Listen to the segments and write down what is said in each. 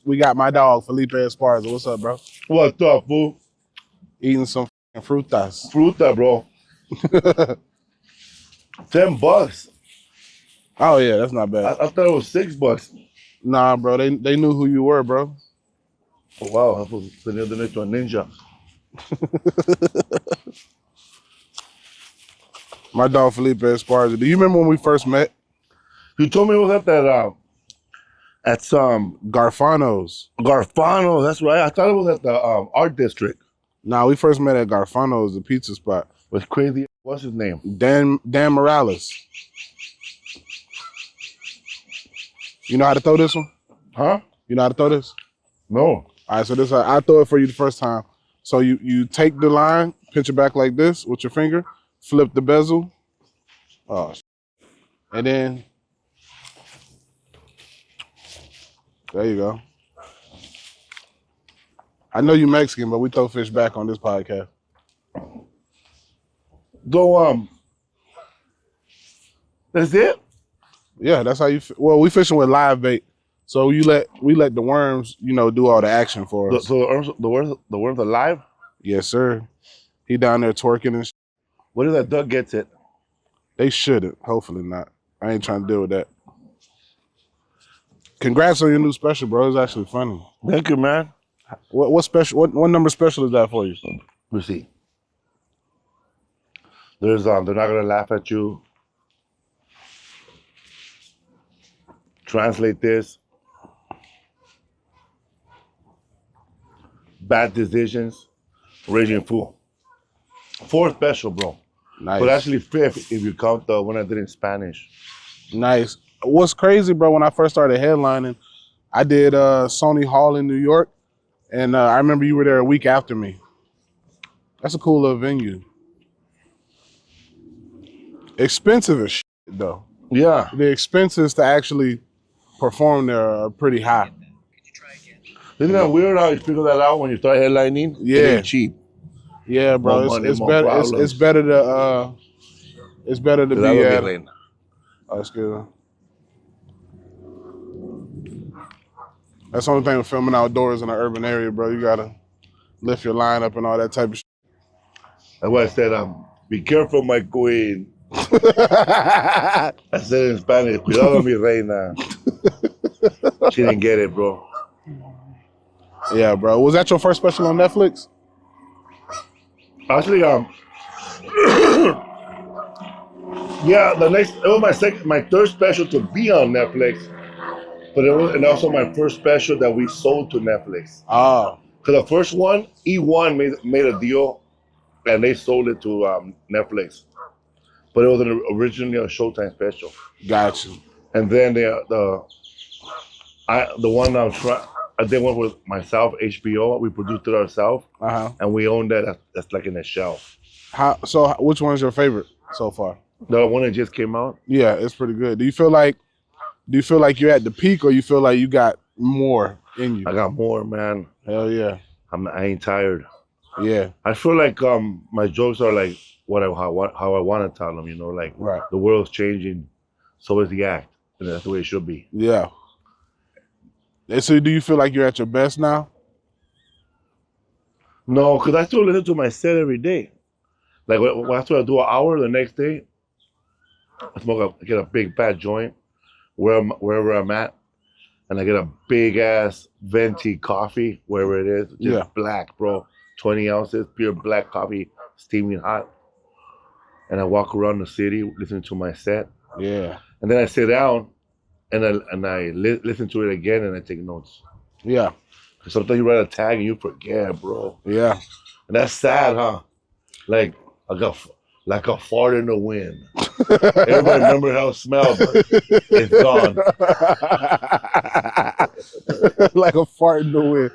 we got my dog Felipe Esparza. What's up, bro? What's up, fool? Eating some frutas. Fruta, bro. $10. Oh yeah, that's not bad. I thought it was $6. Nah, bro, they knew who you were, bro. Oh, wow, I was tenía derecho a ninja. My dog Felipe Esparza. Do you remember when we first met? You told me it was at some Garfano's. Garfano. That's right. I thought it was at the art district. Nah, we first met at Garfano's, the pizza spot. With crazy. What's his name? Dan Morales. You know how to throw this one? Huh? You know how to throw this? No. All right, so this I throw it for you the first time. So you take the line, pinch it back like this with your finger, flip the bezel. Oh, and then there you go. I know you Mexican, but we throw fish back on this podcast. So that's it? Yeah, that's how you. Well, we fishing with live bait, so we let the worms, do all the action for us. So the worms are live? Yes, sir. He down there twerking and. What if that duck gets it? They shouldn't. Hopefully not. I ain't trying to deal with that. Congrats on your new special, bro. It's actually funny. Thank you, man. What special? What number special is that for you? Let's see. There's they're not gonna laugh at you. Translate this. Bad decisions. Raging fool. 4th special, bro. Nice. But actually 5th if you count the one I did in Spanish. Nice. What's crazy, bro, when I first started headlining, I did Sony Hall in New York, and I remember you were there a week after me. That's a cool little venue. Expensive as shit, though. Yeah. The expenses to actually perform there are pretty high. Isn't that weird how you figure that out when you start headlining? Yeah. It ain't cheap. Yeah, bro. More money, It's more better. problems. It's better to be at. Oh, that's good. That's the only thing with filming outdoors in an urban area, bro. You gotta lift your line up and all that type of shit. That's why I said, be careful, my queen. I said it in Spanish, cuidado, mi reina. She didn't get it, bro. Yeah, bro. Was that your first special on Netflix? Actually, yeah, it was my 3rd special to be on Netflix, but and also my first special that we sold to Netflix. Oh. Because the first one, E1 made a deal, and they sold it to Netflix, but it was originally a Showtime special. Gotcha. And then the one I did one with myself, HBO. We produced it ourselves, and we own that. That's like in the shelf. So which one's your favorite so far? The one that just came out. Yeah, it's pretty good. Do you feel like you're at the peak, or you feel like you got more in you? I got more, man. Hell yeah. I ain't tired. Yeah. I feel like my jokes are like how I want to tell them. Like right. The world's changing, so is the act, and that's the way it should be. Yeah. And so, do you feel like you're at your best now? No, because I still listen to my set every day. Like after I do an hour, the next day, I get a big fat joint wherever I'm at, and I get a big ass venti coffee wherever it is, just black, bro, 20 ounces, pure black coffee, steaming hot, and I walk around the city listening to my set. Yeah. And then I sit down, and I listen to it again, and I take notes. Yeah. Sometimes you write a tag and you forget, bro. Yeah. And that's sad, huh? Like a fart in the wind. Everybody remember how it smelled, but it's gone. Like a fart in the wind.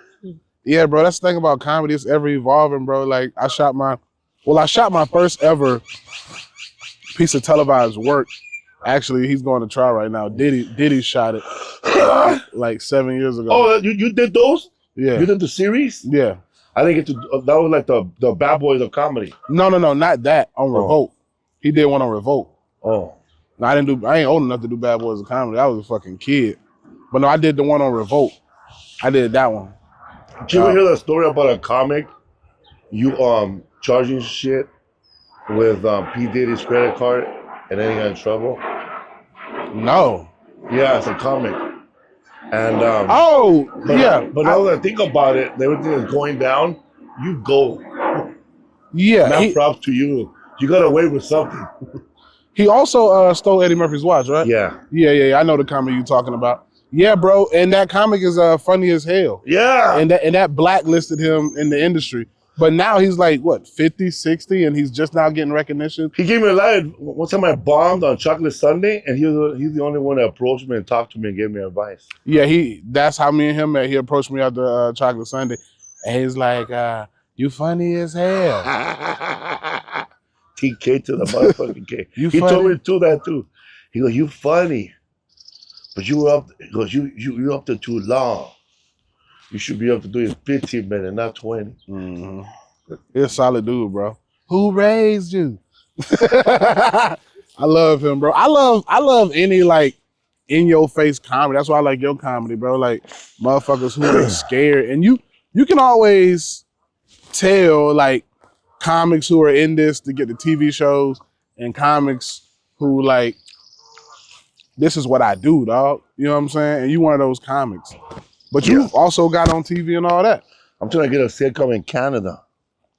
Yeah, bro, that's the thing about comedy. It's ever evolving, bro. Like I shot my first ever piece of televised work. Actually, he's going to trial right now. Diddy shot it like 7 years ago. Oh, you did those? Yeah. You did the series? Yeah. I didn't get to. That was like the Bad Boys of comedy. No, not that. On Revolt. He did one on Revolt. Oh. No, I ain't old enough to do Bad Boys of comedy. I was a fucking kid. But no, I did the one on Revolt. I did that one. Did you ever hear the story about a comic? You charging shit with P Diddy's credit card, and then he got in trouble. No. Yeah, it's a comic. And but now that I think about it, everything is going down. You go. Yeah. Not props to you. You got away with something. He also stole Eddie Murphy's watch, right? Yeah. Yeah. I know the comic you're talking about. Yeah, bro. And that comic is funny as hell. Yeah. And that blacklisted him in the industry. But now he's like, what, 50, 60, and he's just now getting recognition? He gave me a line. One time I bombed on Chocolate Sunday, and he's the only one that approached me and talked to me and gave me advice. Yeah, that's how me and him met. He approached me after Chocolate Sunday, and he's like, you funny as hell. TK to the motherfucking K. He told me to do that too. He goes, you funny, but you were up. He goes, you're up there too long. You should be able to do it in 15 minutes, not 20. Mm-hmm. He's a solid dude, bro. Who raised you? I love him, bro. I love any like in your face comedy. That's why I like your comedy, bro. Like motherfuckers who ain't scared, and you can always tell like comics who are in this to get the TV shows, and comics who like this is what I do, dog. You know what I'm saying? And you one of those comics. But you've also got on TV and all that. I'm trying to get a sitcom in Canada.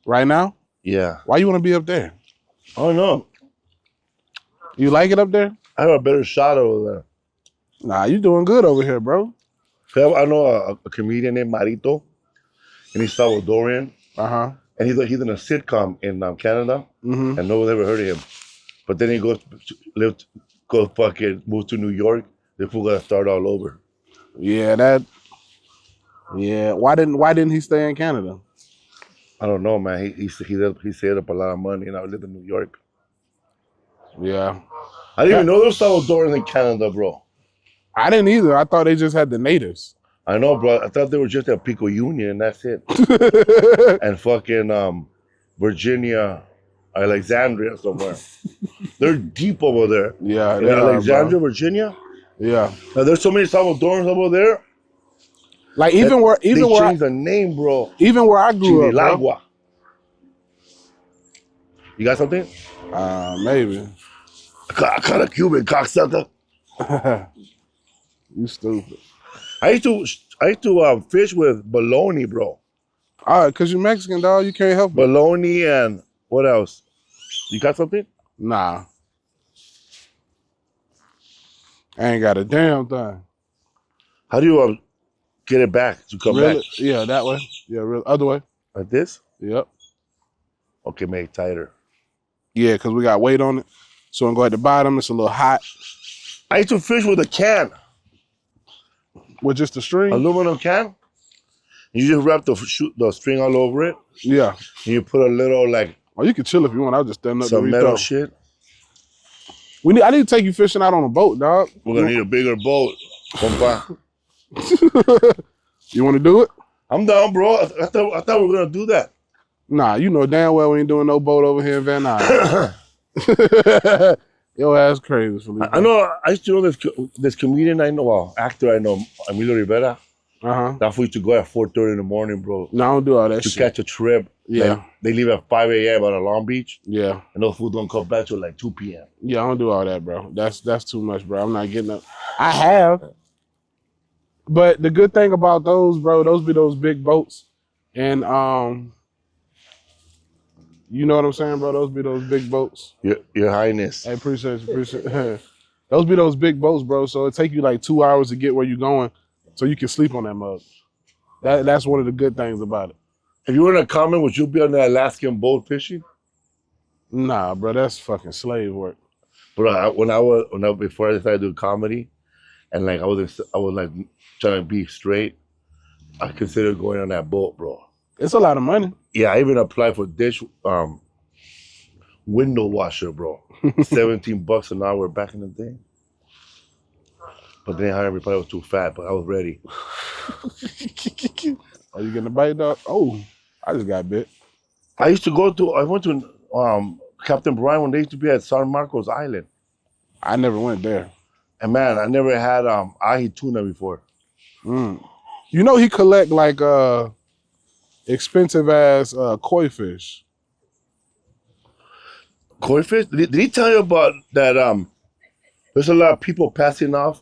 Right now? Yeah. Why you want to be up there? I don't know. You like it up there? I have a better shot over there. Nah, you doing good over here, bro. I know a comedian named Marito, and he's Salvadorian. Uh-huh. And he's in a sitcom in Canada, and no one ever heard of him. But then he goes fucking move to New York. The fool got to start all over. Yeah, Why didn't he stay in Canada? I don't know, man. He saved up a lot of money, and I lived in New York. Yeah. I didn't even know there was Salvadorans in Canada, bro. I didn't either. I thought they just had the natives. I know, bro. I thought they were just a Pico Union, and that's it. And fucking Virginia, Alexandria somewhere. They're deep over there. Yeah. In Alexandria, Virginia? Yeah. Now, there's so many Salvadorans over there. Like they changed the name, bro. Even where I grew up, bro. You got something? Maybe. I caught a Cuban cocksucker. You stupid. I used to fish with bologna, bro. All right, cause you're Mexican, dog. You can't help it. Bologna and what else? You got something? Nah. I ain't got a damn thing. How do you get it back to come back? Yeah, that way. Yeah, other way. Like this? Yep. Okay, make it tighter. Yeah, because we got weight on it. So I'm going to go at the bottom. It's a little hot. I used to fish with a can. With just a string? Aluminum can. You just wrap the string all over it. Yeah. And you put a little like... Oh, you can chill if you want. I'll just stand up. Some metal shit. I need to take you fishing out on a boat, dog. We're going to need a bigger boat. Compa. You want to do it? I'm down, bro. I thought we were going to do that. Nah, you know damn well we ain't doing no boat over here in Van Nuys. Your ass crazy, Felipe. I know. I used to know this comedian I know, well, actor I know, Emilio Rivera. That fool used to go at 4:30 in the morning, bro. No, I don't do all that shit. To catch a trip. Yeah. Like, they leave at 5 a.m. out of Long Beach. Yeah. And those fools don't come back till like 2 p.m. Yeah, I don't do all that, bro. That's too much, bro. I'm not getting up. I have. But the good thing about those, bro, those be those big boats. And you know what I'm saying, bro? Those be those big boats. Your Highness. I appreciate it. Those be those big boats, bro. So it take you like 2 hours to get where you're going so you can sleep on that mug. That's one of the good things about it. If you were in a comment, would you be on the Alaskan boat fishing? Nah, bro, that's fucking slave work. Bro, before I decided to do comedy, and like I was like trying to be straight, I considered going on that boat, bro. It's a lot of money. Yeah, I even applied for window washer, bro. $17 an hour back in the day. But then everybody probably was too fat, but I was ready. Are you getting a bite, dog? Oh, I just got bit. I went to Captain Bryan when they used to be at San Marcos Island. I never went there. And man, I never had ahi tuna before. You know he collect like expensive ass koi fish. Koi fish? Did he tell you about that? There's a lot of people passing off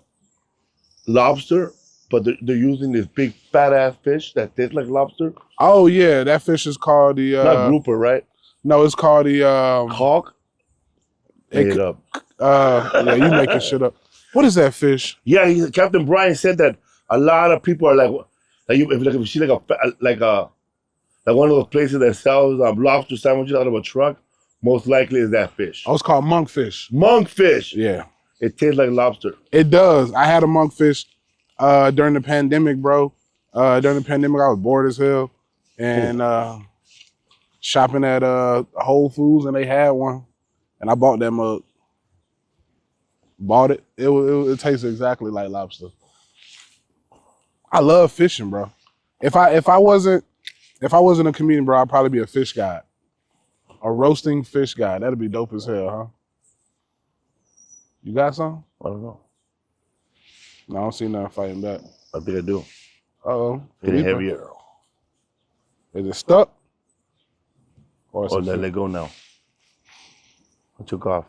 lobster, but they're using this big fat ass fish that tastes like lobster. Oh yeah, that fish is called the Not grouper, right? no, it's called the Hawk. Made it up. Yeah, you making shit up. What is that fish? Yeah, Captain Bryan said that a lot of people are like if you see like one of those places that sells lobster sandwiches out of a truck, most likely is that fish. Oh, it's called monkfish. Monkfish. Yeah. It tastes like lobster. It does. I had a monkfish during the pandemic, bro. During the pandemic, I was bored as hell. And shopping at Whole Foods, and they had one. And I bought that mug. Bought it. It tastes exactly like lobster. I love fishing, bro. If I wasn't a comedian, bro, I'd probably be a fish guy. A roasting fish guy. That'd be dope as hell, huh? You got some? I don't know. No, I don't see nothing fighting back. I think I do. Uh-oh. Getting heavier. Is it stuck? Or let it go now. I took off.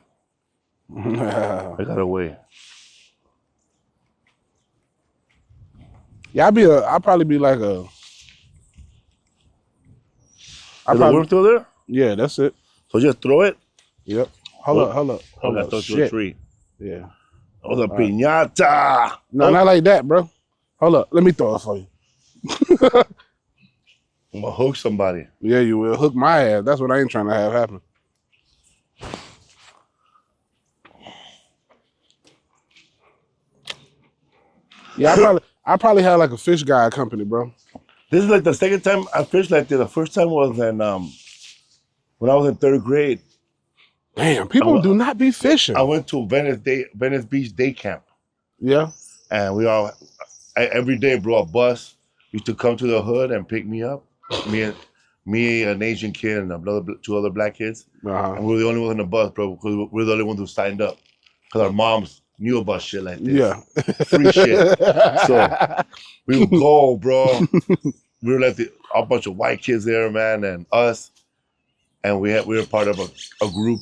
I got away. Yeah, I'd probably be like a. Is the worm still there? Yeah, that's it. So just throw it? Yep. Hold up. Throw to a tree. Yeah. Oh, the piñata. No, not like that, bro. Hold up. Let me throw it for you. I'm gonna hook somebody. Yeah, you will. Hook my ass. That's what I ain't trying to have happen. Yeah, I probably had like a fish guy company, bro. This is like the second time I fished like this. The first time was in when I was in 3rd grade. Damn, people do not be fishing. I went to Venice Beach day camp. Yeah. And every day, bro, a bus used to come to the hood and pick me up. Me, an Asian kid, and 2 other black kids. And we were the only ones on the bus, bro, because we're the only ones who signed up. Because our moms knew about shit like this. Yeah. Free shit. So we would go, bro. We were like a bunch of white kids there, man, and us. And we were part of a group.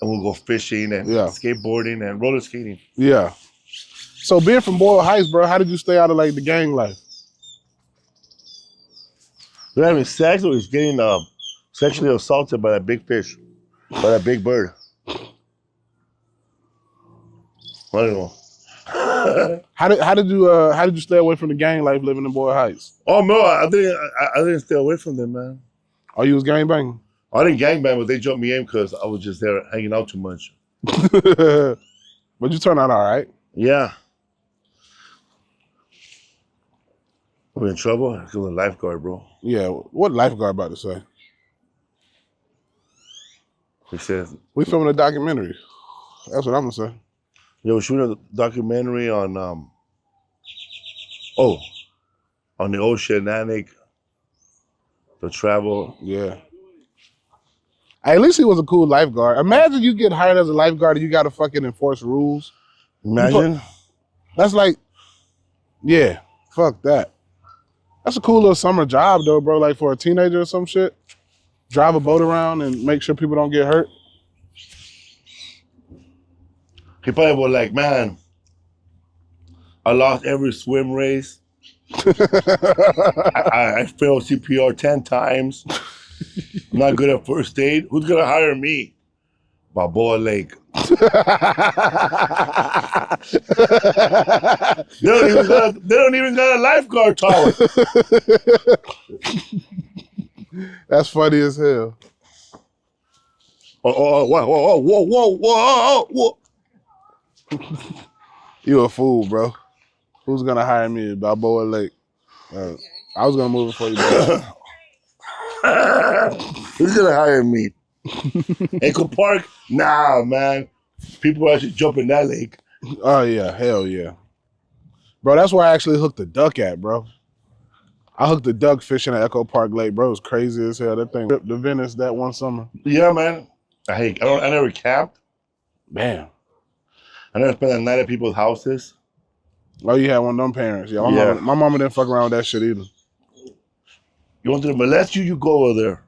And we'll go fishing and skateboarding and roller skating. Yeah. So being from Boyle Heights, bro, how did you stay out of like the gang life? We're having sex, or he's getting sexually assaulted by that big fish, by that big bird. I don't know. How did you stay away from the gang life living in Boyle Heights? Oh no, I didn't stay away from them, man. Oh, you was gang banging? I didn't gang bang, but they jumped me in because I was just there hanging out too much. But you turned out all right. Yeah. We're in trouble? I feel a lifeguard, bro. Yeah, what lifeguard about to say? He says, we filming a documentary. That's what I'm gonna say. Yeah, we're shooting a documentary on the oceanic, the travel. Yeah. At least he was a cool lifeguard. Imagine you get hired as a lifeguard and you gotta fucking enforce rules. Imagine. That's like, yeah, fuck that. That's a cool little summer job though, bro. Like for a teenager or some shit. Drive a boat around and make sure people don't get hurt. He probably was like, man, I lost every swim race. I failed CPR 10 times. I'm not good at first aid. Who's gonna hire me? Balboa Lake. They don't even got a lifeguard tower. That's funny as hell. Whoa. You a fool, bro. Who's gonna hire me at Balboa Lake? I was gonna move it for you, bro. Who's gonna hire me? Echo Park? Nah, man. People actually jump in that lake. Oh yeah, hell yeah. Bro, that's where I actually hooked the duck at, bro. I hooked the duck fishing at Echo Park Lake, bro. It was crazy as hell. That thing ripped the Venice that one summer. Yeah, man. I never camped. Man. I never spent a night at people's houses. Oh, you had one of them parents. Yeah, my mama didn't fuck around with that shit either. You want to molest you? You go over there.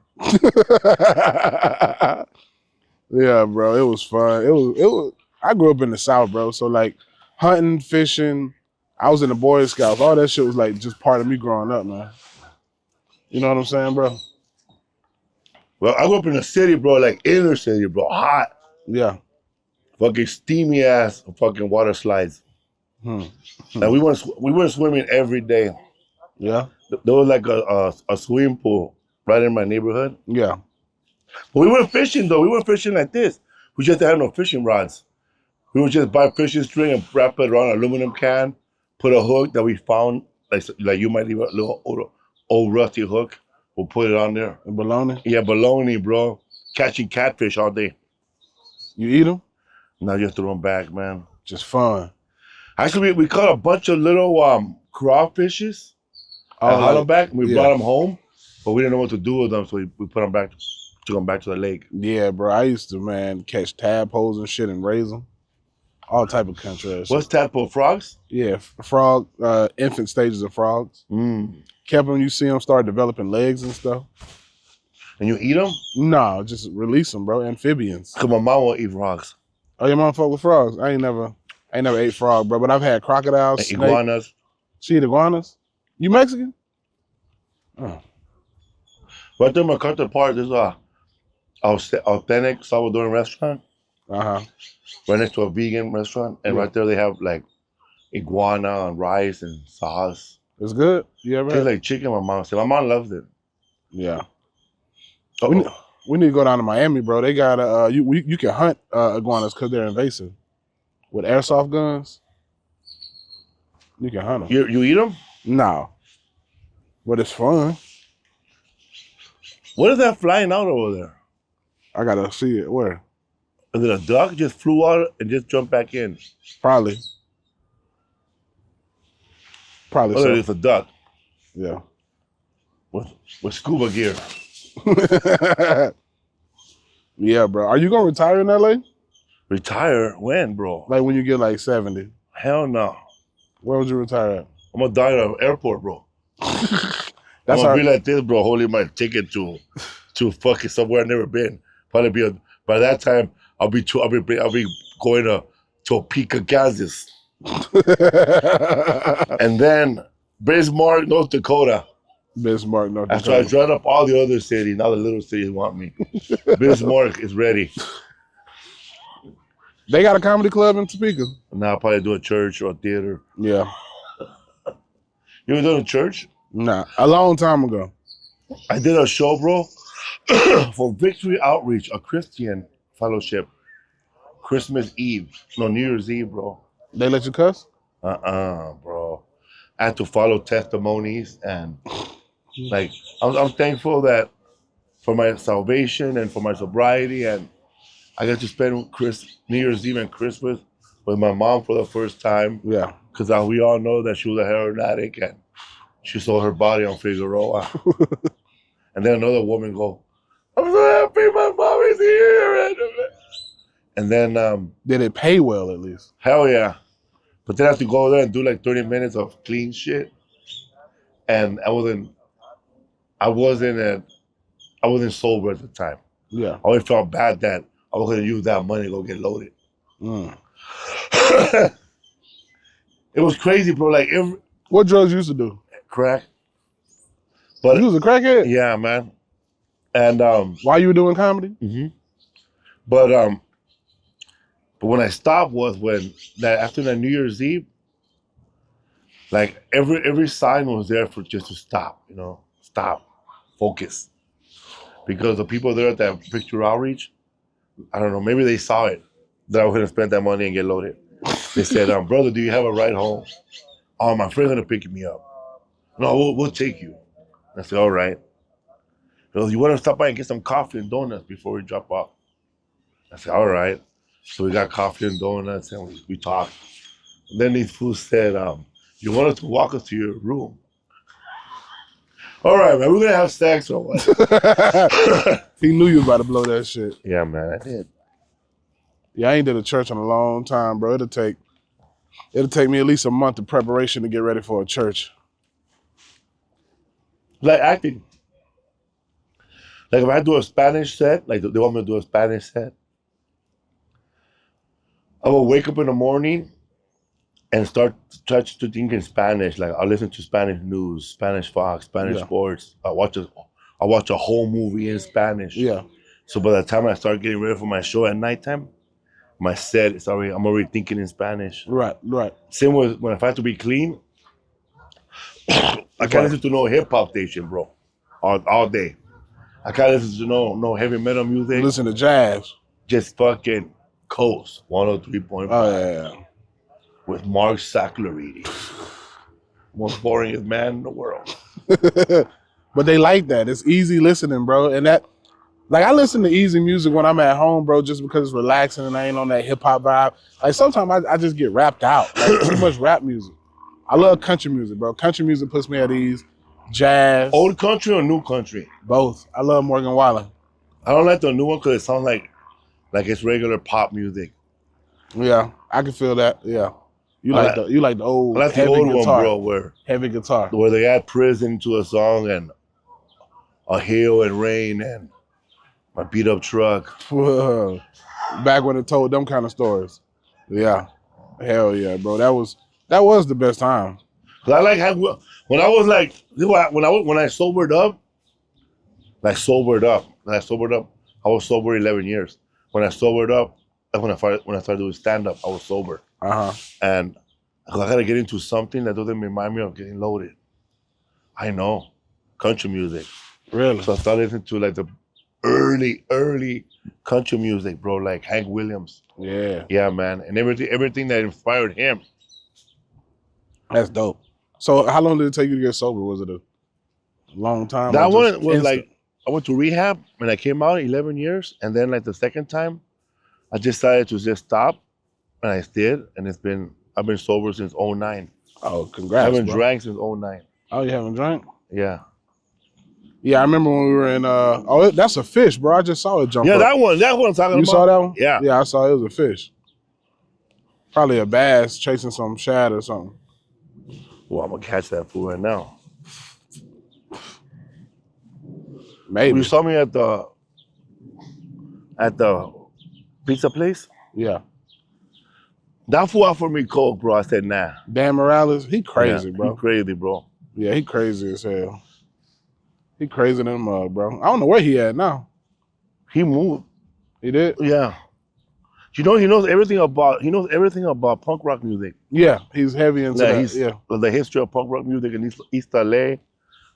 Yeah, bro, it was fun. It was. I grew up in the South, bro. So like hunting, fishing. I was in the Boy Scouts. All that shit was like just part of me growing up, man. You know what I'm saying, bro? Well, I grew up in the city, bro, like inner city, bro, hot. Yeah. Fucking steamy ass fucking water slides. And we went swimming every day. Yeah. There was like a swimming pool right in my neighborhood. Yeah. But we weren't fishing though. We weren't fishing like this. We just had no fishing rods. We would just buy fishing string and wrap it around an aluminum can, put a hook that we found, like you might leave a little old rusty hook. We'll put it on there. And bologna? Yeah, bologna, bro. Catching catfish all day. You eat them? No, just throw them back, man. Just fun. Actually, we caught a bunch of little crawfishes at Hollowback. We brought them home, but we didn't know what to do with them, so we put them back, took them back to the lake. Yeah, bro. I used to, man, catch tadpoles and shit and raise them. All type of country. What's tadpole? Frogs? Yeah, frog, infant stages of frogs. Kept them, you see them start developing legs and stuff. And you eat them? No, just release them, bro. Amphibians. Cause my mom will eat frogs. Oh, your mom fuck with frogs? I ain't never ate frog, bro. But I've had crocodiles, and iguanas. She eat iguanas? You Mexican? Oh. Right there in MacArthur Park, there's a authentic Salvadoran restaurant. Right next to a vegan restaurant, and right there they have like iguana and rice and sauce. It's good. You ever? Tastes like chicken. My mom said. My mom loves it. Yeah. We need to go down to Miami, bro. They got you can hunt iguanas because they're invasive. With airsoft guns, you can hunt them. You eat them? No. But it's fun. What is that flying out over there? I gotta see it. Where? Is it a duck? Just flew out and just jumped back in? Probably. Oh, So. it's a duck. Yeah. With scuba gear. Yeah, bro. Are you gonna retire in LA? Retire? When, bro? Like when you get like 70. Hell no. Where would you retire at? I'm gonna die at an airport, bro. I'm gonna be like this, bro, holding my ticket to fucking somewhere I've never been. Probably by that time I'll be going to Topeka, Kansas. And then Bismarck, North Dakota. Bismarck, North Dakota. So I drive up all the other cities. Now the little cities want me. Bismarck is ready. They got a comedy club in Topeka. Now I'll probably do a church or a theater. Yeah. You ever done a church? Nah, a long time ago. I did a show, bro, for Victory Outreach, a Christian fellowship. Christmas Eve. No, New Year's Eve, bro. They let you cuss? Bro. I had to follow testimonies and like I'm thankful that for my salvation and for my sobriety, and I got to spend New Year's Eve and Christmas with my mom for the first time. Yeah. Because we all know that she was a heroin addict and she sold her body on Figueroa. And then another woman go, I'm so happy my mom is here. And then did it pay well at least? Hell yeah. But then I have to go there and do like 30 minutes of clean shit. And I wasn't sober at the time. Yeah. I always felt bad that I was gonna use that money to go get loaded. It was crazy, bro. Like what drugs you used to do? Crack. But you was a crackhead? Yeah, man. And while you were doing comedy? Mm-hmm. But when I stopped was when after that New Year's Eve, like every sign was there for just to stop, stop, focus. Because the people there at that Victory Outreach, I don't know, maybe they saw it, that I was gonna spend that money and get loaded. They said, brother, do you have a ride home? Oh, my friend's gonna pick me up. No, we'll take you. I said, all right. So you want to stop by and get some coffee and donuts before we drop off? I said, all right. So we got coffee and donuts and we talked. And then these fools said, you want us to walk us to your room? All right, man, we're going to have sex or what? He knew you was about to blow that shit. Yeah, man, I did. Yeah, I ain't did a church in a long time, bro. It'll take It'll take me at least a month of preparation to get ready for a church. Like acting. Like if I do a Spanish set, like they want me to do a Spanish set, I will wake up in the morning and start to think in Spanish. Like I'll listen to Spanish news, Spanish Fox, Spanish sports. I watch a whole movie in Spanish. Yeah. So by the time I start getting ready for my show at nighttime, my set is already, I'm already thinking in Spanish. Right. Same with when if I have to be clean, I can't listen to no hip hop station, bro, all day. I can't listen to no heavy metal music. Listen to jazz. Just fucking Coast 103.5. Oh yeah. With Mark Sackleriti. Most boringest man in the world. But they like that. It's easy listening, bro. And that, like, I listen to easy music when I'm at home, bro, just because it's relaxing and I ain't on that hip hop vibe. Like sometimes I just get rapped out. Like too much rap music. I love country music, bro. Country music puts me at ease. Jazz. Old country or new country? Both. I love Morgan Wallen. I don't like the new one because it sounds like it's regular pop music. Yeah, I can feel that. Yeah. You like the old, I like heavy the old guitar. one, bro, heavy guitar. Where they add prison to a song and a hail and rain and my beat up truck. Back when it told them kind of stories. Yeah. Hell yeah, bro. That was the best time. Cause I like how when I sobered up, I was sober 11 years. When I sobered up, that's when I started doing stand up, I was sober. And I gotta get into something that doesn't remind me of getting loaded. I know, country music. Really? So I started listening to like the early country music, bro, like Hank Williams. Yeah. Yeah, man, and everything that inspired him. That's dope. So how long did it take you to get sober? Was it a long time? That one was instant? like, I went to rehab and I came out 11 years, and then like the second time, I decided to just stop, and I did, and I've been sober since 2009. Oh, congrats, I haven't bro. drank since 2009. Oh, you haven't drank? Yeah. Yeah, I remember when we were in, that's a fish, bro. I just saw it jump up. That one I'm talking about. You saw that one? Yeah. Yeah, I saw it was a fish. Probably a bass chasing some shad or something. Well, I'm gonna catch that fool right now. Maybe. You saw me at the pizza place? Yeah. That fool offered me Coke, bro. I said, nah. Dan Morales, he crazy, bro. He crazy, bro. Yeah, he crazy as hell. He crazy than a mug, bro. I don't know where he at now. He moved. He did? Yeah. You know, he knows everything about punk rock music. Yeah, he's heavy into that. The history of punk rock music in East LA,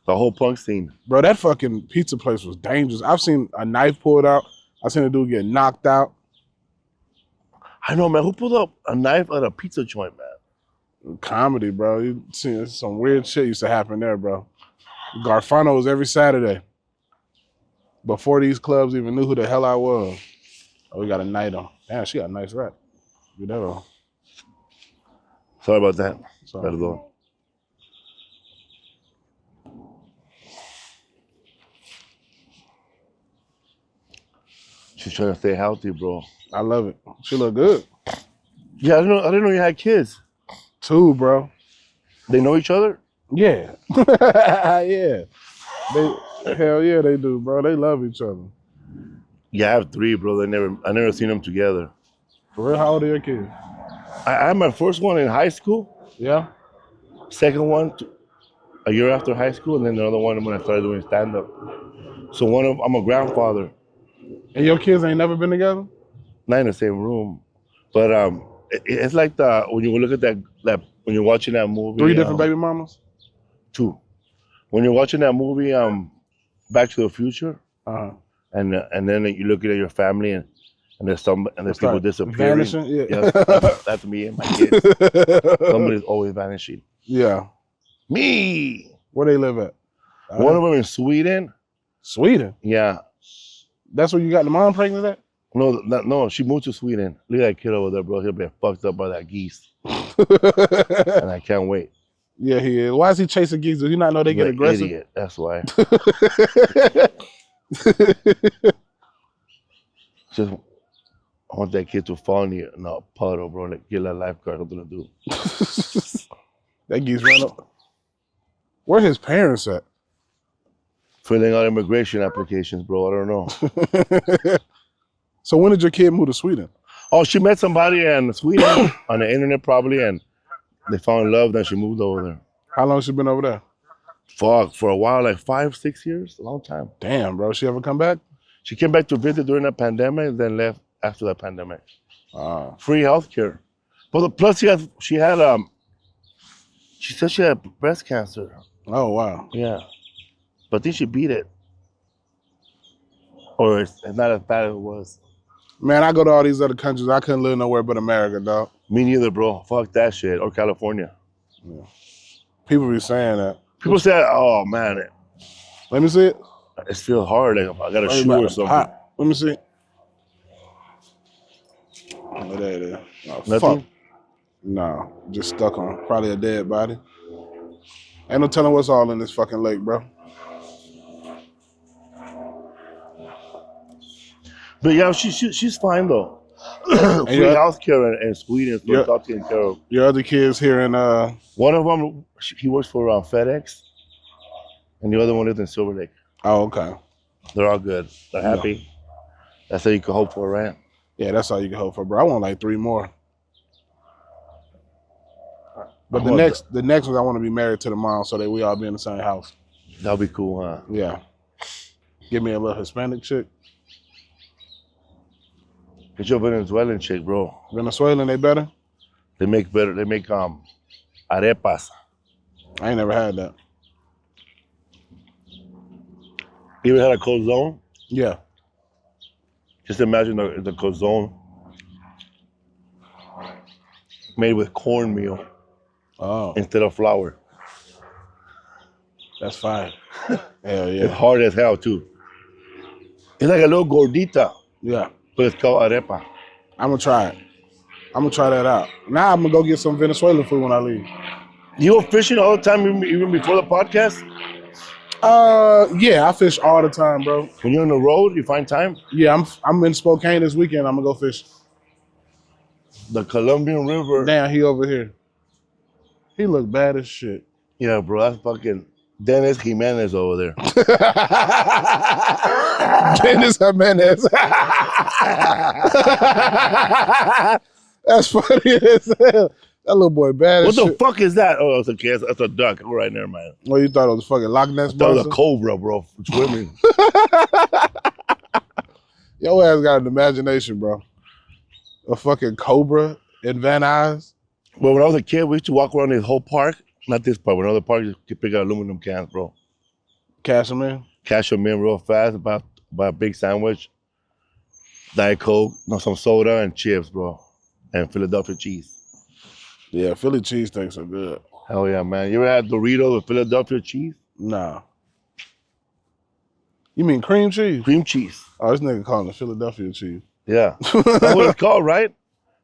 the whole punk scene. Bro, that fucking pizza place was dangerous. I've seen a knife pulled out. I've seen a dude get knocked out. I know, man. Who pulled up a knife at a pizza joint, man? Comedy, bro. You see some weird shit used to happen there, bro. Garfano was every Saturday. Before these clubs even knew who the hell I was. Oh, we got a night on. Damn, she got a nice rap. You know. Sorry about that. Sorry. That'll go. She's trying to stay healthy, bro. I love it. She look good. Yeah, I didn't know you had kids. 2, bro. They know each other? Yeah. Yeah. Hell yeah, they do, bro. They love each other. Yeah, I have 3, bro. I never seen them together. For real, how old are your kids? I had my first one in high school. Yeah. Second one a year after high school, and then the other one when I started doing stand-up. So I'm a grandfather. And your kids ain't never been together? Not in the same room. But it's like when you look at that when you're watching that movie. 3 different baby mamas? 2. When you're watching that movie, Back to the Future, and then you look at your family and there's people disappearing. Vanishing? Yeah. Yes, that's me and my kids. Somebody's always vanishing. Yeah. Me. Where they live at? One of them in Sweden. Sweden? Yeah. That's where you got the mom pregnant at? No, she moved to Sweden. Look at that kid over there, bro. He'll be fucked up by that geese. And I can't wait. Yeah, he is. Why is he chasing geese? Does he not know they get aggressive? Idiot. That's why. Just I want that kid to fall in a puddle, bro. Like, get a lifeguard, something to do. That geese ran up. Where his parents at? Filling out immigration applications, bro. I don't know. So when did your kid move to Sweden? Oh, she met somebody in Sweden on the internet probably, and they fell in love. Then she moved over there. How long has she been over there? Fuck, for a while, like 5-6 years, a long time. Damn, bro. She ever come back? She came back to visit during the pandemic, then left after the pandemic. Free healthcare. But plus she said she had breast cancer. Oh, wow. Yeah. But I think she beat it. Or it's not as bad as it was. Man, I go to all these other countries. I couldn't live nowhere but America, dog. Me neither, bro. Fuck that shit. Or California. Yeah. People be saying that. People say, oh, man. Let me see it. It feels hard. Like I got a shoe or something. Hot. Let me see. Oh, there it is. Oh, Nothing? Fuck. No, just stuck on. Probably a dead body. Ain't no telling what's all in this fucking lake, bro. But yeah, she's fine though. Free healthcare in Sweden is yeah. Taken care of. Your other kids here in one of them he works for FedEx, and the other one lives in Silver Lake. Oh, okay. They're all good. They're happy. Yeah. That's all you can hope for, right? Yeah, that's all you can hope for, bro. I want like 3 more. But the next one, I want to be married to the mom so that we all be in the same house. That'll be cool, huh? Yeah. Give me a little Hispanic chick. Get your Venezuelan chick, bro. Venezuelan, they better? They make better. They make arepas. I ain't never had that. You ever had a calzone? Yeah. Just imagine the calzone made with cornmeal instead of flour. That's fine. Hell yeah. It's hard as hell too. It's like a little gordita. Yeah. But it's called arepa. I'm gonna try it. I'm gonna try that out. Now I'm gonna go get some Venezuelan food when I leave. You go fishing all the time, even before the podcast? Yeah, I fish all the time, bro. When you're on the road, you find time? Yeah, I'm in Spokane this weekend. I'm gonna go fish. The Colombian River. Damn, he over here. He look bad as shit. Yeah, bro, that's fucking Dennis Jimenez over there. Dennis Jimenez. That's funny as hell. That little boy bad as shit. What the fuck is that? Oh, that's a duck. All right, never mind. Oh, you thought it was fucking Loch Ness? That was a cobra, bro. Swimming. Your ass got an imagination, bro. A fucking cobra in Van Nuys. Well, when I was a kid, we used to walk around this whole park. Not this park, but another park. You could pick up aluminum cans, bro. Cash them in? Cash them in real fast. Buy a big sandwich, Diet Coke, some soda, and chips, bro. And Philadelphia cheese. Yeah, Philly cheesesteaks are good. Hell yeah, man. You ever had Doritos with Philadelphia cheese? Nah. You mean cream cheese? Cream cheese. Oh, this nigga calling it Philadelphia cheese. Yeah. That's what it's called, right?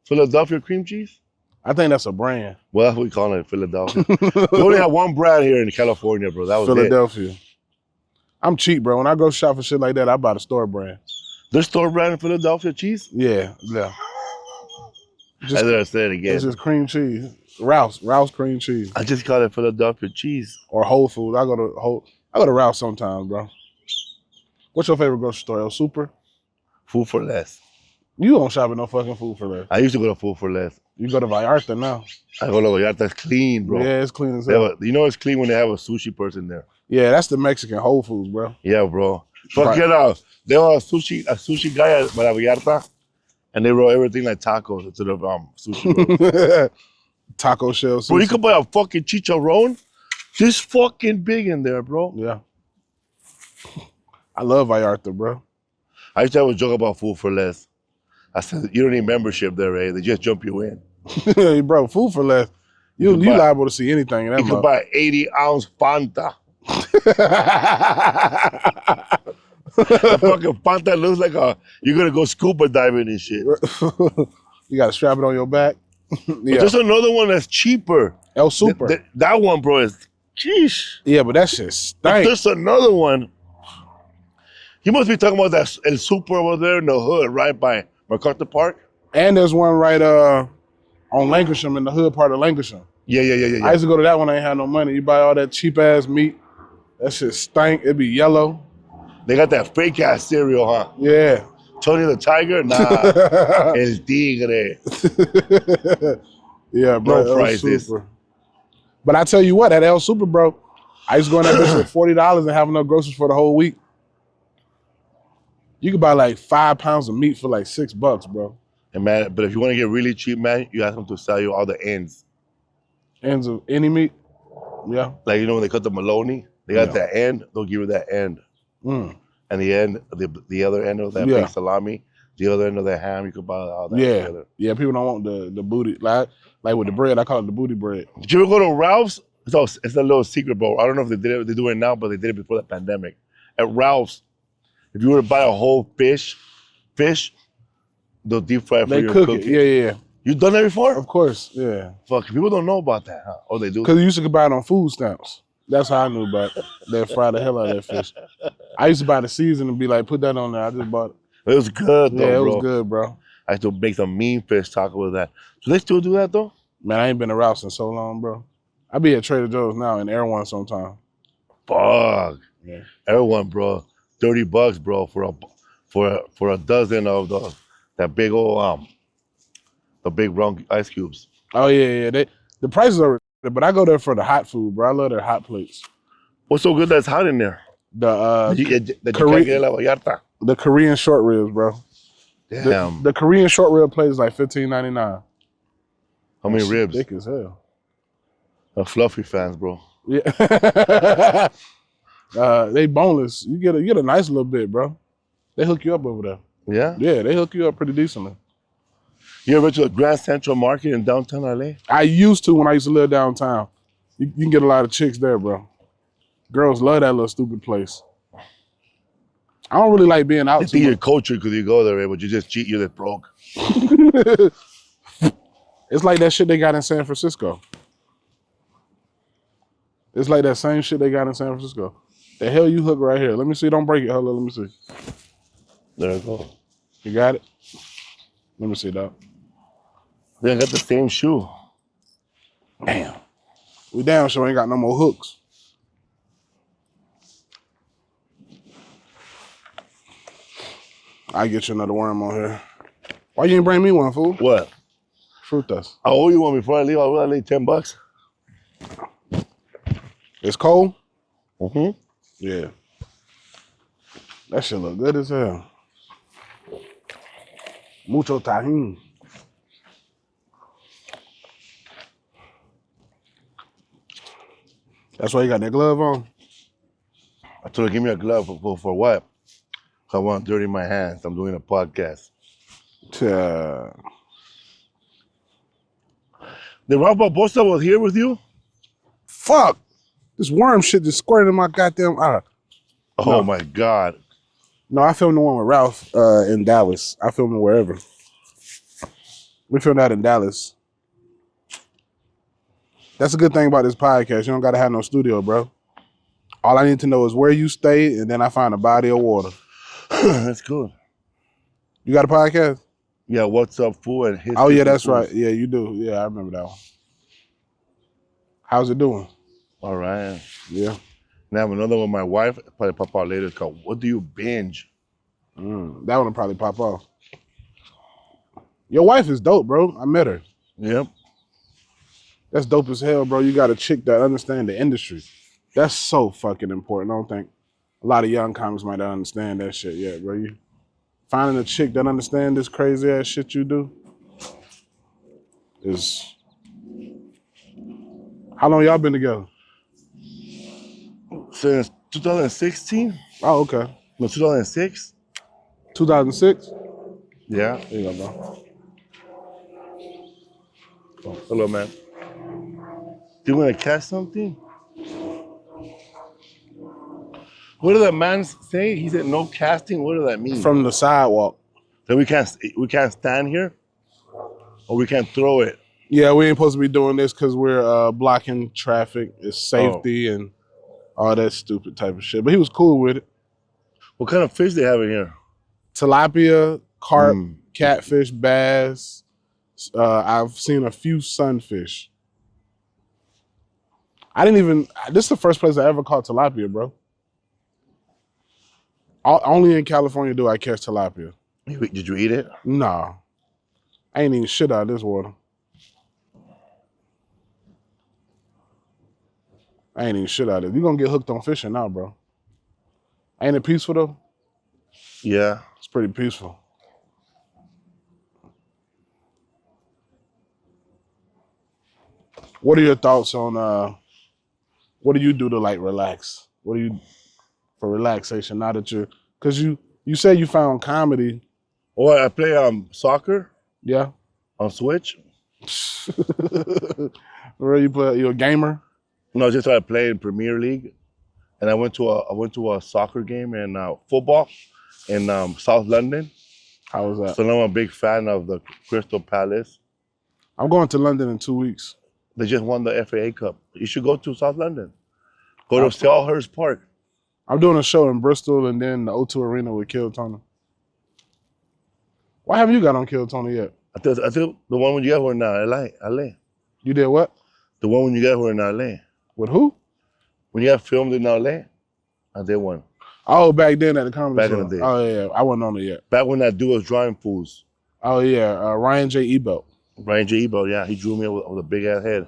Philadelphia cream cheese? I think that's a brand. Well, that's what we call it, Philadelphia. We only have one brand here in California, bro. That was Philadelphia. I'm cheap, bro. When I go shop for shit like that, I buy the store brand. There's store brand in Philadelphia cheese? Yeah. Just, I said it again. It's just cream cheese. Ralph's cream cheese. I just call it Philadelphia cheese. Or Whole Foods. I go to Ralph's sometimes, bro. What's your favorite grocery store? El Super? Food for Less. You don't shop at no fucking Food for Less. I used to go to Food for Less. You go to Vallarta now. I go to Vallarta. It's clean, bro. Yeah, it's clean as hell. You know it's clean when they have a sushi person there. Yeah, that's the Mexican Whole Foods, bro. Yeah, bro. Fuck it out. There was a sushi guy at Vallarta, and they roll everything like tacos instead of sushi rolls. Taco shell sushi. Bro, you could buy a fucking chicharron. This fucking big in there, bro. Yeah. I love Vallarta, bro. I used to have a joke about Food for Less. I said, you don't need membership there, eh? They just jump you in. Bro, Food for Less. You liable to see anything in that. You could buy 80-ounce Fanta. That fucking Fanta looks like you're gonna go scuba diving and shit. You gotta strap it on your back. Yeah. But there's another one that's cheaper. El Super. That one, bro, is sheesh. Yeah, but that shit stank. But there's another one. You must be talking about that El Super over there in the hood, right by MacArthur Park? And there's one right on Lancashire, in the hood part of Lancashire. Yeah. I used to go to that when I ain't had no money. You buy all that cheap ass meat. That shit stank. It be yellow. They got that fake ass cereal, huh? Yeah. Tony the Tiger? Nah. El Tigre. Yeah, bro. No prices. But I tell you what, at El Super, bro, I used to go in that bitch with $40 and have enough groceries for the whole week. You could buy like 5 pounds of meat for like $6, bro. And man, but if you want to get really cheap, man, you ask them to sell you all the ends. Ends of any meat? Yeah. Like, you know, when they cut the Maloney, they got that end, they'll give you that end. Mm. And the end, the other end of that big salami, the other end of that ham, you could buy all that together. Yeah, people don't want the booty. Like with the bread, I call it the booty bread. Did you ever go to Ralph's? It's a little secret, bro. I don't know if they do it now, but they did it before the pandemic. At Ralph's, if you were to buy a whole fish, they'll deep fry it for you. They cook it. Yeah. You done that before? Of course, yeah. Fuck, people don't know about that, huh? Oh, they do? Because you used to buy it on food stamps. That's how I knew about it. They fry the hell out of that fish. I used to buy the season and be like, put that on there. I just bought it. It was good, though, yeah, it bro. was good, bro. I used to make some mean fish taco with that. Do they still do that, though? Man, I ain't been to Ralph's in so long, bro. I be at Trader Joe's now in Erewhon sometime. Fuck. Yeah. Erewhon, bro. $30, bro, for a dozen of that big old the big round ice cubes. Oh yeah. The prices are, but I go there for the hot food, bro. I love their hot plates. What's so good that's hot in there? The Korean short ribs, bro. Damn. The Korean short rib plate is like $15.99. How many ribs? Thick as hell. Fluffy fans, bro. Yeah. They boneless. You get a nice little bit, bro. They hook you up over there. Yeah? Yeah, they hook you up pretty decently. You ever to the Grand Central Market in downtown LA? I used to when I used to live downtown. You can get a lot of chicks there, bro. Girls love that little stupid place. I don't really like being out. I think you're cultured because you go there, but you just cheat, you're just broke. It's like that shit they got in San Francisco. It's like that same shit they got in San Francisco. The hell you hook right here. Let me see. Don't break it. Hold on. Let me see. There you go. You got it? Let me see, dog. They got the same shoe. Damn. We down so ain't got no more hooks. I get you another worm on here. Why you ain't bring me one, fool? What? Frutas. I owe you one before I leave. I will leave $10. It's cold? Mm-hmm. Yeah. That shit look good as hell. Mucho tajin. That's why you got that glove on? I told her, give me a glove for what? I want to dirty my hands. I'm doing a podcast. The Ralph Barbosa was here with you? Fuck! This worm shit just squirted in my goddamn eye. Oh my God. No, I filmed the one with Ralph in Dallas. I filmed it wherever. We filmed that in Dallas. That's a good thing about this podcast. You don't got to have no studio, bro. All I need to know is where you stay, and then I find a body of water. That's good. You got a podcast? Yeah, What's Up, Fool? And his. Oh, yeah, that's right. Yeah, you do. Yeah, I remember that one. How's it doing? All right. Yeah. And I have another one with my wife. Probably pop out later. It's called What Do You Binge? That one will probably pop off. Your wife is dope, bro. I met her. Yep. That's dope as hell, bro. You got a chick that understands the industry. That's so fucking important. I don't think a lot of young comics might not understand that shit yet, bro. You finding a chick that understands this crazy ass shit you do is... How long y'all been together? Since 2016. Oh, okay. No, 2006. 2006? Yeah. There you go, bro. Oh, hello, man. Do you want to catch something? What did that man say? He said no casting. What does that mean? From the sidewalk. That we can't stand here, or we can't throw it. Yeah, we ain't supposed to be doing this because we're blocking traffic. It's safety and all that stupid type of shit. But he was cool with it. What kind of fish they have in here? Tilapia, carp, catfish, bass. I've seen a few sunfish. This is the first place I ever caught tilapia, bro. Only in California do I catch tilapia. Did you eat it? Nah. I ain't eating shit out of this water. I ain't eating shit out of it. You're gonna get hooked on fishing now, bro. Ain't it peaceful though? Yeah. It's pretty peaceful. What are your thoughts on what do you do to like relax? What do you for relaxation now that cause you said you found comedy. Or I play soccer. Yeah. On Switch. Where you a gamer? No, just started playing Premier League, and I went to a soccer game and football in South London. How was that? So now I'm a big fan of the Crystal Palace. I'm going to London in 2 weeks. They just won the FAA Cup. You should go to South London. Go to Selhurst Park. I'm doing a show in Bristol and then the O2 Arena with Kill Tony. Why haven't you got on Kill Tony yet? I think the one when you got here in LA. You did what? The one when you got here in LA. With who? When you got filmed in LA, I did one. Oh, back then at the comedy show. Back in the day. Oh yeah, I wasn't on it yet. Back when that dude was drawing fools. Oh yeah, Ryan J. Ebelt. Ryan J. Ebelt, yeah, he drew me with a big ass head.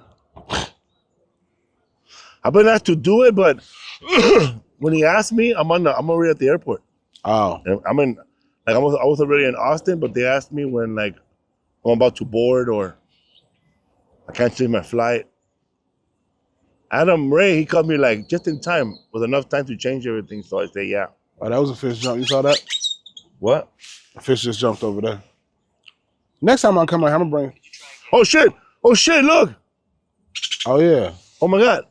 I've been asked to do it, but when he asked me, I'm already at the airport. Oh, and I was already in Austin, but they asked me when like I'm about to board or I can't change my flight. Adam Ray, he called me like just in time, with enough time to change everything. So I say, yeah. Oh, that was a fish jump. You saw that? What? A fish just jumped over there. Next time I come out, I'm gonna bring. Oh shit! Oh shit! Look! Oh yeah! Oh my god!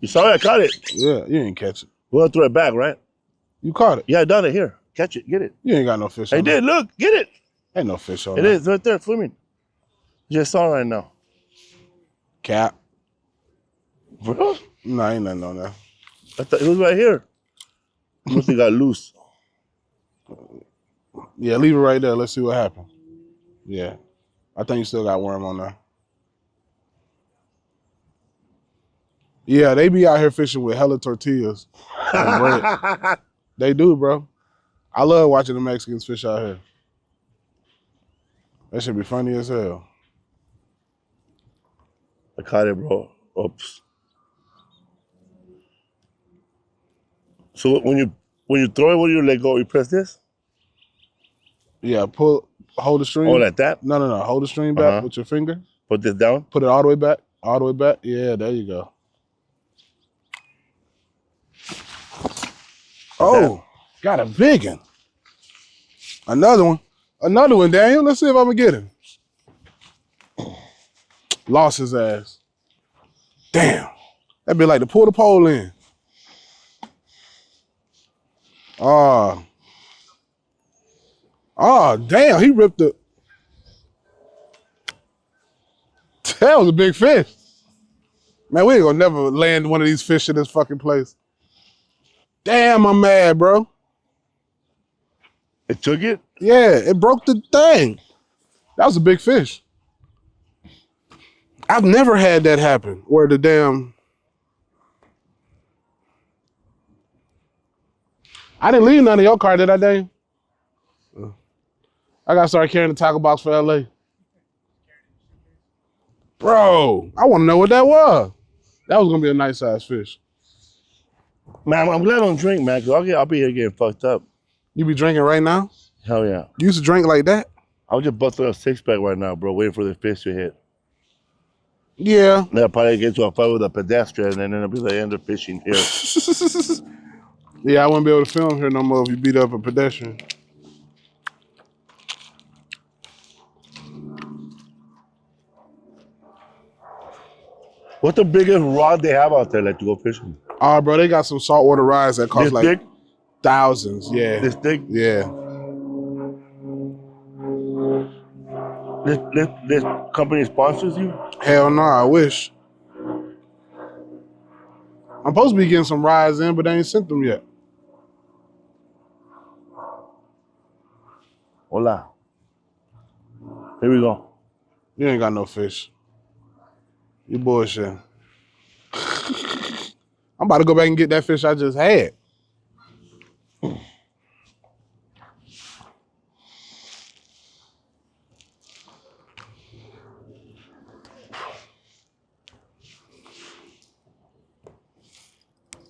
You saw it? I caught it. Yeah, you didn't catch it. We'll throw it back, right? You caught it. Yeah, I done it. Here, catch it. Get it. You ain't got no fish. I did. Look, get it. Ain't no fish on it. It is right there, swimming. Just saw it right now. Cap. Bro? No, ain't nothing on there. I thought it was right here. Must have got loose. Yeah, leave it right there. Let's see what happened. Yeah. I think you still got worm on there. Yeah, they be out here fishing with hella tortillas and bread. They do, bro. I love watching the Mexicans fish out here. That should be funny as hell. I caught it, bro. Oops. So when you throw it, what do you let go? You press this? Yeah, hold the string. Oh, like that? No. Hold the string back with your finger. Put this down? Put it all the way back. All the way back. Yeah, there you go. Oh, got a big one. Another one, Daniel. Let's see if I'm gonna get him. Lost his ass. Damn. That'd be like to pull the pole in. Oh, damn, he ripped the. That was a big fish. Man, we ain't gonna never land one of these fish in this fucking place. Damn, I'm mad, bro. It took it? Yeah, it broke the thing. That was a big fish. I've never had that happen where the damn... I didn't leave none of your car, did I, Dane? I gotta start carrying the tackle box for LA. Bro, I wanna know what that was. That was gonna be a nice size fish. Man, I'm glad I don't drink, man, because I'll be here getting fucked up. You be drinking right now? Hell yeah. You used to drink like that? I'll just bust a six-pack right now, bro, waiting for the fish to hit. Yeah. Then I'll probably get to a fight with a pedestrian, and then it'll be the end of fishing here. Yeah, I wouldn't be able to film here no more if you beat up a pedestrian. What's the biggest rod they have out there, like, to go fishing? Oh, bro, they got some saltwater rides that cost this like thick? Thousands. Yeah. This thick? Yeah. This company sponsors you? Hell no, I wish. I'm supposed to be getting some rides in, but they ain't sent them yet. Here we go. You ain't got no fish. You bullshitting. I'm about to go back and get that fish I just had.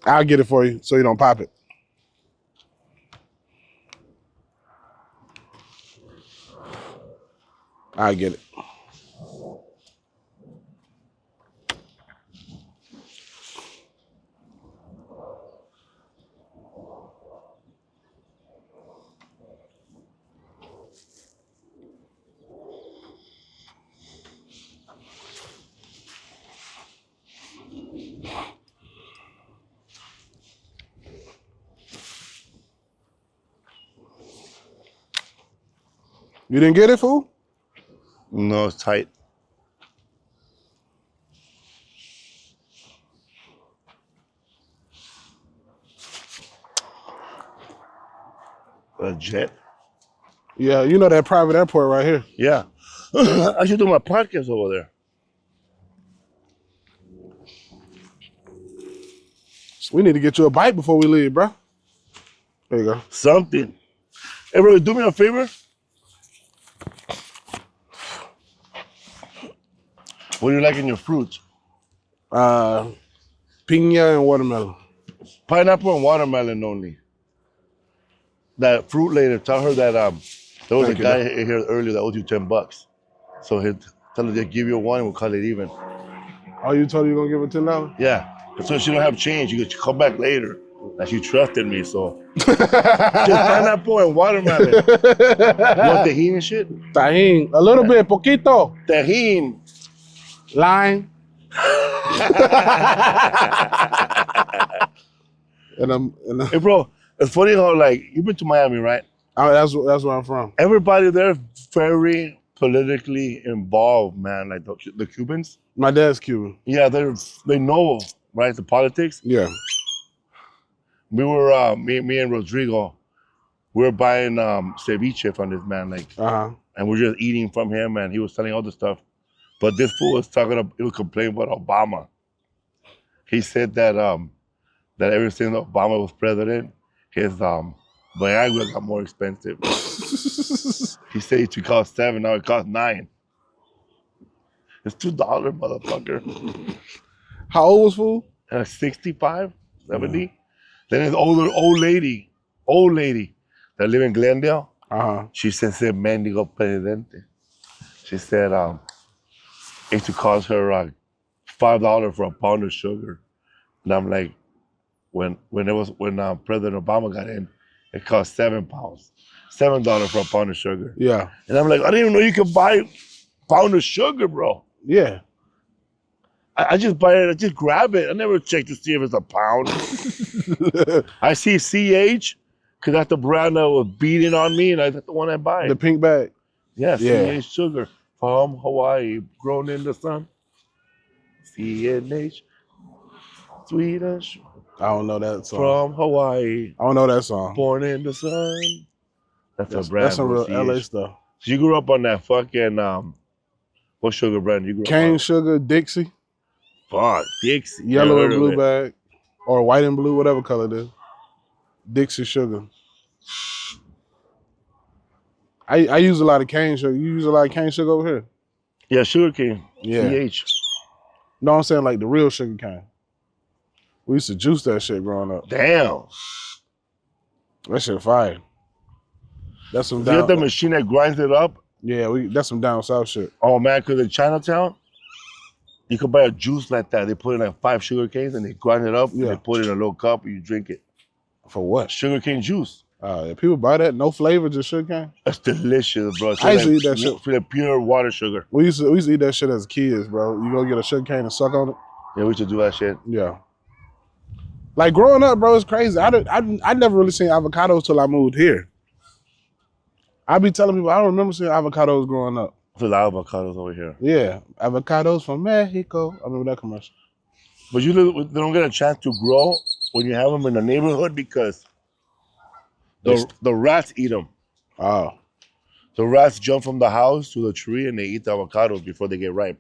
I'll get it for you so you don't pop it. I'll get it. You didn't get it, fool? No, it's tight. A jet? Yeah, you know that private airport right here. Yeah. I should do my podcast over there. We need to get you a bite before we leave, bro. There you go. Something. Hey, bro, do me a favor. What do you like in your fruits? Piña and watermelon. Pineapple and watermelon only. That fruit lady, tell her that there was a guy here earlier that owed you $10. So he'll tell her they'll give you one and we'll call it even. Oh, you told her you're gonna give her $10? Yeah. So she don't have change. You could come back later. And she trusted me, so. Just pineapple and watermelon. You want tahini and shit? Tajín. A little bit, poquito. Tahini. Lime. Hey, bro, it's funny how, like, you've been to Miami, right? That's where I'm from. Everybody there is very politically involved, man. Like the Cubans. My dad's Cuban. Yeah, they know, right, the politics. Yeah. We were me and Rodrigo, we were buying ceviche from this man, like, and we're just eating from him, and he was selling all the stuff. But this fool was he was complaining about Obama. He said that that ever since Obama was president, his Viagra got more expensive. He said it used to cost $7, now it costs $9. It's $2, motherfucker. How old was fool? 65, 70. Then there's old lady that live in Glendale. She said, mendigo presidente. She said it used to cost her $5 for a pound of sugar. And I'm like, when President Obama got in, it cost 7 pounds. $7 for a pound of sugar. Yeah. And I'm like, I didn't even know you could buy a pound of sugar, bro. Yeah. I just buy it, I just grab it. I never check to see if it's a pound. I see CH, because that's the brand that was beating on me, and that's the one I buy. The pink bag? Yeah, CH sugar from Hawaii, grown in the sun. CNH, sweet and sugar. I don't know that song. From Hawaii. I don't know that song. Born in the sun. That's a brand. That's some real LA stuff. So you grew up on that fucking, what sugar brand you grew up on? Cane sugar, Dixie. Fuck, Dixie. Yellow and blue bag. Or white and blue, whatever color it is. Dixie sugar. I use a lot of cane sugar. You use a lot of cane sugar over here? Yeah, sugar cane. Yeah. CH. No, I'm saying like the real sugar cane. We used to juice that shit growing up. Damn. That shit fire. That's some You down. got the machine that grinds it up? Yeah, that's some down south shit. Oh man, because in Chinatown, you could buy a juice like that. They put in like 5 sugar canes and they grind it up and they put it in a little cup and you drink it. For what? Sugar cane juice. Yeah, people buy that, no flavor, just sugar cane. That's delicious, bro. I used to eat that shit. Like pure water sugar. We used to eat that shit as kids, bro. You go get a sugar cane and suck on it. Yeah, we used to do that shit. Yeah. Like growing up, bro, it's crazy. I never really seen avocados till I moved here. I be telling people I don't remember seeing avocados growing up. There's a lot of avocados over here. Yeah, avocados from Mexico. I remember that commercial. But they don't get a chance to grow when you have them in the neighborhood because the rats eat them. Oh. The rats jump from the house to the tree and they eat the avocados before they get ripe.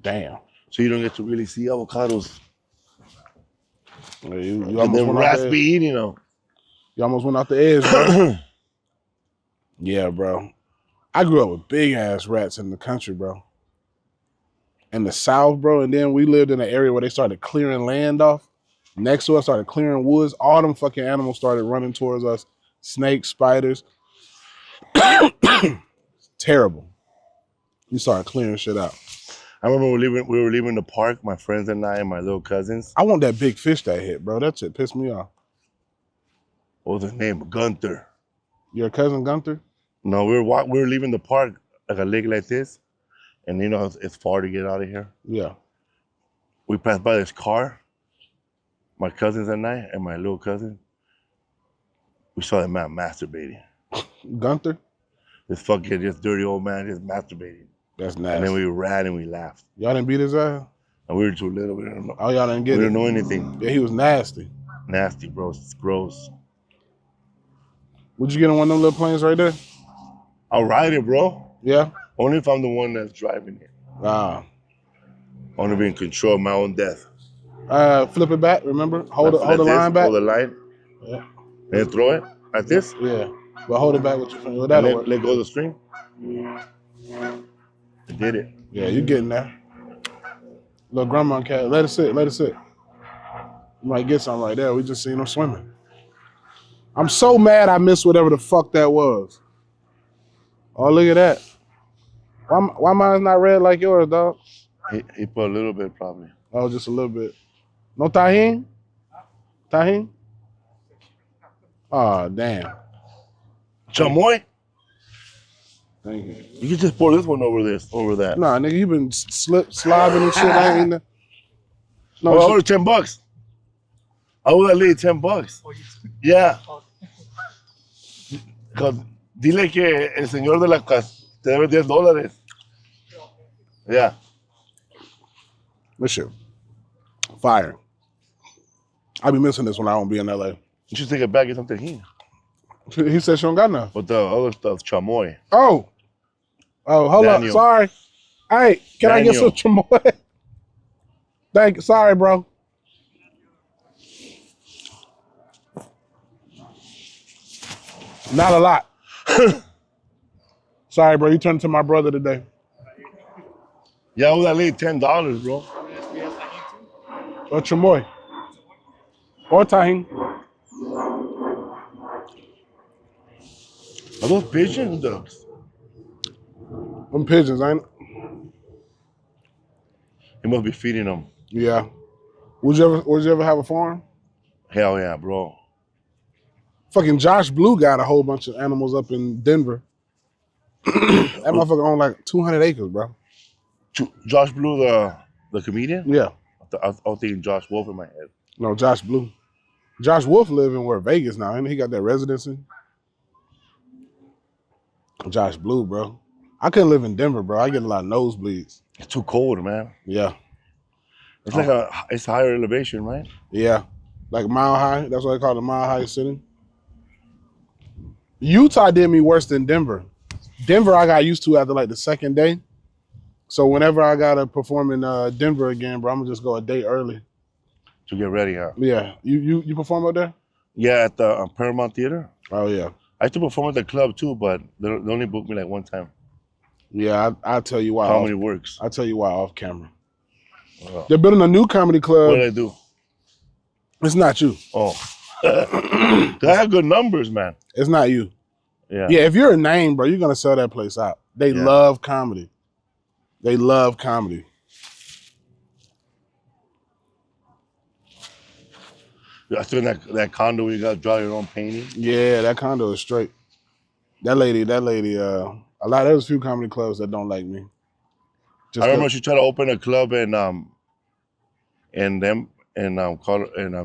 Damn. So you don't get to really see avocados. Yeah, you And almost then went rats out the be edge. eating them. You almost went out the edge, bro. Yeah, bro. I grew up with big ass rats in the country, bro. In the South, bro. And then we lived in an area where they started clearing land off. Next to us started clearing woods. All them fucking animals started running towards us. Snakes, spiders. Terrible. We started clearing shit out. I remember we were leaving the park, my friends and I and my little cousins. I want that big fish that hit, bro. That shit pissed me off. What was his name? Gunther. Your cousin Gunther? No, we were leaving the park, like a lake like this. And you know, it's far to get out of here. Yeah. We passed by this car, my cousins and I, and my little cousin. We saw that man masturbating. Gunther? This fucking just dirty old man just masturbating. That's nasty. And then we ran and we laughed. Y'all didn't beat his ass? And we were too little. We didn't know. Oh, y'all didn't get it? We didn't know anything. Yeah, he was nasty. Nasty, bro. It's gross. Would you get on one of them little planes right there? I'll ride it, bro. Yeah? Only if I'm the one that's driving it. Ah. I want to be in control of my own death. Flip it back, remember? Hold the Like line this, back. Hold the line. Yeah. And throw it like this. Yeah. But hold it back with your finger. Well, And that'll work. let go of the string. I did it. Yeah, you getting there. Little grandma cat. Let it sit. Let it sit. You might get something right there. We just seen him swimming. I'm so mad I missed whatever the fuck that was. Oh, look at that. Why mine's not red like yours, dog? He put a little bit probably. Oh, just a little bit. No tahini? Tahini? Oh, damn. Chamoy? Thank you. You can just pour this one over that. Nah, nigga, you been slobbing and shit. I ain't. No, I ordered $10. I owe that lady $10. Yeah. Dile que el señor de la casa te debe $10. Yeah. this shit. Fire. I be missing this when I don't be in LA. You should take it back and get something here. He said she don't got none. But the other stuff, chamoy. Oh, hold Daniel. up. Sorry. Hey, can I get some chamoy? Thank you. Sorry, bro. Not a lot. Sorry, bro. You turned to my brother today. Yeah, I owe that lady $10, bro. Or chamoy. Or tahini. Are those pigeons or ducks? Them pigeons, ain't it? He must be feeding them. Yeah. Would you ever have a farm? Hell yeah, bro. Fucking Josh Blue got a whole bunch of animals up in Denver. That motherfucker owned like 200 acres, bro. Josh Blue, the comedian? Yeah. I was thinking Josh Wolf in my head. No, Josh Blue. Josh Wolf live in where Vegas now, and he got that residency. Josh Blue, bro. I couldn't live in Denver, bro. I get a lot of nosebleeds. It's too cold, man. Yeah. It's like it's higher elevation, right? Yeah. Like Mile High. That's why they call it Mile High City. Utah did me worse than Denver. Denver I got used to after like the second day. So whenever I gotta perform in Denver again, bro, I'm gonna just go a day early. To get ready, huh? Yeah. You perform out there? Yeah, at the Paramount Theater. Oh yeah. I used to perform at the club too, but they only booked me like one time. Yeah, I'll tell you why. Comedy works. I'll tell you why off camera. Oh. They're building a new comedy club. What did I do? It's not you. Oh. They have good numbers, man. It's not you. Yeah. Yeah, if you're a name, bro, you're gonna sell that place out. They Yeah. love comedy. They love comedy. I still in that condo where you got to draw your own painting. Yeah, that condo is straight. That lady, there's a few comedy clubs that don't like me. I remember she tried to open a club in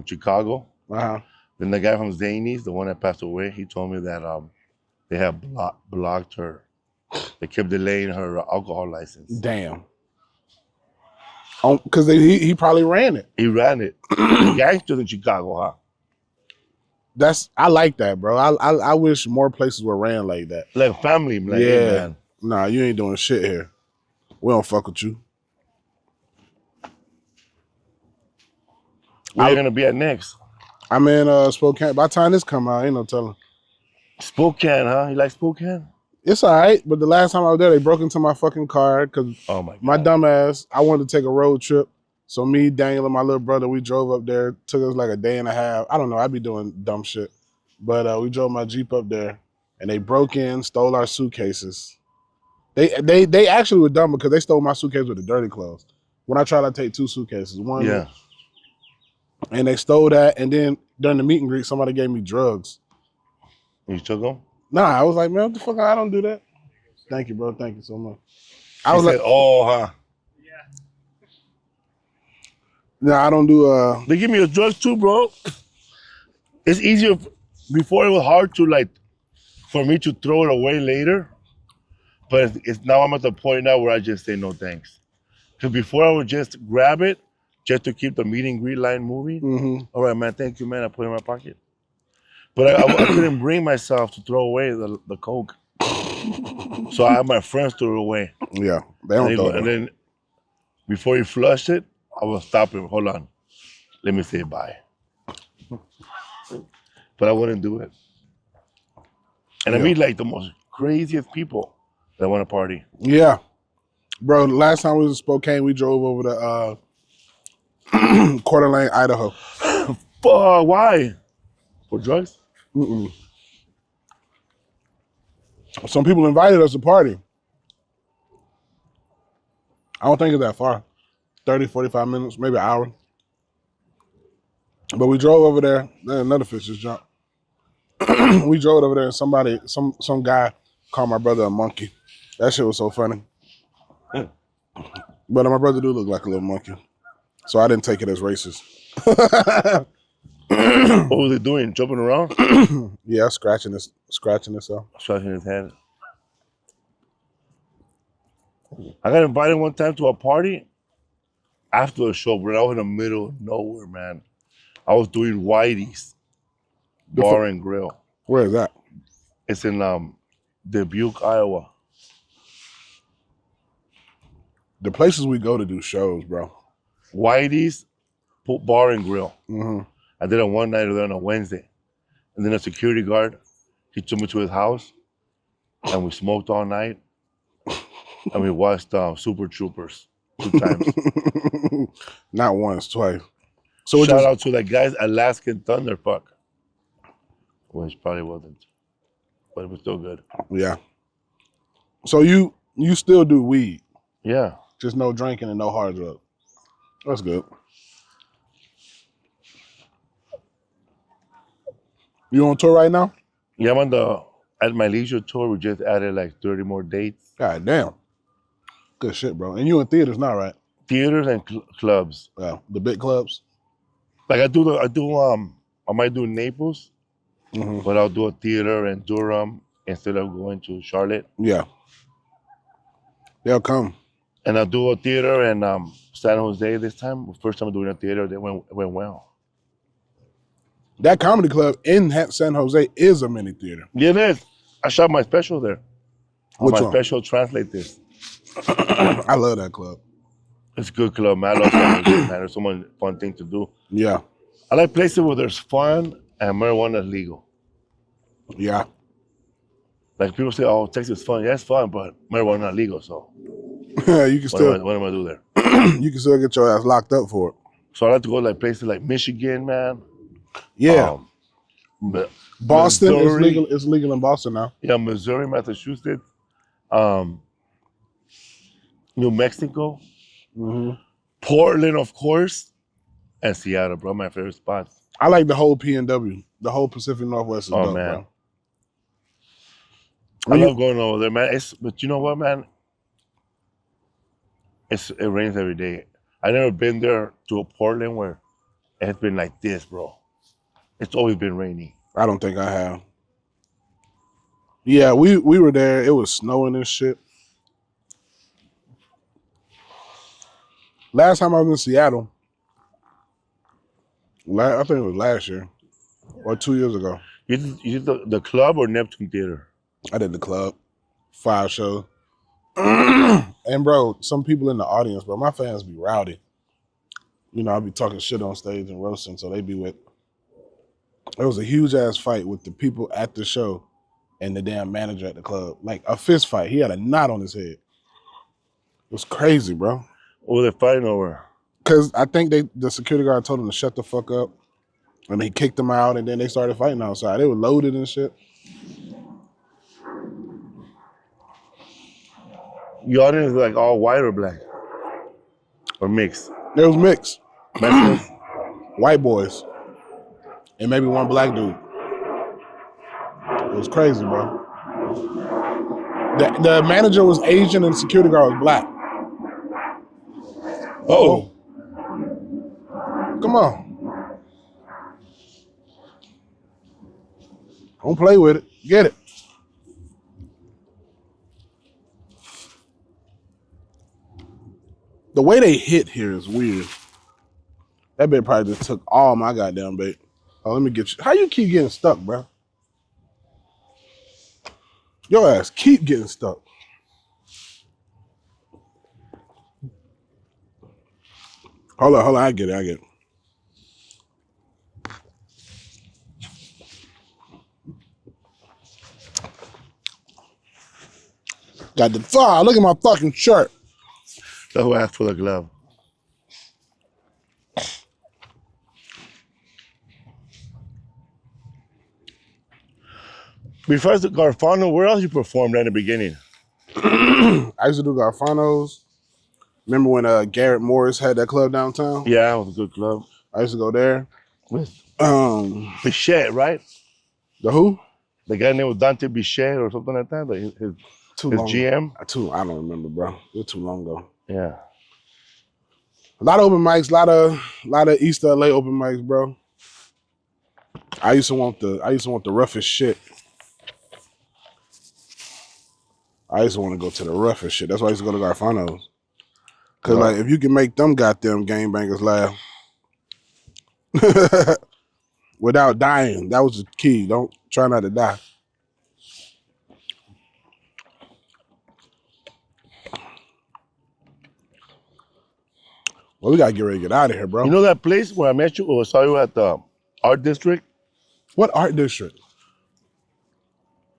Chicago. Uh-huh. Then the guy from Zanies, the one that passed away, he told me that they have blocked her. They kept delaying her alcohol license. Damn. Because he probably ran it. He ran it. Gangsters in Chicago, huh? I like that, bro. I wish more places were ran like that. Like family, like, Yeah. hey, man. Nah, you ain't doing shit here. We don't fuck with you. Where you gonna be at next? I'm in Spokane. By the time this come out, ain't no telling. Spokane, huh? You like Spokane? It's all right, but the last time I was there, they broke into my fucking car because Oh my God. my dumb ass, I wanted to take a road trip. So me, Daniel, and my little brother, we drove up there. Took us like a day and a half. I don't know. I'd be doing dumb shit. But we drove my Jeep up there, and they broke in, stole our suitcases. They actually were dumb because they stole my suitcase with the dirty clothes. When I tried to take 2 suitcases, one, Yeah. and they stole that. And then during the meet and greet, somebody gave me drugs. You took them? Nah, I was like, man, what the fuck? I don't do that. Thank you, bro. Thank you so much. I was He said, like, oh, huh? no, I don't do. They give me a drug too, bro. It's easier. Before it was hard to like, for me to throw it away later. But it's now I'm at the point now where I just say no thanks. Because before I would just grab it just to keep the meet and greet line moving. Mm-hmm. All right, man, thank you, man. I put it in my pocket. But I couldn't bring myself to throw away the Coke. So I had my friends throw it away. Yeah, they don't throw it. And then before you flush it, I will stop him. Hold on. Let me say bye. But I wouldn't do it. And I meet like the most craziest people that want to party. Yeah. Bro, the last time we was in Spokane, we drove over to Coeur d'Alene, Idaho. Fuck, why? For drugs? Mm-mm. Some people invited us to party. I don't think it's that far. 30, 45 minutes, maybe an hour. But we drove over there. Then another fish just jumped. We drove over there and some guy called my brother a monkey. That shit was so funny. But my brother do look like a little monkey. So I didn't take it as racist. What was he doing? Jumping around? Yeah, scratching himself. Scratching his head. I got invited one time to a party after a show, but I was in the middle of nowhere, man. I was doing Whitey's Bar and Grill. Where is that? It's in Dubuque, Iowa. The places we go to do shows, bro. Whitey's Bar and Grill. Mm-hmm. I did it one night there on a Wednesday. And then a security guard, he took me to his house and we smoked all night. And we watched Super Troopers 2 times. Not once, twice. So Shout out to that guy's Alaskan Thunderfuck. Which probably wasn't. But it was still good. Yeah. So you still do weed? Yeah. Just no drinking and no hard drugs. That's good. You on tour right now? Yeah, I'm at my leisure tour. We just added like 30 more dates. God damn. Good shit, bro. And you in theaters now, right? Theaters and clubs. Yeah, the big clubs. Like I might do Naples, but I'll do a theater in Durham instead of going to Charlotte. Yeah. They'll come. And I'll do a theater in San Jose this time. First time I'm doing a theater, that went well. That comedy club in San Jose is a mini theater. Yeah, it is. I shot my special there. Which my one? Special, Translate This. I love that club. It's a good club, man. I love San Jose, man. It's so fun thing to do. Yeah. I like places where there's fun and marijuana is legal. Yeah. Like people say, oh, Texas is fun. Yeah, it's fun, but marijuana not legal, so You can still what am I do there? you can still get your ass locked up for it. So I like to go to like places like Michigan, man. Yeah. Boston is Missouri. legal. It's legal in Boston now. Yeah, Missouri, Massachusetts, New Mexico, Portland, of course, and Seattle, bro. My favorite spots. I like the whole PNW. The whole Pacific Northwest is dope, man. Bro. I love going over there, man. But you know what, man? It rains every day. I never been there to a Portland where it has been like this, bro. It's always been rainy. I don't think I have. Yeah, we were there. It was snowing and shit. Last time I was in Seattle, I think it was last year. or 2 years ago. You did the club or Neptune Theater? I did the club, 5 shows. And bro, some people in the audience, bro, my fans be rowdy. You know, I be talking shit on stage and roasting, so they be with. There was a huge ass fight with the people at the show and the damn manager at the club. Like a fist fight. He had a knot on his head. It was crazy, bro. What were they fighting over? Because I think the security guard told him to shut the fuck up. And he kicked them out, and then they started fighting outside. They were loaded and shit. Your audience is like all white or black? Or mixed? It was mixed. Mexicans? White boys. And maybe one black dude. It was crazy, bro. The manager was Asian and the security guard was black. Uh-oh. Come on. Don't play with it. Get it. The way they hit here is weird. That bit probably just took all my goddamn bait. Oh, let me get you. How you keep getting stuck, bro? Your ass keep getting stuck. Hold on. I get it. Got the fire. Look at my fucking shirt. That's why I asked for the glove. Besides the Garfano, where else you performed at the beginning? I used to do Garfanos. Remember when Garrett Morris had that club downtown? Yeah, it was a good club. I used to go there. With Bichette, right? The who? The guy named Dante Bichette or something like that. Like his GM. I don't remember, bro. It was too long ago. Yeah. A lot of open mics, a lot of East LA open mics, bro. I used to want the roughest shit. I used to want to go to the roughest shit. That's why I used to go to Garfanos. Cause like if you can make them goddamn gangbangers laugh without dying, that was the key. Don't try not to die. Well, we gotta get ready to get out of here, bro. You know that place where I met you or saw you at the art district? What art district?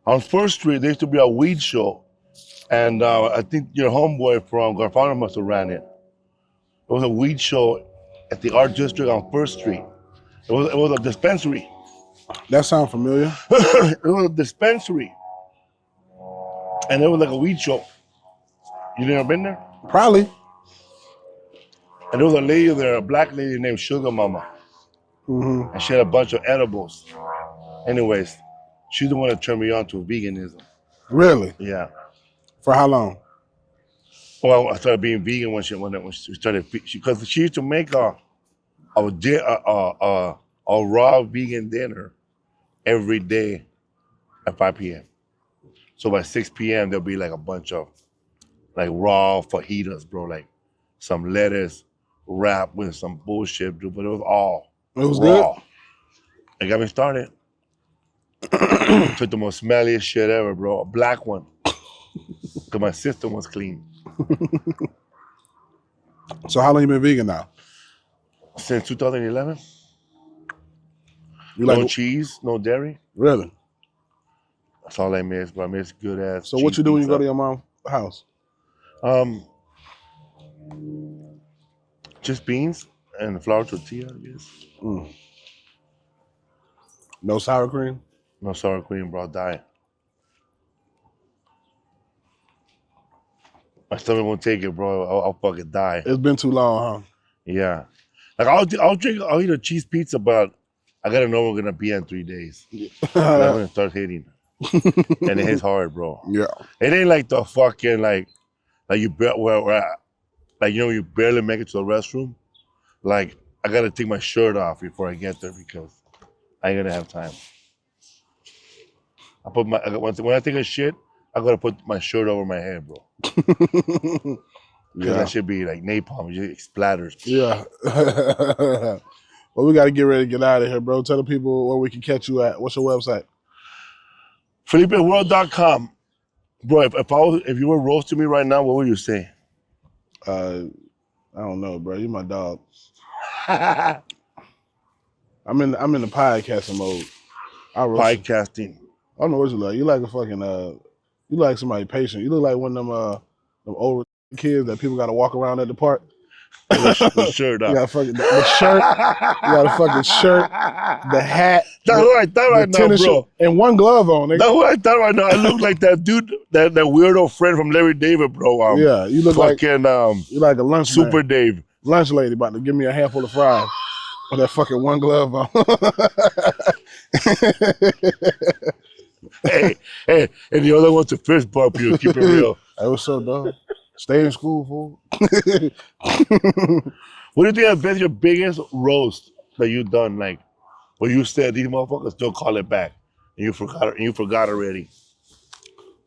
On First Street, there used to be a weed show. And I think your homeboy from Garfano must have ran it. It was a weed show at the art district on First Street. It was a dispensary. That sounds familiar. It was a dispensary. And it was like a weed show. You never been there? Probably. And there was a lady there, a black lady named Sugar Mama. Mm-hmm. And she had a bunch of edibles. Anyways, she's the one that turned me on to veganism. Really? Yeah. For how long? Well, I started being vegan when she started, because she used to make a raw vegan dinner every day at 5 p.m. So by 6 p.m. there'll be like a bunch of like raw fajitas, bro, like some lettuce wrapped with some bullshit, dude, but it was raw. Good? It got me started. Took the most smelliest shit ever, bro, a black one. Because my system was clean. So how long you been vegan now? Since 2011. You No like cheese, no dairy. Really? That's all I miss, but I miss good ass. So what you do when you go to your mom's house? Just beans and flour tortilla, I guess. No sour cream? No sour cream, bro. I'll die. My stomach won't take it, bro. I'll fucking die. It's been too long, Yeah. Like I'll eat a cheese pizza, but I gotta know we're gonna be in 3 days. I'm gonna start hitting. And it hits hard, bro. Yeah. It ain't like the fucking like you like, you know, you barely make it to the restroom. Like I gotta take my shirt off before I get there because I ain't gonna have time. When I take a shit, I gotta put my shirt over my head, bro. Because that should be like napalm, it just splatters. Yeah. Well, we got to get ready to get out of here, bro. Tell the people where we can catch you at. What's your website? FelipeWorld.com. Bro, if you were roasting me right now, what would you say? I don't know, bro. You my dog. I'm in the podcasting mode. Podcasting. I don't know what you like. You like a fucking you like somebody patient. You look like one of them old kids that people got to walk around at the park. The shirt up. You got fucking the shirt. You got a fucking shirt, the hat. That's what I thought right now, bro. Shirt, and one glove on. Nigga. That's what I thought right now. I look like that dude, that weirdo friend from Larry David, bro. Yeah, you look fucking, you like a lunch Super man. Dave. Lunch lady about to give me a handful of fries with that fucking one glove on. hey, and the other one's a fist bump you. Keep it real. That was so dumb. Stay in school, fool. What do you think has been your biggest roast that you've done? Like, where you said these motherfuckers still call it back, and you forgot already.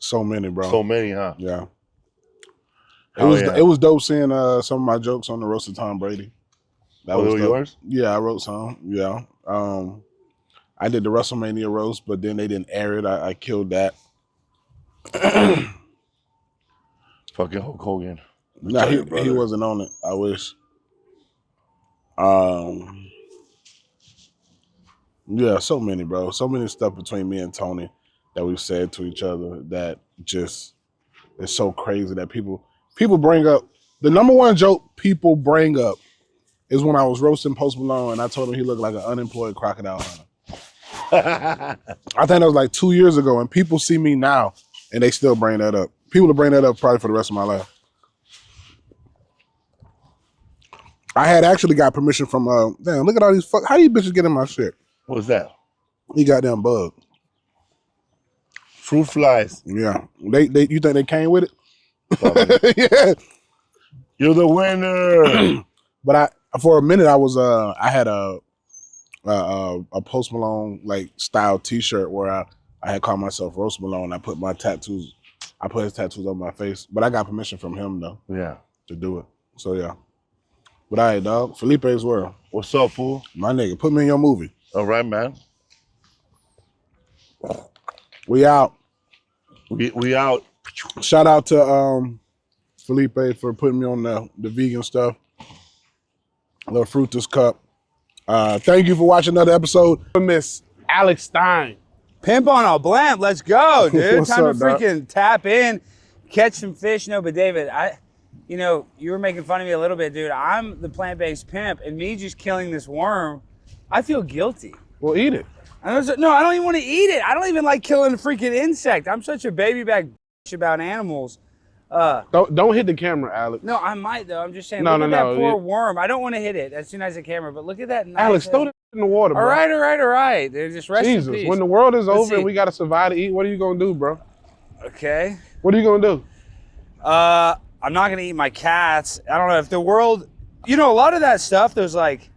So many, bro. So many, huh? Yeah. It was dope seeing some of my jokes on the roast of Tom Brady. That was yours? Yeah, I wrote some. Yeah. I did the WrestleMania roast, but then they didn't air it. I killed that. Fucking Hulk Hogan. No, he wasn't on it. I wish. Yeah, so many, bro. So many stuff between me and Tony that we've said to each other that just is so crazy that people bring up. The number one joke people bring up is when I was roasting Post Malone and I told him he looked like an unemployed crocodile hunter. I think that was like 2 years ago, and people see me now and they still bring that up. People will bring that up probably for the rest of my life. I had actually got permission from, damn, look at all these, how do you bitches get in my shit? What's that? He goddamn bug. Fruit flies. Yeah. You think they came with it? Yeah. You're the winner. But for a minute, I had a Post Malone like style T-shirt where I had called myself Roast Malone. I put his tattoos on my face, but I got permission from him though. Yeah. To do it. So yeah. But all right, dog. Felipe's World. What's up, fool? My nigga, put me in your movie. All right, man. We out. We out. Shout out to Felipe for putting me on the vegan stuff. The Fruitus Cup. Thank you for watching another episode. Miss Alex Stein. Pimp on a blimp. Let's go, dude. What's Time up, to freaking tap in, catch some fish. No, but David, you were making fun of me a little bit, dude. I'm the plant-based pimp, and me just killing this worm, I feel guilty. Well, eat it. No, I don't even want to eat it. I don't even like killing a freaking insect. I'm such a baby back about animals. Don't hit the camera, Alex. No, I might though. I'm just saying. No, look at that poor worm. I don't want to hit it. That's too nice a camera. But look at that. Nice Alex, throw it in the water, bro. All right. Dude, just rest in peace. When the world is over and we gotta survive to eat, what are you gonna do, bro? Okay. What are you gonna do? I'm not gonna eat my cats. I don't know if the world. A lot of that stuff. There's like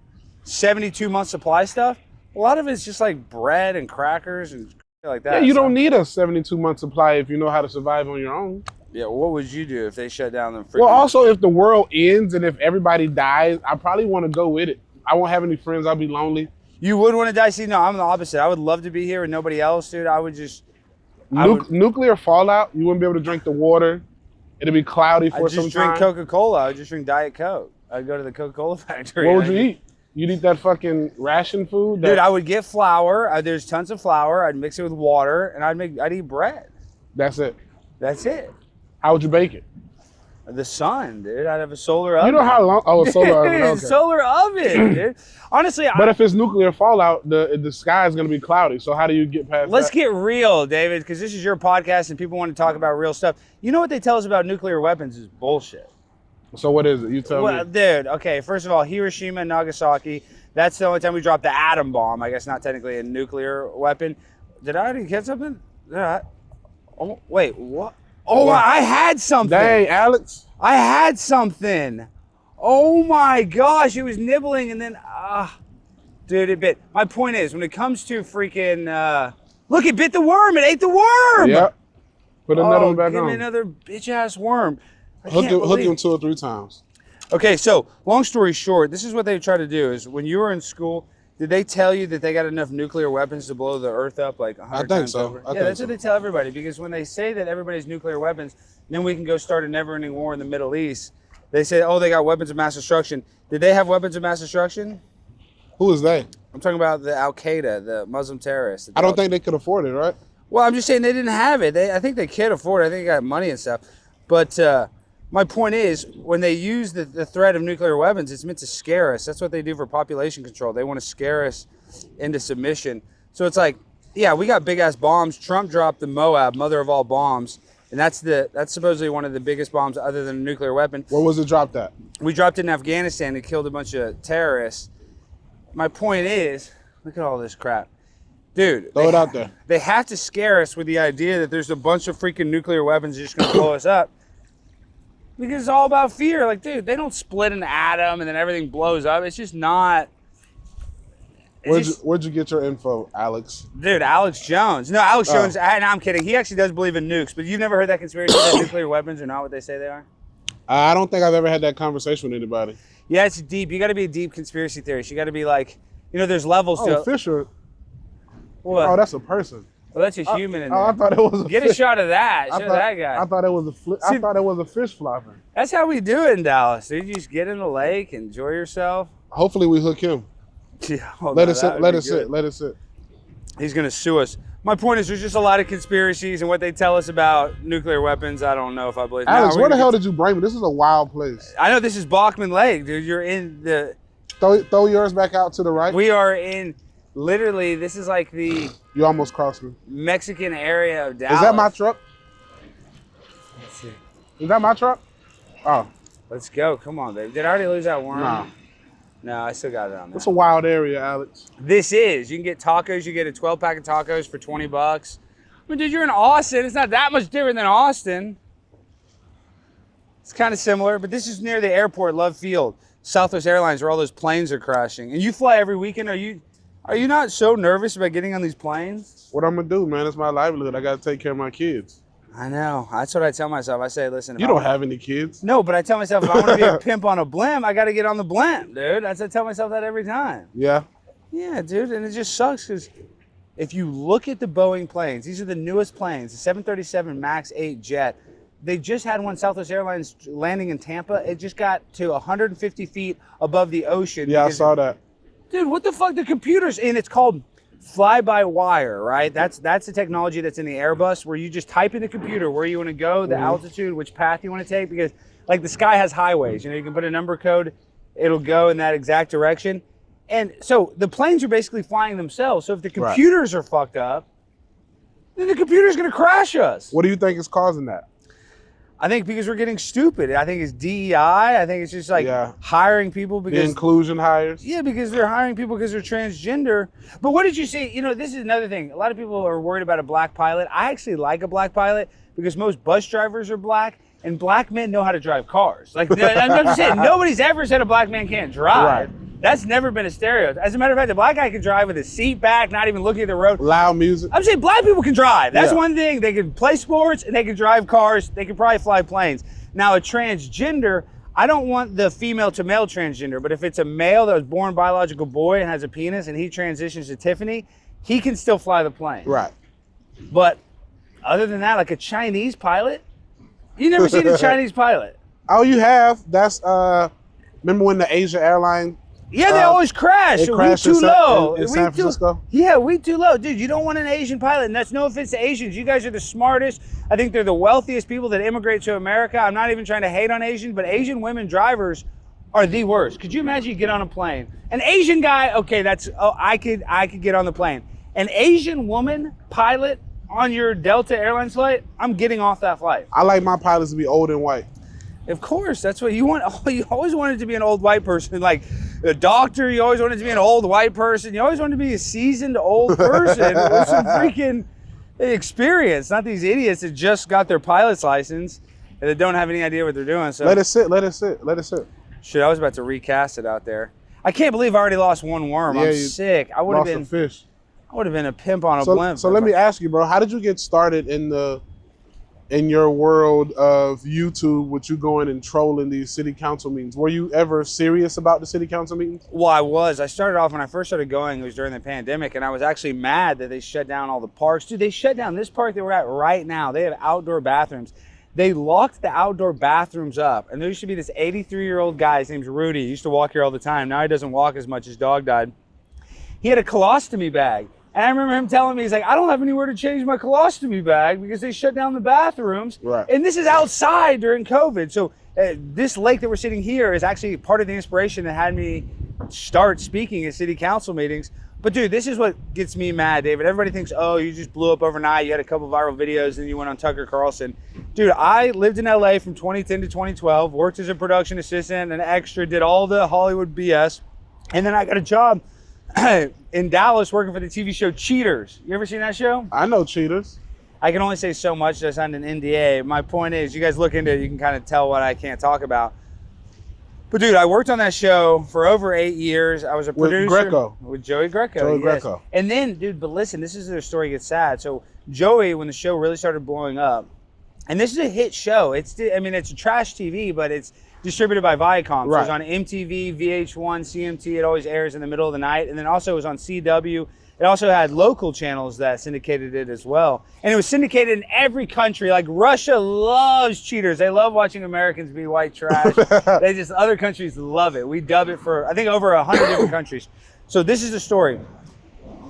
72-month supply stuff. A lot of it's just like bread and crackers and like that. Yeah, you don't need a 72-month supply if you know how to survive on your own. Yeah, what would you do if they shut down the freaking... Well, also, if the world ends and if everybody dies, I probably want to go with it. I won't have any friends. I'll be lonely. You would want to die? See, no, I'm the opposite. I would love to be here with nobody else, dude. I would just... Nuclear fallout, you wouldn't be able to drink the water. It'd be cloudy for some time. I'd just drink Coca-Cola. I'd just drink Diet Coke. I'd go to the Coca-Cola factory. What would you eat? You'd eat that fucking ration food? Dude, I would get flour. There's tons of flour. I'd mix it with water, and I'd eat bread. That's it? That's it. How would you bake it? The sun, dude. I'd have a solar oven. You know how long? Oh, a solar oven. Okay. Solar oven, dude. Honestly, but if it's nuclear fallout, the sky is going to be cloudy. So how do you get past Let's that? get real, David, because this is your podcast and people want to talk about real stuff. You know what they tell us about nuclear weapons is bullshit. So what is it? You tell me. Dude, okay, first of all, Hiroshima and Nagasaki, that's the only time we dropped the atom bomb. I guess not technically a nuclear weapon. Did I already get something? Oh, wait, what? Oh, wow. I had something. Dang, Alex. I had something. Oh my gosh, it was nibbling and then, dude, it bit. My point is, when it comes to freaking, look, it bit the worm. It ate the worm. Yep. Put another one back give on. me another bitch ass worm. Hook him 2 or 3 times. Okay, so long story short, this is what they try to do is when you were in school, did they tell you that they got enough nuclear weapons to blow the earth up like 100 times over? Yeah, that's what they tell everybody, because when they say that everybody's nuclear weapons, then we can go start a never-ending war in the Middle East. They say, oh, they got weapons of mass destruction. Did they have weapons of mass destruction? Who is they? I'm talking about the Al-Qaeda, the Muslim terrorists. I don't think they could afford it, right? Well, I'm just saying they didn't have it. I think they could afford it. I think they got money and stuff. But my point is, when they use the threat of nuclear weapons, it's meant to scare us. That's what they do for population control. They want to scare us into submission. So it's like, yeah, we got big-ass bombs. Trump dropped the Moab, mother of all bombs. And that's supposedly one of the biggest bombs other than a nuclear weapon. Where was it dropped at? We dropped it in Afghanistan. It killed a bunch of terrorists. My point is, look at all this crap. Dude. Throw it out there. They have to scare us with the idea that there's a bunch of freaking nuclear weapons just going to blow us up. Because it's all about fear. Like, dude, they don't split an atom and then everything blows up. It's just not. Where'd you get your info, Alex? Dude, Alex Jones. No, Alex Jones, no, I'm kidding. He actually does believe in nukes, but you've never heard that conspiracy that nuclear weapons are not what they say they are? I don't think I've ever had that conversation with anybody. Yeah, it's deep. You got to be a deep conspiracy theorist. You got to be like, there's levels to it. Fisher. What? Oh, that's a person. Well, that's a human in there. I thought it was a Get fish. A shot of that. Show that guy. I thought it was I thought it was a fish flopping. That's how we do it in Dallas, dude. You just get in the lake, enjoy yourself. Hopefully we hook him. Yeah, let it sit. He's going to sue us. My point is there's just a lot of conspiracies, and what they tell us about nuclear weapons, I don't know if I believe. Alex, where the hell did you bring me? This is a wild place. I know this is Bachman Lake, dude. You're in the... Throw yours back out to the right. We are in... Literally, this is like the... You almost crossed me. Mexican area of Dallas. Is that my truck? Let's see. Is that my truck? Oh. Let's go. Come on, baby. Did I already lose that worm? No. No, I still got it on there. It's a wild area, Alex. This is. You can get tacos. You get a 12-pack of tacos for $20. I mean, dude, you're in Austin. It's not that much different than Austin. It's kind of similar, but this is near the airport, Love Field, Southwest Airlines, where all those planes are crashing. And you fly every weekend. Are you not so nervous about getting on these planes? What I'm gonna do, man? It's my livelihood. I gotta take care of my kids. I know. That's what I tell myself. I say, listen. You don't have any kids. No, but I tell myself, if I want to be a pimp on a blimp, I got to get on the blimp, dude. I tell myself that every time. Yeah. Yeah, dude. And it just sucks because if you look at the Boeing planes, these are the newest planes, the 737 MAX 8 jet. They just had one, Southwest Airlines, landing in Tampa. It just got to 150 feet above the ocean. Yeah, I saw that. Dude, what the fuck? The computers, and it's called fly-by-wire, right? That's the technology that's in the Airbus, where you just type in the computer where you want to go, the altitude, which path you want to take, because like the sky has highways. You can put a number code, it'll go in that exact direction. And so the planes are basically flying themselves. So if the computers are fucked up, then the computer's going to crash us. What do you think is causing that? I think because we're getting stupid. I think it's DEI. I think it's just like hiring people because... The inclusion hires? Yeah, because they're hiring people because they're transgender. But what did you say? This is another thing. A lot of people are worried about a black pilot. I actually like a black pilot because most bus drivers are black and black men know how to drive cars. Like, I'm just saying, nobody's ever said a black man can't drive. Right. That's never been a stereotype. As a matter of fact, the black guy can drive with his seat back, not even looking at the road. Loud music. I'm saying black people can drive. That's one thing. They can play sports and they can drive cars. They can probably fly planes. Now, a transgender, I don't want the female to male transgender, but if it's a male that was born biological boy and has a penis and he transitions to Tiffany, he can still fly the plane. Right. But other than that, like a Chinese pilot, you never seen a Chinese pilot. Oh, you have. That's, remember when the Asia airline... Yeah, they always crash. We too low. In San Francisco? Yeah, we too low. Dude, you don't want an Asian pilot. And that's no offense to Asians. You guys are the smartest. I think they're the wealthiest people that immigrate to America. I'm not even trying to hate on Asians, but Asian women drivers are the worst. Could you imagine you get on a plane? An Asian guy, okay, I could get on the plane. An Asian woman pilot on your Delta Airlines flight, I'm getting off that flight. I like my pilots to be old and white. Of course, that's what you want. You always wanted to be an old white person. Like a doctor, you always wanted to be an old white person. You always wanted to be a seasoned old person with some freaking experience, not these idiots that just got their pilot's license and that don't have any idea what they're doing. So let it sit. Shit, I was about to recast it out there. I can't believe I already lost one worm. I'm sick. I would have been a fish. I would have been a pimp on a blimp. So let me ask you, bro, how did you get started in the in your world of YouTube, with you going and trolling these city council meetings, were you ever serious about the city council meetings? Well, I was. I started off when I first started going, it was during the pandemic, and I was actually mad that they shut down all the parks. Dude, they shut down this park that we're at right now. They have outdoor bathrooms. They locked the outdoor bathrooms up, and there used to be this 83-year-old guy, his name's Rudy. He used to walk here all the time. Now he doesn't walk as much. His dog died. He had a colostomy bag. And I remember him telling me, he's like, I don't have anywhere to change my colostomy bag because they shut down the bathrooms. Right. And this is outside during COVID. So this lake that we're sitting here is actually part of the inspiration that had me start speaking at city council meetings. But dude, this is what gets me mad, David. Everybody thinks, oh, you just blew up overnight. You had a couple viral videos and you went on Tucker Carlson. Dude, I lived in LA from 2010 to 2012, worked as a production assistant, an extra, did all the Hollywood BS. And then I got a job in Dallas working for the TV show Cheaters. You ever seen that show? I know Cheaters. I can only say so much. I signed an NDA. My point is, you guys look into it, you can kind of tell what I can't talk about. But dude, I worked on that show for over 8 years. I was a producer. With Greco. With Joey Greco. Joey yes. Greco. And then, dude, but listen, this is where the story gets sad. So Joey, when the show really started blowing up, and this is a hit show. It's a trash TV, but it's distributed by Viacom. So Right. it's on MTV, VH1, CMT. It always airs in the middle of the night. And then also it was on CW. It also had local channels that syndicated it as well. And it was syndicated in every country. Like Russia loves Cheaters. They love watching Americans be white trash. Other countries love it. We dub it for, I think, over 100 different countries. So this is the story.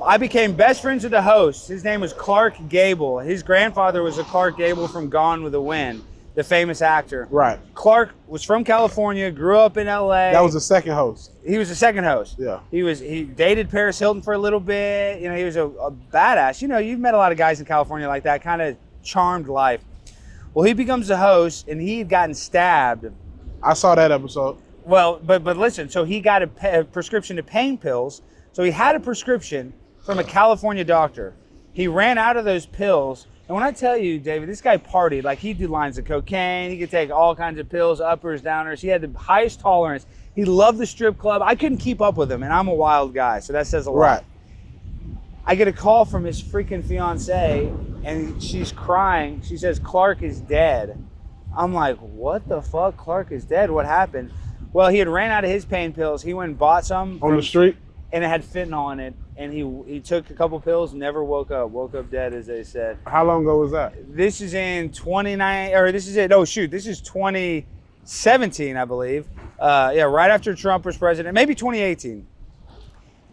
I became best friends with the host. His name was Clark Gable. His grandfather was a Clark Gable from Gone with the Wind, the famous actor. Right. Clark was from California, grew up in LA. That was the second host. He was the second host. Yeah. He dated Paris Hilton for a little bit. You know, he was a badass. You know, you've met a lot of guys in California like that, kind of charmed life. Well, he becomes the host, and he had gotten stabbed. I saw that episode. Well, but listen, so he got a prescription to pain pills. So he had a prescription from a California doctor. He ran out of those pills. And when I tell you, David, this guy partied. Like, he'd do lines of cocaine. He could take all kinds of pills, uppers, downers. He had the highest tolerance. He loved the strip club. I couldn't keep up with him, and I'm a wild guy, so that says a lot. Right. I get a call from his freaking fiance, and she's crying. She says, Clark is dead. I'm like, what the fuck? Clark is dead? What happened? Well, he had ran out of his pain pills. He went and bought some. On the street? And it had fentanyl in it. And he took a couple pills, never woke up dead, as they said. How long ago was that? This is in 2017, I believe. Right after Trump was president, maybe 2018.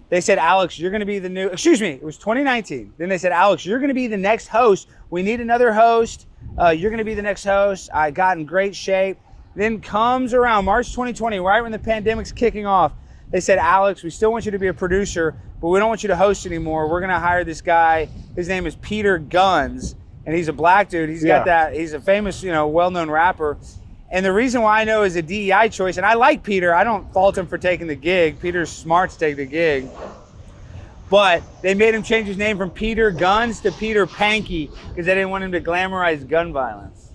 They said, Alex, you're going to be the new, it was 2019. Then they said, Alex, you're going to be the next host. We need another host. You're going to be the next host. I got in great shape. Then comes around March 2020, right when the pandemic's kicking off. They said, Alex, we still want you to be a producer, but we don't want you to host anymore. We're going to hire this guy. His name is Peter Guns, and he's a black dude. He's got that. He's a famous, well-known rapper. And the reason why I know is a DEI choice, and I like Peter. I don't fault him for taking the gig. Peter's smart to take the gig. But they made him change his name from Peter Guns to Peter Panky because they didn't want him to glamorize gun violence.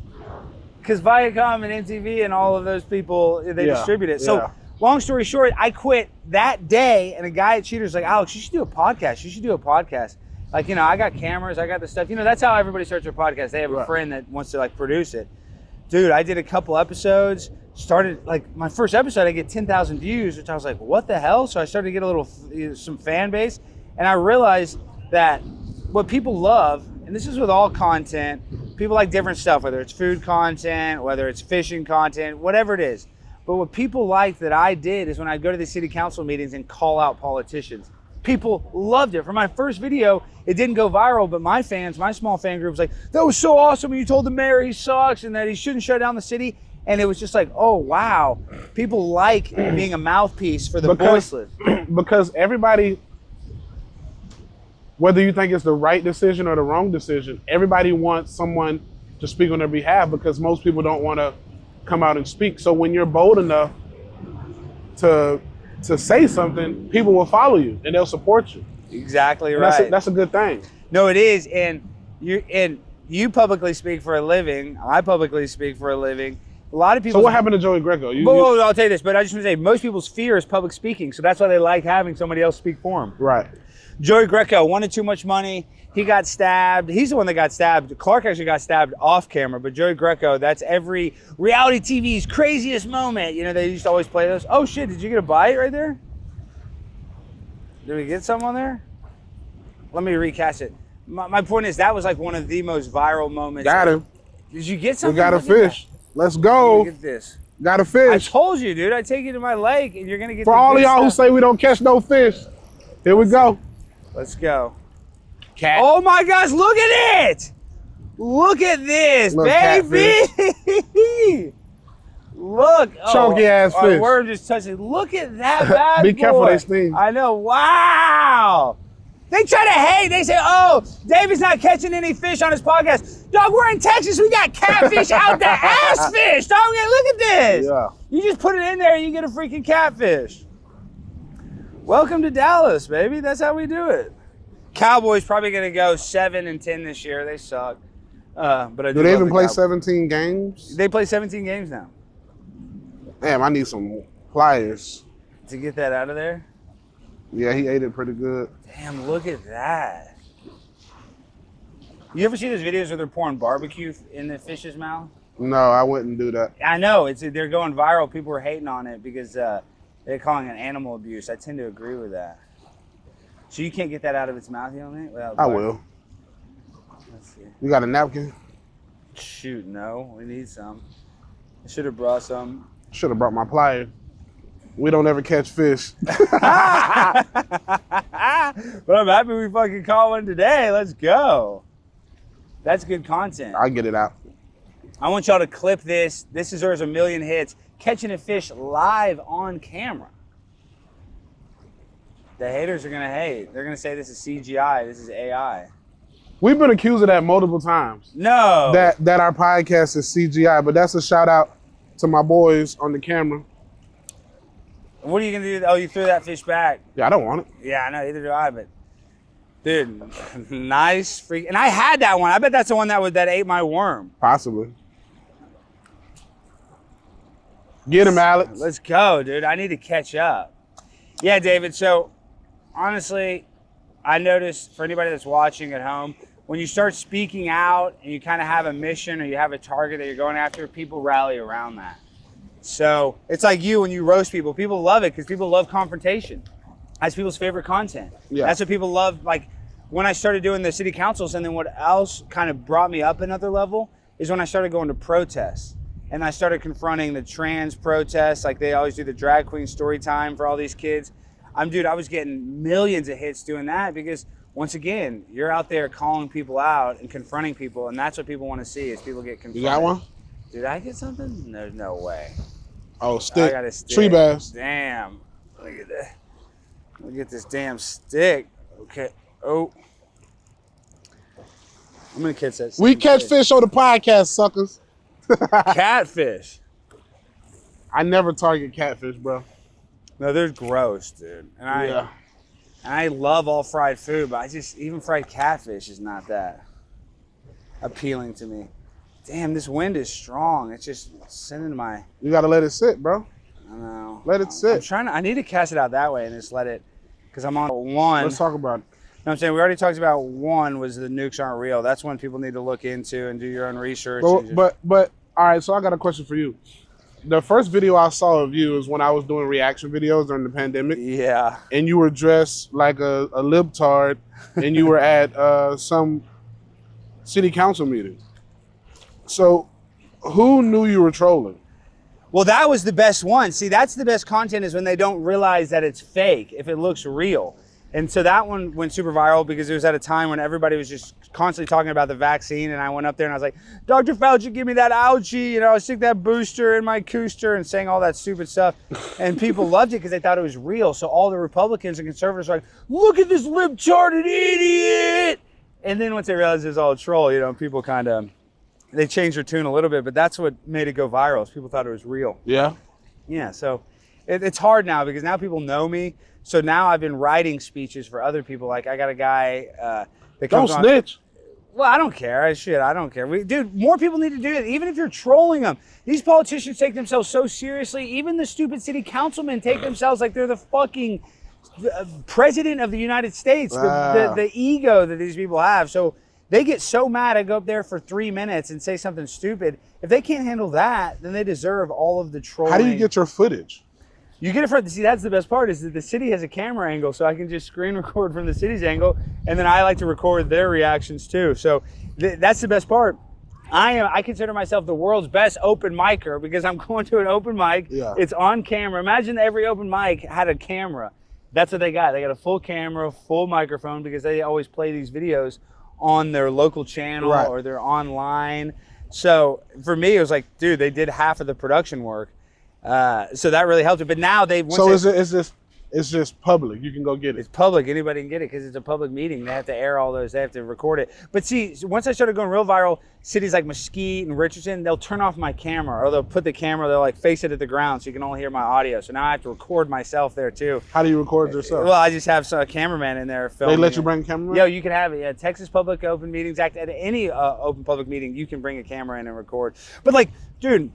Because Viacom and MTV and all of those people, they distribute it. So long story short, I quit that day, and a guy at Cheaters was like, Alex, you should do a podcast. You should do a podcast. Like, I got cameras, I got the stuff. That's how everybody starts their podcast. They have a friend that wants to, produce it. Dude, I did a couple episodes, started, my first episode, I get 10,000 views, which I was like, what the hell? So I started to get some fan base, and I realized that what people love, and this is with all content, people like different stuff, whether it's food content, whether it's fishing content, whatever it is. But what people liked that I did is when I go to the city council meetings and call out politicians. People loved it. For my first video, it didn't go viral, but my small fan group was like, that was so awesome when you told the mayor he sucks and that he shouldn't shut down the city. And it was just like, oh, wow. People like being a mouthpiece for the voiceless. Because everybody, whether you think it's the right decision or the wrong decision, everybody wants someone to speak on their behalf because most people don't want to come out and speak. So when you're bold enough to say something, people will follow you and they'll support you. Exactly right. That's a good thing. No, it is. And you publicly speak for a living. I publicly speak for a living. A lot of people. So what happened to Joey Greco? I'll tell you this, but I just want to say most people's fear is public speaking. So that's why they like having somebody else speak for them. Right. Joey Greco wanted too much money. He got stabbed. He's the one that got stabbed. Clark actually got stabbed off camera, but Joey Greco, that's every reality TV's craziest moment. You know, they used to always play those. Oh shit, did you get a bite right there? Did we get some on there? Let me recast it. My point is that was like one of the most viral moments. Got him. Did you get something? We got a fish. Let's go. Look at this. Got a I fish. told you, dude. I take you to my lake and you're going to get For the all of good y'all who stuff. say we don't catch no fish, here we go. Let's go. Cat. Oh my gosh, look at it! Look at this, Little baby! Look. Chunky ass our fish. worm just touched it. Look at that bad Be careful, boy. they sting. I know. Wow. They try to hate. They say, oh, David's not catching any fish on his podcast. Dog, we're in Texas. We got catfish out the ass fish. Dog, look at this. Yeah. You just put it in there and you get a freaking catfish. Welcome to Dallas, baby. That's how we do it. Cowboys probably going to go 7-10 this year. They suck. But I Do they love even the play Cowboys. 17 games? They play 17 games now. Damn, I need some pliers. To get that out of there? Yeah, he ate it pretty good. Damn, look at that. You ever see those videos where they're pouring barbecue in the fish's mouth? No, I wouldn't do that. I know, they're going viral. People are hating on it because they're calling it animal abuse. I tend to agree with that. So you can't get that out of its mouth, you don't think? Without I bark? will. Let's see. You got a napkin? Shoot, no. We need some. I should have brought some. Should have brought my pliers. We don't ever catch fish. But I'm happy we fucking caught one today. Let's go. That's good content. I'll get it out. I want y'all to clip this. This deserves 1 million hits. Catching a fish live on camera. The haters are gonna hate. They're gonna say this is CGI, this is AI. We've been accused of that multiple times. No. That our podcast is CGI, but that's a shout out to my boys on the camera. What are you gonna do? Oh, you threw that fish back. Yeah, I don't want it. Yeah, I know, either do I, but dude, nice freak. And I had that one. I bet that's the one that ate my worm. Possibly. Get him, Alex. Let's go, dude. I need to catch up. Yeah, David, so honestly, I noticed for anybody that's watching at home, when you start speaking out and you kind of have a mission or you have a target that you're going after, people rally around that. So it's like you, when you roast people, people love it because people love confrontation. That's people's favorite content. Yeah. That's what people love. Like when I started doing the city councils, and then what else kind of brought me up another level is when I started going to protests. And I started confronting the trans protests, like they always do the drag queen story time for all these kids. Dude, I was getting millions of hits doing that because once again, you're out there calling people out and confronting people, and that's what people want to see is people get confronted. You got one? Did I get something? There's no way. Oh, I stick. got a stick. Tree bass. Damn. Look at that. Look at this damn stick. Okay. Oh. I'm gonna catch that. We same catch fish on the podcast, suckers. Catfish. I never target catfish, bro. No, they're gross, dude. And I love all fried food, but even fried catfish is not that appealing to me. Damn, this wind is strong. It's just sending my. You gotta let it sit, bro. I don't know. Let it sit. I need to cast it out that way and just let it, because I'm on one. Let's talk about it. You know what I'm saying? We already talked about one was the nukes aren't real. That's one people need to look into and do your own research. But all right, so I got a question for you. The first video I saw of you is when I was doing reaction videos during the pandemic. Yeah. And you were dressed like a libtard and you were at some city council meeting. So who knew you were trolling? Well, that was the best one. See, that's the best content is when they don't realize that it's fake, if it looks real. And so that one went super viral because it was at a time when everybody was just constantly talking about the vaccine. And I went up there and I was like, Dr. Fauci, give me that algae. You know, stick that booster in my cooster and saying all that stupid stuff. And people loved it because they thought it was real. So all the Republicans and conservatives were like, look at this libtarded idiot. And then once they realized it was all a troll, you know, people kind of, they changed their tune a little bit. But that's what made it go viral is people thought it was real. Yeah. Yeah, so it's hard now because now people know me. So now I've been writing speeches for other people. Like I got a guy that comes on. Don't snitch. Well, I don't care. I don't care. Dude, more people need to do it. Even if you're trolling them. These politicians take themselves so seriously. Even the stupid city councilmen take themselves like they're the fucking president of the United States, the ego that these people have. So they get so mad. I go up there for 3 minutes and say something stupid. If they can't handle that, then they deserve all of the trolling. How do you get your footage? You get it from, see, that's the best part, is that the city has a camera angle, so I can just screen record from the city's angle, and then I like to record their reactions too. So that's the best part. I consider myself the world's best open micer because I'm going to an open mic. Yeah. It's on camera. Imagine every open mic had a camera. That's what they got. They got a full camera, full microphone, because they always play these videos on their local channel or they're online. So for me, it was like, dude, they did half of the production work. So that really helped it. But now it's just public. You can go get it. It's public. Anybody can get it because it's a public meeting. They have to air all those. They have to record it. But see, once I started going real viral, cities like Mesquite and Richardson, they'll turn off my camera, or they'll put the camera, they'll like face it at the ground so you can only hear my audio. So now I have to record myself there too. How do you record yourself? Well, I just have a cameraman in there filming. They let you bring a cameraman? Yeah, you can have it. Yeah, Texas Public Open Meetings Act. At any open public meeting, you can bring a camera in and record. But like, dude,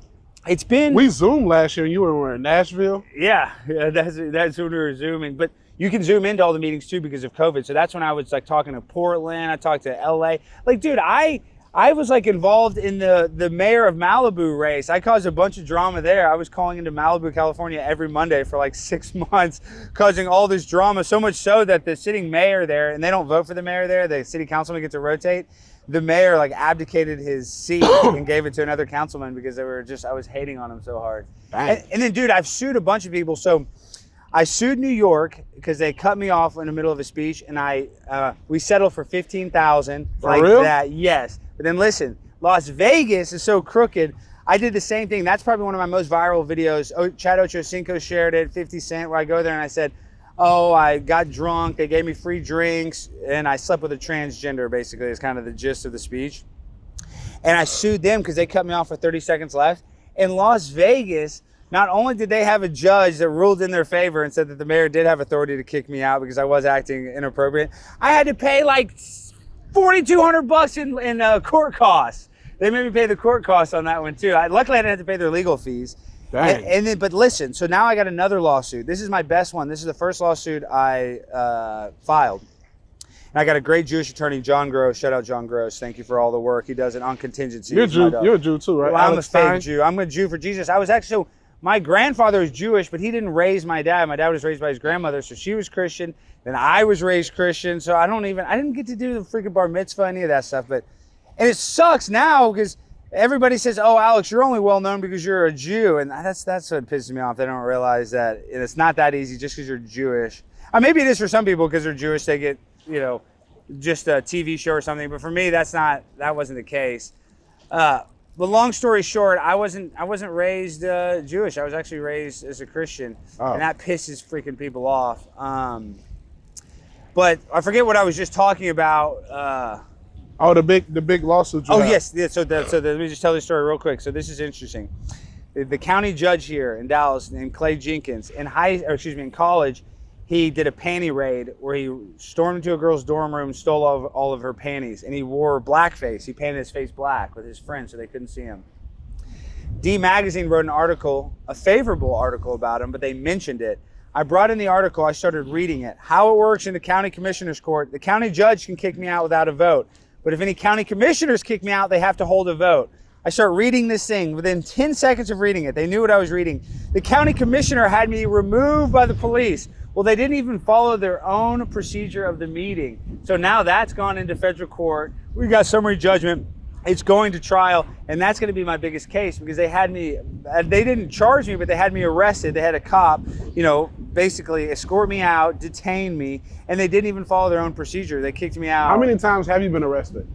it's been... We Zoomed last year and you were in Nashville. Yeah, that's when we were Zooming. But you can Zoom into all the meetings too because of COVID. So that's when I was like talking to Portland. I talked to LA. Like, dude, I was like involved in the mayor of Malibu race. I caused a bunch of drama there. I was calling into Malibu, California every Monday for like 6 months, causing all this drama. So much so that the sitting mayor there, and they don't vote for the mayor there, the city councilman gets to rotate. The mayor like abdicated his seat and gave it to another councilman because I was hating on him so hard. And then, dude, I've sued a bunch of people. So I sued New York because they cut me off in the middle of a speech, and we settled for $15,000. For real? That, yes. But then listen, Las Vegas is so crooked. I did the same thing. That's probably one of my most viral videos. Chad Ochocinco shared it, 50 Cent, where I go there and I said, oh, I got drunk, they gave me free drinks, and I slept with a transgender, basically, is kind of the gist of the speech. And I sued them because they cut me off for 30 seconds left. In Las Vegas, not only did they have a judge that ruled in their favor and said that the mayor did have authority to kick me out because I was acting inappropriate, I had to pay like $4,200 in court costs. They made me pay the court costs on that one too. Luckily, I didn't have to pay their legal fees. And then, but listen, so now I got another lawsuit. This is my best one. This is the first lawsuit I filed. And I got a great Jewish attorney, John Gross. Shout out John Gross. Thank you for all the work. He does it on contingency. You're a Jew too, right? Well, I'm a fake Jew. I'm a Jew for Jesus. I was actually, so my grandfather was Jewish, but he didn't raise my dad. My dad was raised by his grandmother, so she was Christian. Then I was raised Christian, so I didn't get to do the freaking bar mitzvah, any of that stuff. And it sucks now because everybody says, oh, Alex, you're only well known because you're a Jew. And that's what pisses me off. They don't realize that it's not that easy just because you're Jewish. Maybe it is for some people because they're Jewish. They get, just a TV show or something. But for me, that wasn't the case. But long story short, I wasn't raised Jewish. I was actually raised as a Christian. Oh. And that pisses freaking people off. But I forget what I was just talking about. Oh, the big lawsuit. Yes. So let me just tell this story real quick. So this is interesting. The county judge here in Dallas named Clay Jenkins in college, he did a panty raid where he stormed into a girl's dorm room, stole all of her panties, and he wore blackface. He painted his face black with his friends so they couldn't see him. D Magazine wrote an article, a favorable article about him, but they mentioned it. I brought in the article, I started reading it. How it works in the county commissioner's court, the county judge can kick me out without a vote. But if any county commissioners kick me out, they have to hold a vote. I start reading this thing. Within 10 seconds of reading it, they knew what I was reading. The county commissioner had me removed by the police. Well, they didn't even follow their own procedure of the meeting. So now that's gone into federal court. We got summary judgment. It's going to trial, and that's going to be my biggest case because they didn't charge me, but they had me arrested. They had a cop, basically escort me out, detain me, and they didn't even follow their own procedure. They kicked me out. How many times have you been arrested?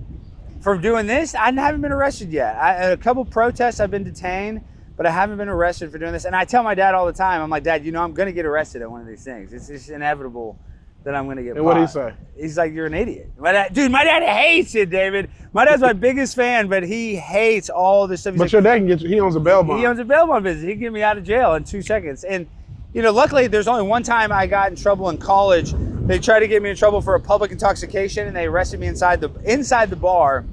For doing this? I haven't been arrested yet. At a couple protests, I've been detained, but I haven't been arrested for doing this. And I tell my dad all the time, I'm like, Dad, I'm going to get arrested at one of these things. It's just inevitable that I'm going to get And what do you say? He's like, you're an idiot. My dad hates it, David. My dad's my biggest fan, but he hates all this stuff. But your dad can get you, he owns a bail bond. He owns a bail bond business. He can get me out of jail in 2 seconds. And, luckily there's only one time I got in trouble in college. They tried to get me in trouble for a public intoxication and they arrested me inside the bar.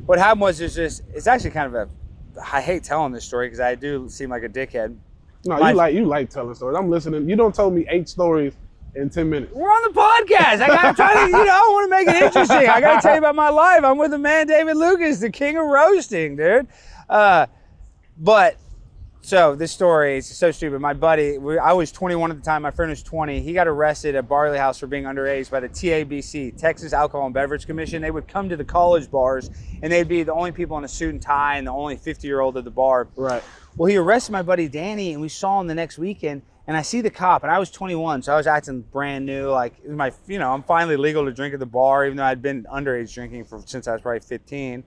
What happened was it's actually kind of I hate telling this story because I do seem like a dickhead. No, you like telling stories. I'm listening. You don't tell me 8 stories in 10 minutes. We're on the podcast. I gotta try to, I want to make it interesting. I gotta tell you about my life. I'm with the man David Lucas, the king of roasting, dude. But so this story is so stupid. My buddy, I was 21 at the time. My friend was 20. He got arrested at Barley House for being underage by the TABC, Texas Alcohol and Beverage Commission. They would come to the college bars, and they'd be the only people in a suit and tie and the only 50-year-old at the bar. Right. Well, he arrested my buddy Danny, and we saw him the next weekend. And I see the cop, and I was 21, so I was acting brand new. Like I'm finally legal to drink at the bar, even though I'd been underage drinking since I was probably 15.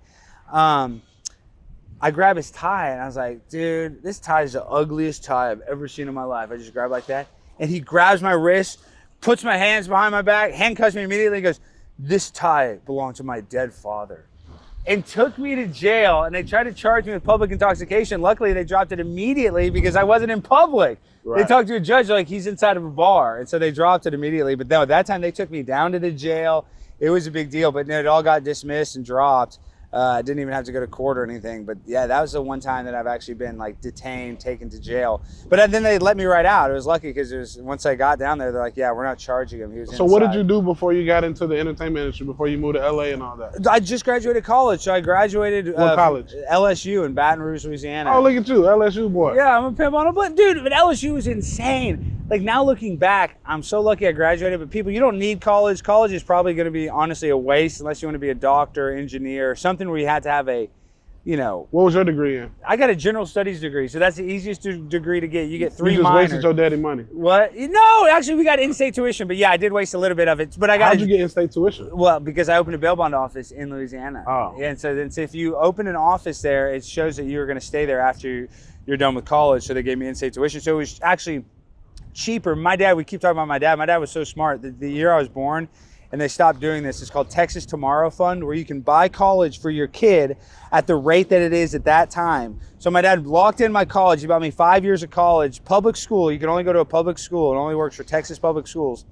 I grab his tie, and I was like, dude, this tie is the ugliest tie I've ever seen in my life. I just grab like that, and he grabs my wrist, puts my hands behind my back, handcuffs me immediately, and goes, this tie belonged to my dead father. And took me to jail, and they tried to charge me with public intoxication. Luckily, they dropped it immediately because I wasn't in public. Right. They talked to a judge, like, he's inside of a bar. And so they dropped it immediately. But no, that time they took me down to the jail. It was a big deal, but no, it all got dismissed and dropped. I didn't even have to go to court or anything. But yeah, that was the one time that I've actually been like detained, taken to jail. But then they let me right out. It was lucky because once I got down there, they're like, yeah, we're not charging him. He was So what did you do before you got into the entertainment industry, before you moved to LA and all that? I just graduated college. So I graduated what college? LSU in Baton Rouge, Louisiana. Oh, look at you, LSU boy. Yeah, I'm a pimp on a butt. Dude, but LSU was insane. Like now looking back, I'm so lucky I graduated, but people, you don't need college. College is probably going to be honestly a waste unless you want to be a doctor, engineer, something where you had to have a, What was your degree in? I got a general studies degree, so that's the easiest degree to get. You get 3 minors. You just wasted your daddy money. What? No, actually we got in-state tuition, but yeah, I did waste a little bit of it. But I got. How'd you get in-state tuition? Well, because I opened a bail bond office in Louisiana. Oh. And so if you open an office there, it shows that you're going to stay there after you're done with college. So they gave me in-state tuition. So it was actually cheaper. My dad, we keep talking about my dad. My dad was so smart. The year I was born, and they stopped doing this, it's called Texas Tomorrow Fund, where you can buy college for your kid at the rate that it is at that time. So my dad locked in my college. He bought me 5 years of college, public school. You can only go to a public school. It only works for Texas public schools.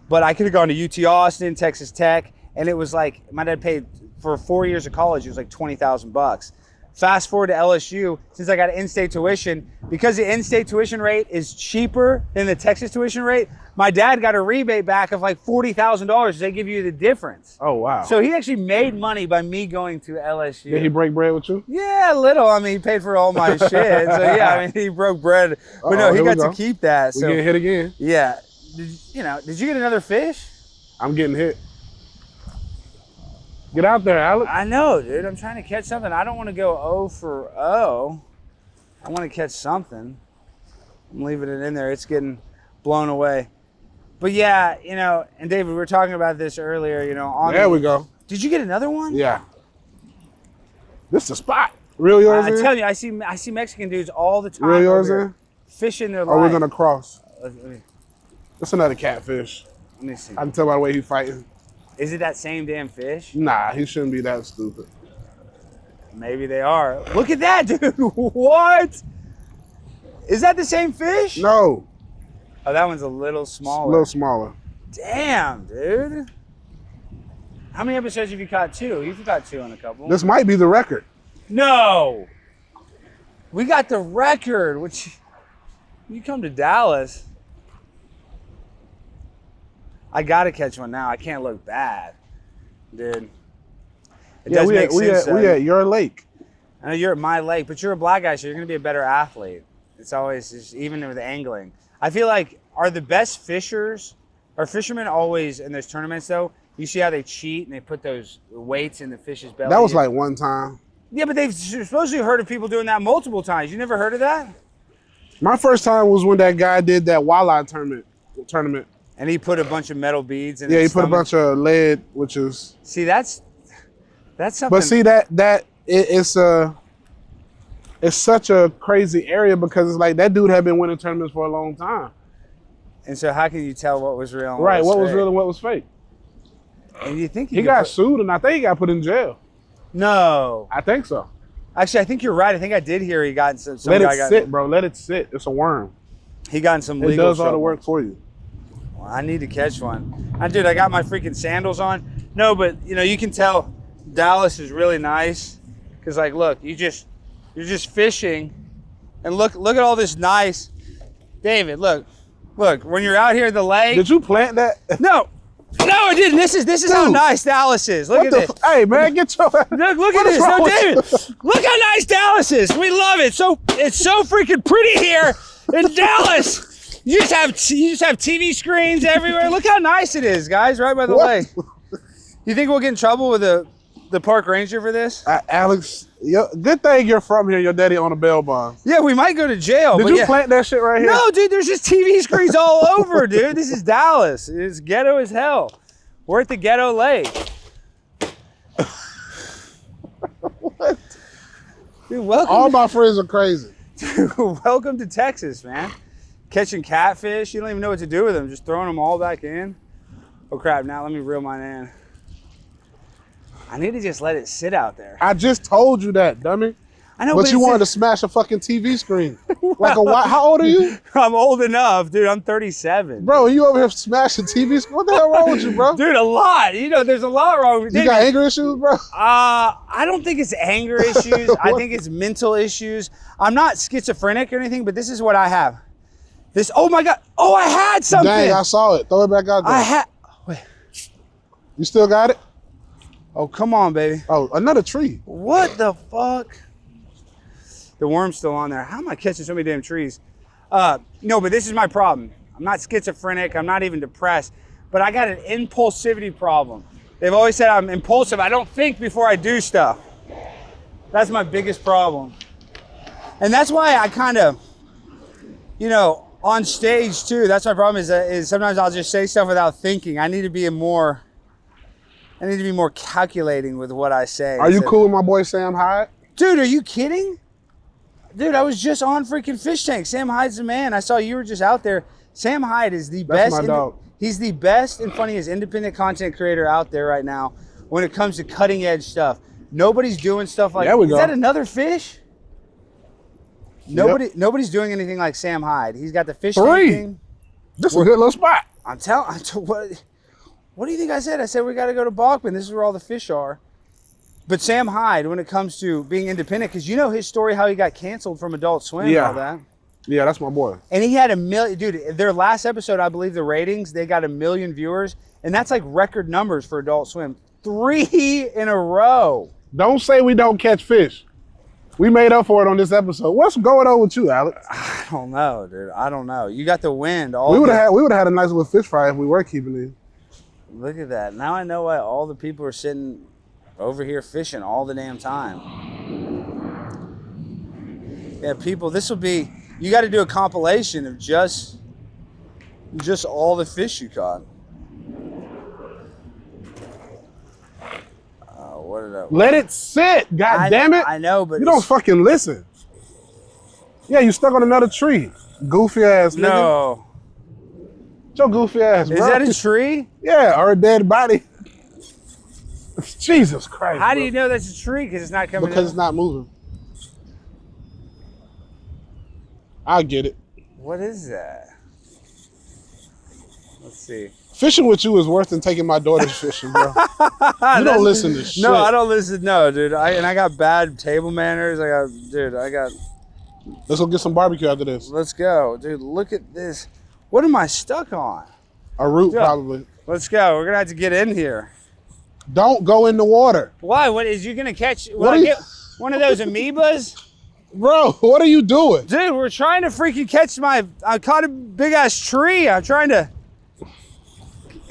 But I could have gone to UT Austin, Texas Tech, and it was like, my dad paid for 4 years of college, it was like $20,000. Fast forward to LSU, since I got in-state tuition, because the in-state tuition rate is cheaper than the Texas tuition rate, my dad got a rebate back of like $40,000. They give you the difference. Oh, wow. So he actually made money by me going to LSU. Did he break bread with you? Yeah, a little. I mean, he paid for all my shit. So yeah, I mean, he broke bread. But no, he got to keep that. We getting hit again. Yeah. Did you get another fish? I'm getting hit. Get out there, Alex. I know, dude. I'm trying to catch something. I don't want to go O for O. I want to catch something. I'm leaving it in there. It's getting blown away. But yeah, and David, we were talking about this earlier, There we go. Did you get another one? Yeah. This is a spot. Real yours in? I tell you, I see Mexican dudes all the time. Real yours in? Fishing their life. Or we're going to cross. Let me That's another catfish. see. I can tell by the way he's fighting. Is it that same damn fish? Nah, he shouldn't be that stupid. Maybe they are. Look at that, dude. What? Is that the same fish? No. Oh, that one's a little smaller. A little smaller. Damn, dude. How many episodes have you caught? 2? You've caught 2 on a couple. This might be the record. No. We got the record. Which you come to Dallas. I gotta catch one now. I can't look bad, dude. It does make sense. We at your lake. I know you're at my lake, but you're a black guy, so you're gonna be a better athlete. It's always just, even with angling. I feel like are fishermen always in those tournaments though? You see how they cheat and they put those weights in the fish's belly? That was like one time. Yeah, but they've supposedly heard of people doing that multiple times. You never heard of that? My first time was when that guy did that walleye tournament. And he put a bunch of metal beads in his his stomach. Put a bunch of lead, which is... See, that's something... But see, it's such a crazy area because it's like that dude had been winning tournaments for a long time. And so how can you tell what was real and right, what was real and what was fake? And you think he got sued and I think he got put in jail. No. I think so. Actually, I think you're right. I think I did hear he got some Let it sit, bro. Let it sit. It's a worm. He got in some legal trouble. It does all trouble. the work for you. Well, I need to catch one. Dude, I got my freaking sandals on. No, but you can tell Dallas is really nice because like, look, you're just fishing, and look at all this nice. David, look, Look, when you're out here at the lake. Did you plant that? No, I didn't. This is how nice Dallas is. Look at this. Hey man, get your. Look at this. No, David, look how nice Dallas is. We love it. It's so freaking pretty here in Dallas. You just have TV screens everywhere. Look how nice it is, guys. Right by the lake. You think we'll get in trouble with the park ranger for this? Alex, good thing you're from here. Your daddy on a bail bond. Yeah, we might go to jail. Did you plant that shit right here? No, dude. There's just TV screens all over, dude. This is Dallas. It's ghetto as hell. We're at the ghetto lake. What? Dude, welcome. All my friends are crazy. Dude, welcome to Texas, man. Catching catfish. You don't even know what to do with them. Just throwing them all back in. Oh crap! Now let me reel mine in. I need to just let it sit out there. I just told you that, dummy. I know, but you wanted to smash a fucking TV screen. Like a how old are you? I'm old enough, dude. I'm 37. Bro, you over here smashing TV screen? What the hell wrong with you, bro? Dude, a lot. You know, there's a lot wrong with you. You got anger issues, bro? I don't think it's anger issues. I think it's mental issues. I'm not schizophrenic or anything, but this is what I have. Oh my God. Oh, I had something. Dang, I saw it. Throw it back out there. Wait. You still got it? Oh, come on, baby. Oh, another tree. What the fuck? The worm's still on there. How am I catching so many damn trees? No, but this is my problem. I'm not schizophrenic. I'm not even depressed. But I got an impulsivity problem. They've always said I'm impulsive. I don't think before I do stuff. That's my biggest problem. And that's why I kind of, you know, on stage too, that's my problem is sometimes I'll just say stuff without thinking. I need to be more calculating with what I say. Are you cool with my boy Sam Hyde? Dude, are you kidding? Dude, I was just on freaking Fish Tank. Sam Hyde's the man. I saw you were just out there. Sam Hyde is the best. That's my dog. He's the best and funniest independent content creator out there right now when it comes to cutting edge stuff. Nobody's doing stuff like, is that another fish? Nobody's doing anything like Sam Hyde. He's got the Fish Tank thing. This is a good little spot. I'm telling what do you think I said? I said we got to go to Bachman. This is where all the fish are. But Sam Hyde, when it comes to being independent, because you know his story, how he got canceled from Adult Swim and all that. Yeah, that's my boy. And he had 1 million, dude, their last episode, I believe the ratings, they got 1 million viewers. And that's like record numbers for Adult Swim. 3 in a row. Don't say we don't catch fish. We made up for it on this episode. What's going on with you, Alex? I don't know, dude. I don't know. You got the wind. We would have had a nice little fish fry if we were keeping it. Look at that. Now I know why all the people are sitting over here fishing all the damn time. Yeah, people, this will be, you got to do a compilation of just all the fish you caught. What did I... Let it sit, God damn it. I know, but you don't fucking listen. Yeah, you stuck on another tree. Goofy ass nigga. No. Your goofy ass, bro. Is that a tree? Yeah, or a dead body. Jesus Christ. How do you know that's a tree? Because it's not coming Because it's not moving. I get it. What is that? Let's see. Fishing with you is worse than taking my daughter's fishing, bro. You don't listen to shit. No, I don't listen. No, dude. I got bad table manners. Let's go get some barbecue after this. Let's go. Dude, look at this. What am I stuck on? A root, probably. Let's go. We're going to have to get in here. Don't go in the water. Why? What is you going to catch? Get one of those amoebas? Bro, what are you doing? Dude, we're trying to freaking catch I caught a big ass tree. I'm trying to.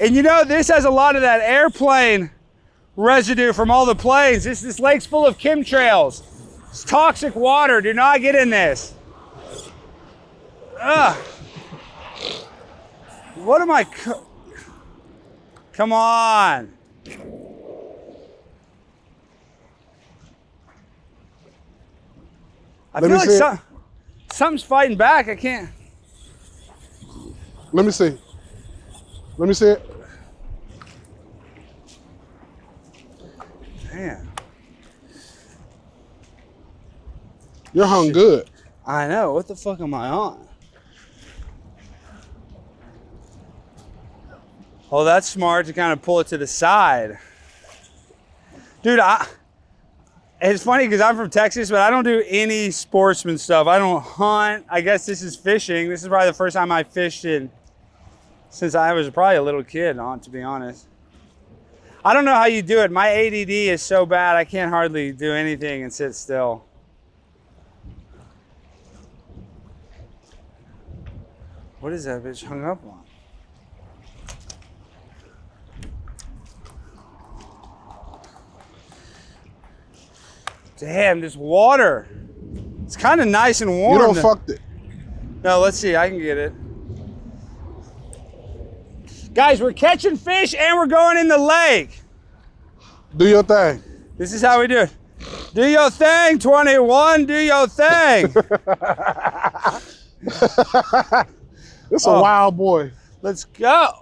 And you know, this has a lot of that airplane residue from all the planes. This lake's full of chemtrails. It's toxic water. Do not get in this. Ugh. What am I? Come on. I feel like something's fighting back. I can't. Let me see. Let me see it. Damn. You're hung good. I know. What the fuck am I on? Oh, that's smart to kind of pull it to the side. Dude, It's funny because I'm from Texas, but I don't do any sportsman stuff. I don't hunt. I guess this is fishing. This is probably the first time I fished since I was probably a little kid, to be honest. I don't know how you do it. My ADD is so bad, I can't hardly do anything and sit still. What is that bitch hung up on? Damn, this water. It's kind of nice and warm. You don't fucked it. No, let's see. I can get it. Guys, we're catching fish and we're going in the lake. Do your thing. This is how we do it. Do your thing, 21. Do your thing. It's a wild boy. Let's go.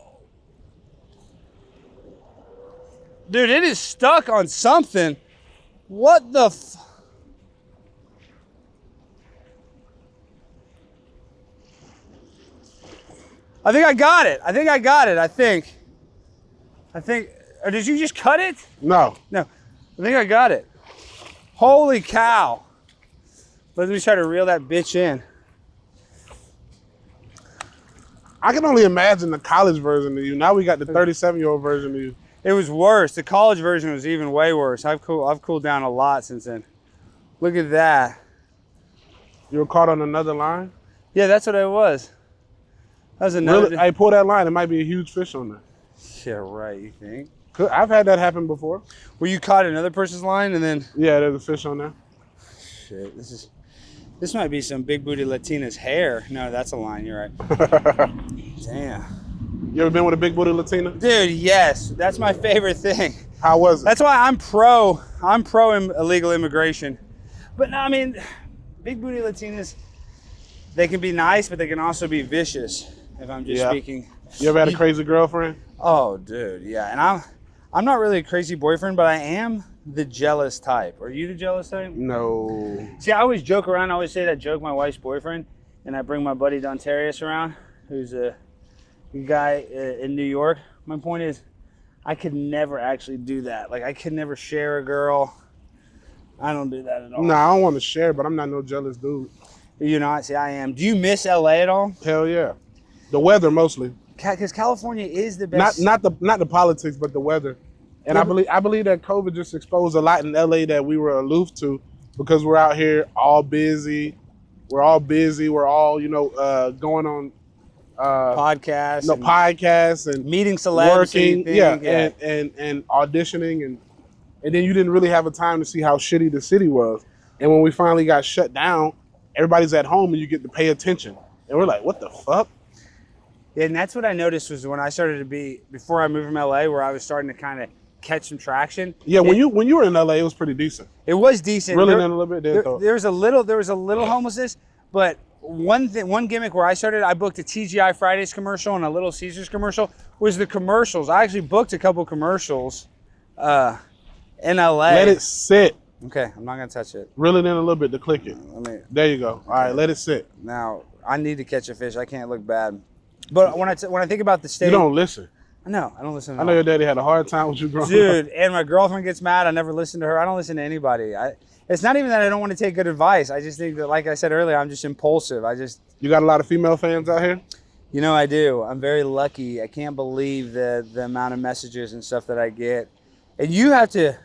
Dude, it is stuck on something. What the I think I got it. I think. Or did you just cut it? No. No. I think I got it. Holy cow. Let me try to reel that bitch in. I can only imagine the college version of you. Now we got the 37-year-old version of you. It was worse. The college version was even way worse. I've cooled down a lot since then. Look at that. You were caught on another line? Yeah, that's what I was. That was another. Really? Hey, pull that line. It might be a huge fish on there. Yeah, right, you think? I've had that happen before. Where you caught another person's line and then... Yeah, there's a fish on there. Shit, this might be some big booty Latina's hair. No, that's a line, you're right. Damn. You ever been with a big booty Latina? Dude, yes. That's my favorite thing. How was it? That's why I'm pro illegal immigration. But no, I mean, big booty Latinas, they can be nice, but they can also be vicious, if I'm just speaking. You ever had a crazy girlfriend? Oh, dude, yeah. And I'm not really a crazy boyfriend, but I am the jealous type. Are you the jealous type? No. See, I always joke around. I always say that joke, my wife's boyfriend, and I bring my buddy Dontarius around, who's a guy in New York. My point is, I could never actually do that. Like, I could never share a girl. I don't do that at all. No, I don't want to share, but I'm not no jealous dude. You're not? See, I am. Do you miss LA at all? Hell yeah. The weather mostly. Because California is the best. Not the politics, but the weather. And I believe that COVID just exposed a lot in LA that we were aloof to, because we're out here all busy. We're all going on podcasts. No, podcasts and meeting celebs. Working, and auditioning, and then you didn't really have a time to see how shitty the city was. And when we finally got shut down, everybody's at home and you get to pay attention. And we're like, what the fuck? Yeah, and that's what I noticed was when I started to be, before I moved from LA, where I was starting to kind of catch some traction. Yeah, when you were in LA, it was pretty decent. It was decent. Really in a little bit. There was a little homelessness, but one gimmick where I started, I booked a TGI Fridays commercial and a Little Caesars commercial, was the commercials. I actually booked a couple commercials in LA. Let it sit. Okay, I'm not gonna touch it. Reel it in a little bit to click it. There you go. All right, let it sit. Now, I need to catch a fish. I can't look bad. But when I think about the state, you don't listen. No, I don't listen. I know your daddy had a hard time with you growing up. Dude, and my girlfriend gets mad. I never listen to her. I don't listen to anybody. It's not even that I don't want to take good advice. I just think that, like I said earlier, I'm just impulsive. You got a lot of female fans out here? You know, I do. I'm very lucky. I can't believe the amount of messages and stuff that I get. And you have to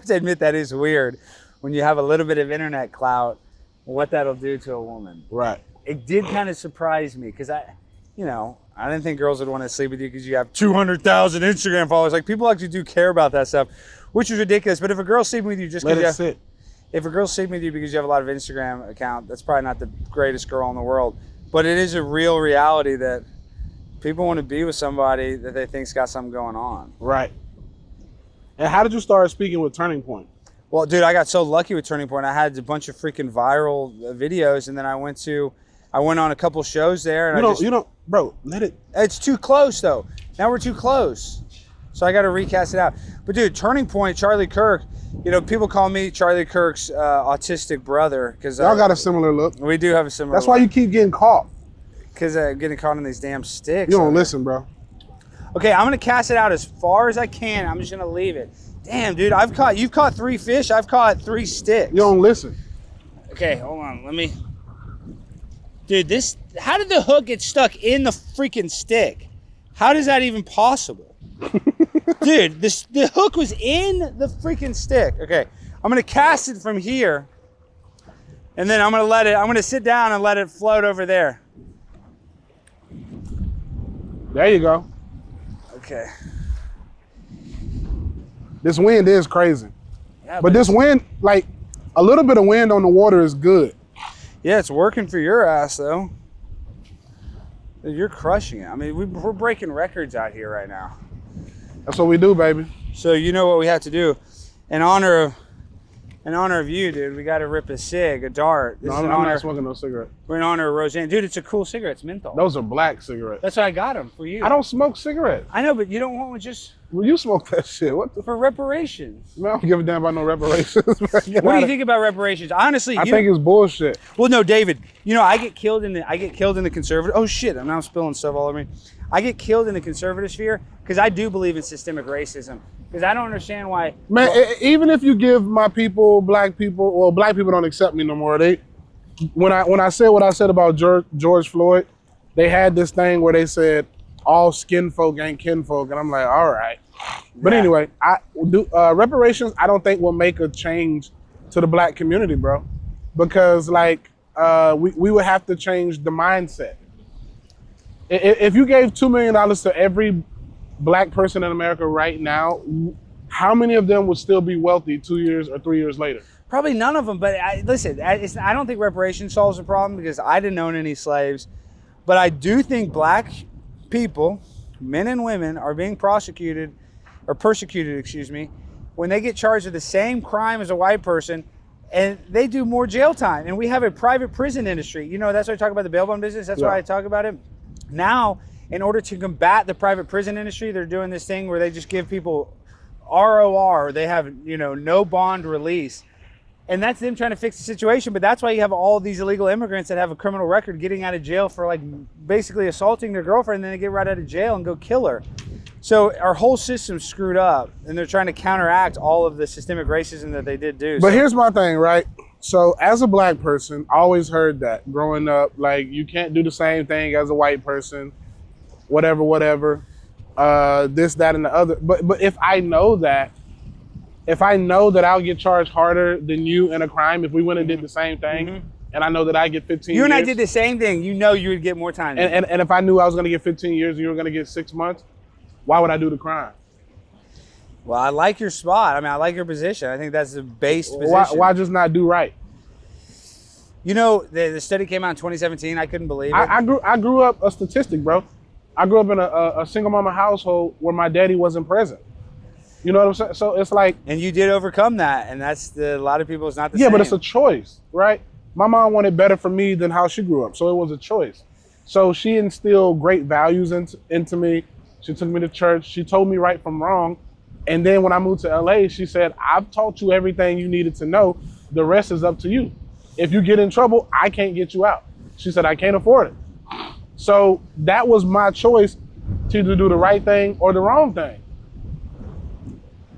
admit that is weird when you have a little bit of internet clout, what that'll do to a woman. Right. It did kind of surprise me because I didn't think girls would want to sleep with you because you have 200,000 Instagram followers. Like, people actually do care about that stuff, which is ridiculous. But if a girl's sleeping with you just because if a girl's sleeping with you because you have a lot of Instagram account, that's probably not the greatest girl in the world. But it is a real reality that people want to be with somebody that they think's got something going on. Right. And how did you start speaking with Turning Point? Well, dude, I got so lucky with Turning Point. I had a bunch of freaking viral videos, and then I went on a couple shows there. And bro, let it. It's too close, though. Now we're too close. So I got to recast it out. But, dude, Turning Point, Charlie Kirk, people call me Charlie Kirk's autistic brother. Y'all got a similar look. We do have a similar That's why you keep getting caught. Because getting caught in these damn sticks. You don't listen, bro. Okay, I'm gonna cast it out as far as I can. I'm just gonna leave it. Damn, dude, you've caught 3 fish. I've caught 3 sticks. You don't listen. Okay, hold on, let me. Dude, how did the hook get stuck in the freaking stick? How is that even possible? Dude, the hook was in the freaking stick. Okay, I'm gonna cast it from here, and then I'm gonna sit down and let it float over there. There you go. Okay. This wind is crazy. Yeah, but this wind, like, a little bit of wind on the water is good. Yeah, it's working for your ass, though. You're crushing it. I mean, we're breaking records out here right now. That's what we do, baby. So you know what we have to do. In honor of you, dude, we got to rip a cig, a dart. No, I'm not smoking no cigarette. We're in honor of Roseanne. Dude, it's a cool cigarette. It's menthol. Those are black cigarettes. That's why I got them for you. I don't smoke cigarettes. I know, but you don't want one just... Well, you smoke that shit. What the... For reparations. Man, I don't give a damn about no reparations. What do you think about reparations? Honestly, I think it's bullshit. Well, no, David. You know, I get killed in the conservative. Oh shit! I'm now spilling stuff all over me. I get killed in the conservative sphere because I do believe in systemic racism. Because I don't understand why. Man, even if you give my people, black people, well, black people don't accept me no more. When I said what I said about George Floyd, they had this thing where they said all skin folk ain't kinfolk, and I'm like, all right. But anyway, reparations, I don't think will make a change to the black community, bro, because like we would have to change the mindset. If you gave $2 million to every black person in America right now, how many of them would still be wealthy 2 years or 3 years later? Probably none of them. But listen, I don't think reparations solves the problem because I didn't own any slaves. But I do think black people, men and women, are being persecuted, when they get charged with the same crime as a white person, and they do more jail time. And we have a private prison industry. You know, that's why I talk about the bail bond business. That's why I talk about it. Now, in order to combat the private prison industry, they're doing this thing where they just give people ROR. They have, you know, no bond release. And that's them trying to fix the situation. But that's why you have all these illegal immigrants that have a criminal record getting out of jail for like basically assaulting their girlfriend, and then they get right out of jail and go kill her. So our whole system's screwed up, and they're trying to counteract all of the systemic racism that they did do. But here's my thing, right? So as a black person, I always heard that growing up, like, you can't do the same thing as a white person, whatever, this, that, and the other. But if I know that I'll get charged harder than you in a crime if we went and did the same thing, and I know that I get 15 years. You and I did the same thing. You know you would get more time. And if I knew I was going to get 15 years and you were going to get 6 months, why would I do the crime? Well, I like your spot. I mean, I like your position. I think that's the base position. Why just not do right? You know, the study came out in 2017. I couldn't believe it. I grew up a statistic, bro. I grew up in a single mama household where my daddy wasn't present. You know what I'm saying? So it's like... And you did overcome that, and that's a lot of people, it's not the same. Yeah, but it's a choice, right? My mom wanted better for me than how she grew up, so it was a choice. So she instilled great values into me. She took me to church. She told me right from wrong. And then when I moved to LA, she said, I've taught you everything you needed to know. The rest is up to you. If you get in trouble, I can't get you out. She said, I can't afford it. So that was my choice to either do the right thing or the wrong thing.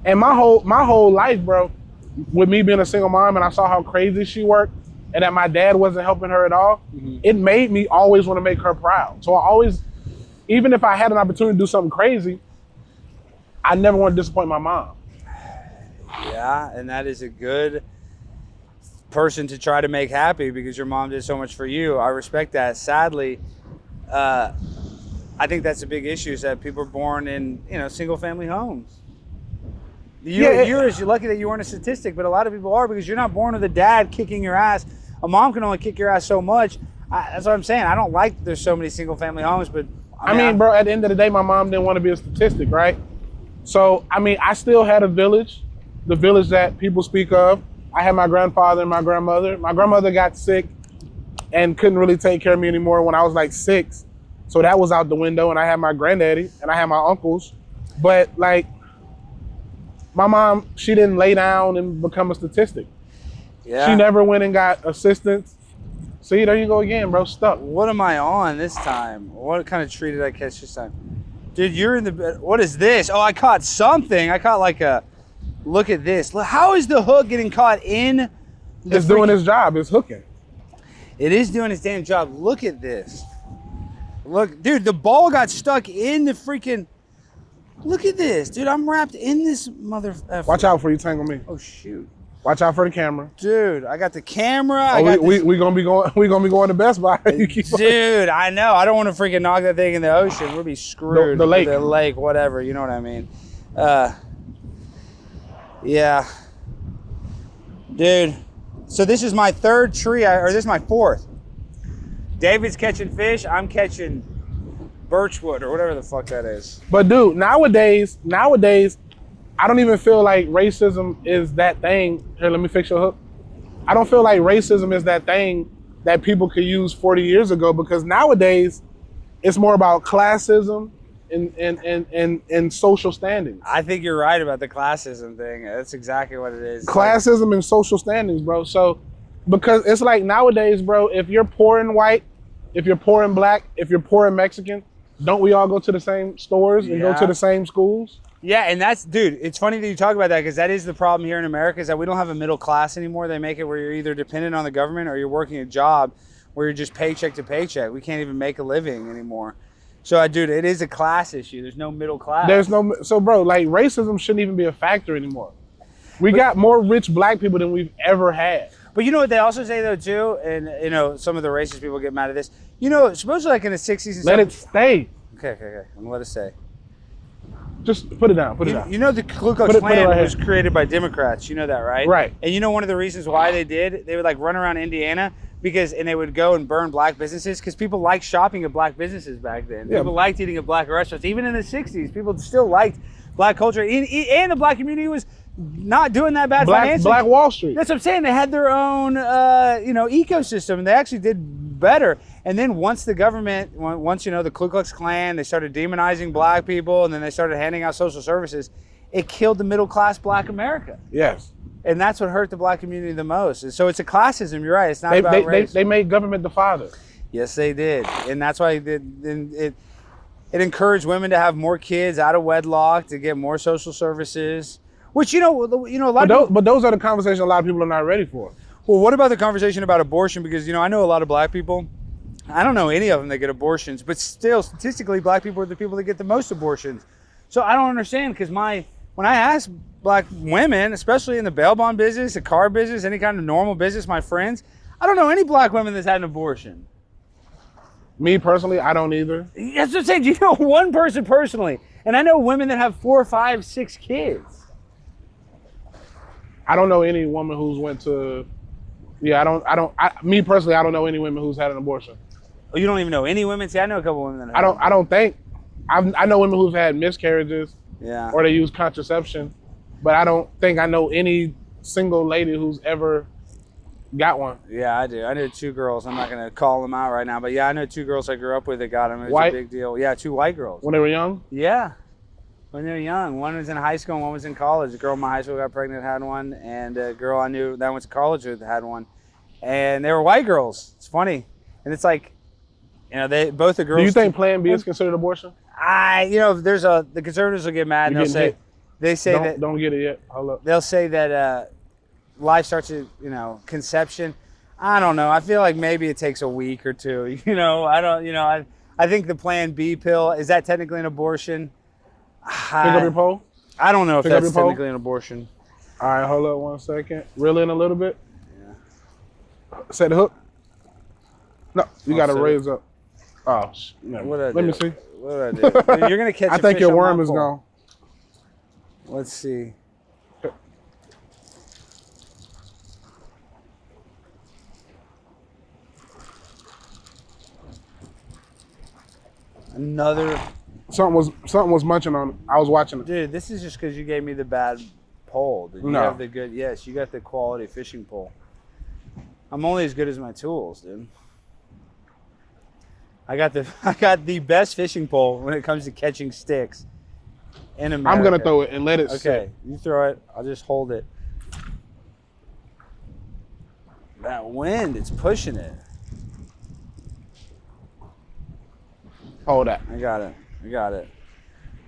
And my whole life, bro, with me being a single mom, and I saw how crazy she worked and that my dad wasn't helping her at all, it made me always want to make her proud. So I always, even if I had an opportunity to do something crazy, I never want to disappoint my mom. Yeah, and that is a good person to try to make happy because your mom did so much for you. I respect that. Sadly, I think that's a big issue, is that people are born in, you know, single family homes. You're lucky that you weren't a statistic, but a lot of people are, because you're not born with a dad kicking your ass. A mom can only kick your ass so much. That's what I'm saying. I don't like there's so many single family homes, but I mean, bro, at the end of the day, my mom didn't want to be a statistic, right? So, I mean, I still had a village, the village that people speak of. I had my grandfather and my grandmother. My grandmother got sick and couldn't really take care of me anymore when I was like 6. So that was out the window, and I had my granddaddy and I had my uncles. But like, my mom, she didn't lay down and become a statistic. Yeah. She never went and got assistance. See, there you go again, bro, stuck. What am I on this time? What kind of tree did I catch this time? Dude, you're in the. What is this? Oh, I caught something. I caught like a. Look at this. How is the hook getting caught in? It's doing its job. It's hooking. It is doing its damn job. Look at this. Look, dude, the ball got stuck in the freaking. Look at this, dude. I'm wrapped in this mother. Watch out for you tangle me. Oh shoot. Watch out for the camera. Dude, I got the camera. We gonna be going to Best Buy. Dude, I know. I don't want to freaking knock that thing in the ocean. We'll be screwed. The lake. The lake, whatever. You know what I mean? Yeah. Dude. So this is my third tree, or this is my fourth. David's catching fish. I'm catching birchwood or whatever the fuck that is. But dude, nowadays, I don't even feel like racism is that thing. Here, let me fix your hook. I don't feel like racism is that thing that people could use 40 years ago, because nowadays it's more about classism and social standings. I think you're right about the classism thing. That's exactly what it is. Classism and social standings, bro. So, because it's like nowadays, bro, if you're poor and white, if you're poor and black, if you're poor and Mexican, don't we all go to the same stores and go to the same schools? Yeah, and that's, dude, it's funny that you talk about that, because that is the problem here in America, is that we don't have a middle class anymore. They make it where you're either dependent on the government or you're working a job where you're just paycheck to paycheck. We can't even make a living anymore. So, dude, it is a class issue. There's no middle class. So, bro, like, racism shouldn't even be a factor anymore. We got more rich black people than we've ever had. But you know what they also say, though, too? And, you know, some of the racist people get mad at this. You know, supposedly, like, in the 60s and Let it stay. Okay. I'm gonna let it stay. Just put it down. Put it down. You know the Ku Klux Klan was created by Democrats. You know that, right? Right. And you know one of the reasons why they did? They would like run around Indiana and they would go and burn black businesses because people liked shopping at black businesses back then. Yeah. People liked eating at black restaurants. Even in the 60s, people still liked black culture. And the black community was not doing that bad financially. Black Wall Street. That's what I'm saying. They had their own, ecosystem, and they actually did better. And then once the government, the Ku Klux Klan, they started demonizing black people, and then they started handing out social services, it killed the middle class black America. Yes. And that's what hurt the black community the most. And so it's a classism. You're right. It's not about race. They made government the father. Yes, they did. And that's why it encouraged women to have more kids out of wedlock, to get more social services. Which, a lot But those are the conversations a lot of people are not ready for. Well, what about the conversation about abortion? Because, I know a lot of black people. I don't know any of them that get abortions, but still, statistically, black people are the people that get the most abortions. So I don't understand, because when I ask black women, especially in the bail bond business, the car business, any kind of normal business, my friends, I don't know any black women that's had an abortion. Me personally, I don't either. That's what I'm saying. You know one person personally, and I know women that have 4, 5, 6 kids. I don't know any woman who's went to. Yeah, me personally, I don't know any women who's had an abortion. Oh, you don't even know any women? See, I know a couple women that have. I don't think. I know women who've had miscarriages. Yeah. Or they use contraception, but I don't think I know any single lady who's ever got one. Yeah, I do. I know 2 girls. I'm not gonna call them out right now, but yeah, I know 2 girls I grew up with that got them. It was White? a big deal. Yeah, 2 white girls. When they were young? Yeah, when they were young. One was in high school and one was in college. A girl in my high school got pregnant, had one, and a girl I knew that went to college with had one. And they were white girls. It's funny. And it's like, they both the girls. Do you think Plan B is considered abortion? The conservatives will get mad and they'll say, don't get it yet. Hold up. They'll say that life starts at, conception. I don't know. I feel like maybe it takes a week or 2. I think the Plan B pill, is that technically an abortion? Pick up your poll. I don't know if that's technically an abortion. All right, hold up 1 second. Reel in a little bit. Yeah. Set the hook. No, you got to raise up. Oh, let me see. What did I do? You're gonna catch. I think your worm is gone. Let's see. Another. Something was munching on it. I was watching it. Dude, this is just because you gave me the bad pole. Did you have the good? Yes, you got the quality fishing pole. I'm only as good as my tools, dude. I got the best fishing pole when it comes to catching sticks in America. I'm gonna throw it and let it sit. Okay, you throw it. I'll just hold it. That wind, it's pushing it. Hold that. I got it.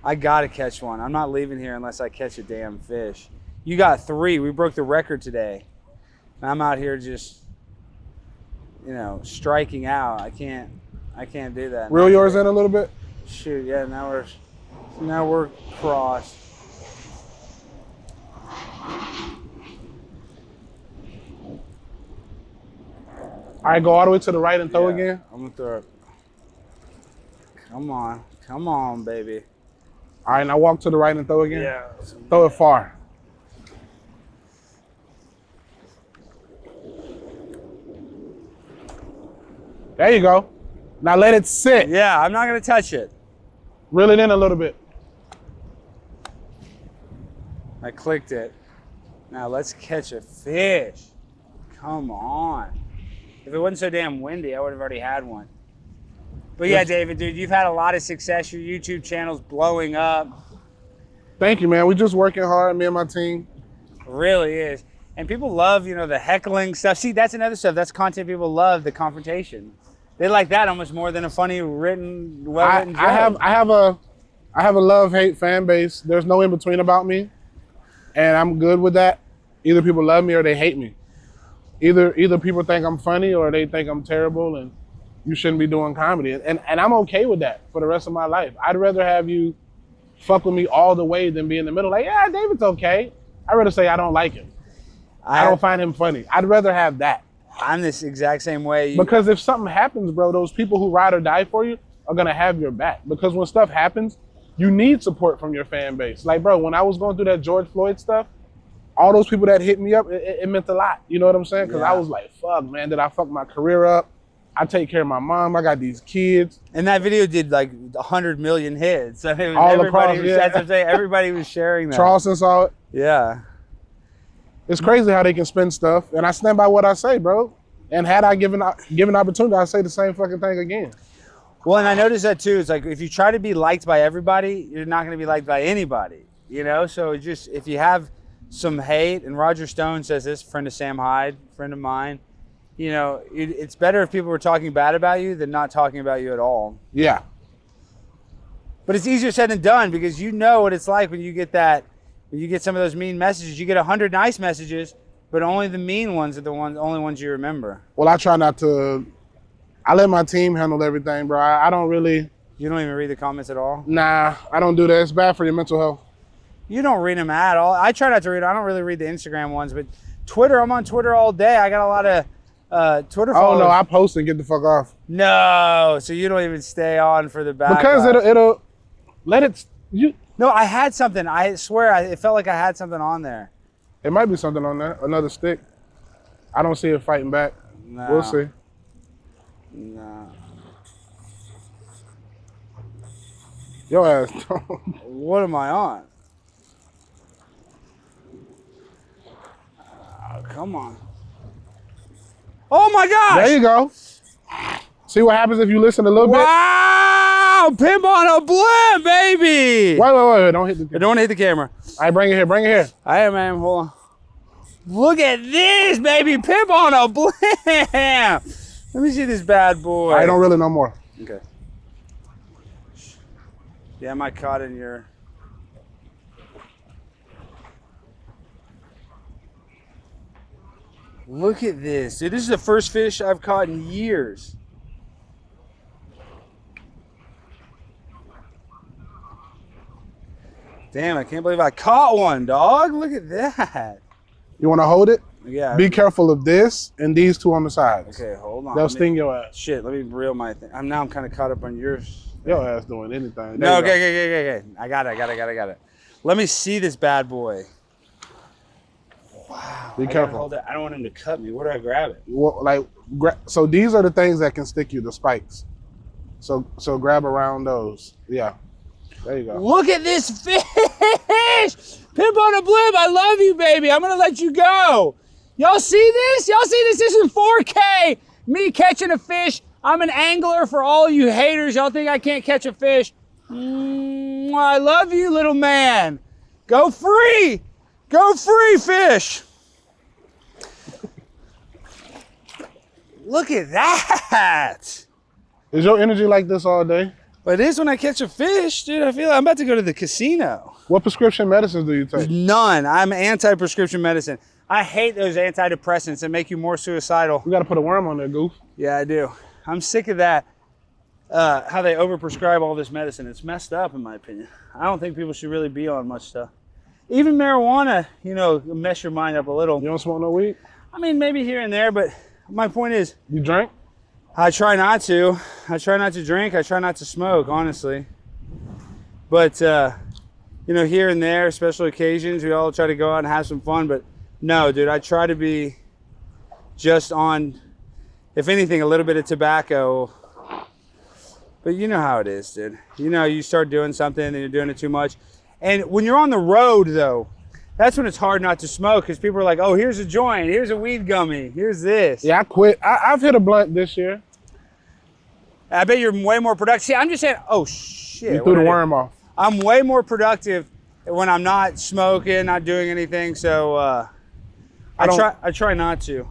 I gotta catch one. I'm not leaving here unless I catch a damn fish. You got 3. We broke the record today. And I'm out here just, you know, striking out. I can't do that. Reel yours in a little bit. Shoot, yeah. Now we're crossed. All right, go all the way to the right and throw again. I'm gonna throw it. Come on, baby. All right, now walk to the right and throw again. Yeah. Throw it far. There you go. Now let it sit. Yeah, I'm not gonna touch it. Reel it in a little bit. I clicked it. Now let's catch a fish. Come on. If it wasn't so damn windy, I would have already had one. But yeah, David, dude, you've had a lot of success. Your YouTube channel's blowing up. Thank you, man. We're just working hard, me and my team. It really is. And people love, you know, the heckling stuff. See, that's another stuff. That's content people love, the confrontation. They like that almost more than a funny written, well-written joke. I have a love-hate fan base. There's no in between about me, and I'm good with that. Either people love me or they hate me. Either people think I'm funny or they think I'm terrible and you shouldn't be doing comedy. And I'm okay with that for the rest of my life. I'd rather have you fuck with me all the way than be in the middle. Like, yeah, David's okay. I'd rather say I don't like him. I don't find him funny. I'd rather have that. I'm this exact same way. Because if something happens, bro, those people who ride or die for you are gonna have your back. Because when stuff happens, you need support from your fan base. Like, bro, when I was going through that George Floyd stuff, all those people that hit me up, it meant a lot. You know what I'm saying? Because I was like, fuck, man, did I fuck my career up? I take care of my mom. I got these kids. And that video did like 100 million hits. I mean, all across, that's what I'm saying. Everybody was sharing that. Charleston saw it. Yeah. It's crazy how they can spin stuff. And I stand by what I say, bro. And had I given opportunity, I'd say the same fucking thing again. Well, and I noticed that too. It's like if you try to be liked by everybody, you're not going to be liked by anybody. You know? So just if you have some hate, and Roger Stone says this, friend of Sam Hyde, friend of mine, you know, it's better if people were talking bad about you than not talking about you at all. Yeah. But it's easier said than done because you know what it's like when you get that, when you get some of those mean messages. You get 100 nice messages, but only the mean ones are the only ones you remember. Well, I try not to. I let my team handle everything, bro. I don't really. You don't even read the comments at all? Nah, I don't do that. It's bad for your mental health. You don't read them at all. I try not to read them. I don't really read the Instagram ones, but Twitter, I'm on Twitter all day. I got a lot of Twitter followers. Oh no, I post and get the fuck off. No, so you don't even stay on for the backlash. Because it'll let it. No, I had something. I swear, it felt like I had something on there. It might be something on there. Another stick. I don't see it fighting back. No. We'll see. No. Your ass. What am I on? Oh, come on. Oh my gosh! There you go. See what happens if you listen a little bit? Wow! Pimp on a blimp, baby! Wait. Don't hit the camera. I don't want to hit the camera. All right, bring it here. Bring it here. I am, man. Hold on. Look at this, baby. Pimp on a blimp. Let me see this bad boy. I don't really know more. Okay. Yeah, I might caught in your... Look at this. Dude, this is the first fish I've caught in years. Damn, I can't believe I caught one, dog. Look at that. You want to hold it? Yeah. Be careful of this and these two on the sides. Okay, hold on. They'll sting your ass. Shit, let me reel my thing. I'm kind of caught up on yours. Your ass doing anything. No, okay. I got it. Let me see this bad boy. Wow. Be careful. Hold it. I don't want him to cut me. Where do I grab it? Well, so these are the things that can stick you, the spikes. So grab around those. Yeah. There you go. Look at this fish! Pimp on a blimp, I love you, baby. I'm gonna let you go. Y'all see this? Y'all see this? This is 4K. Me catching a fish. I'm an angler for all you haters. Y'all think I can't catch a fish? I love you, little man. Go free. Go free, fish. Look at that. Is your energy like this all day? But it is when I catch a fish, dude. I feel like I'm about to go to the casino. What prescription medicines do you take? None. I'm anti-prescription medicine. I hate those antidepressants that make you more suicidal. You got to put a worm on there, goof. Yeah, I do. I'm sick of that. How they overprescribe all this medicine. It's messed up, in my opinion. I don't think people should really be on much stuff. Even marijuana, you know, mess your mind up a little. You don't smoke no weed? I mean, maybe here and there, but my point is, You drink? I try not to. I try not to drink. I try not to smoke, honestly. But, you know, here and there, special occasions, we all try to go out and have some fun. But no, dude, I try to be just on, if anything, a little bit of tobacco. But you know how it is, dude. You know, you start doing something and you're doing it too much. And when you're on the road, though, that's when it's hard not to smoke because people are like, oh, here's a joint, here's a weed gummy, here's this. Yeah, I quit. I've hit a blunt this year. I bet you're way more productive. See, I'm just saying, oh, shit. You threw the worm off. I'm way more productive when I'm not smoking, not doing anything. So I try not to.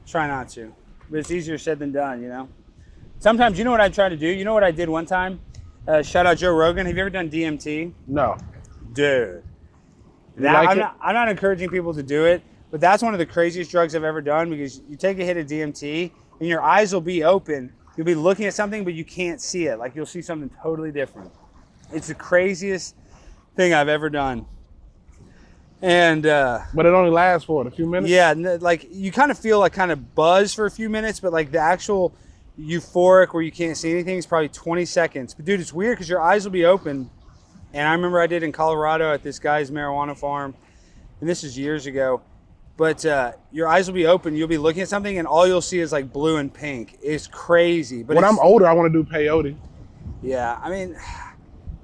Try not to. But it's easier said than done, you know? Sometimes, you know what I try to do? You know what I did one time? Shout out Joe Rogan. Have you ever done DMT? No. Dude. Like I'm not encouraging people to do it, but that's one of the craziest drugs I've ever done because you take a hit of DMT and your eyes will be open. You'll be looking at something, but you can't see it. Like you'll see something totally different. It's the craziest thing I've ever done. And but it only lasts for a few minutes? Yeah, like you kind of feel like kind of buzz for a few minutes, but like the actual euphoric where you can't see anything is probably 20 seconds. But dude, it's weird because your eyes will be open. And I remember I did in Colorado at this guy's marijuana farm, and this is years ago. But your eyes will be open, you'll be looking at something, and all you'll see is like blue and pink. It's crazy. But when I'm older, I want to do peyote. Yeah, I mean,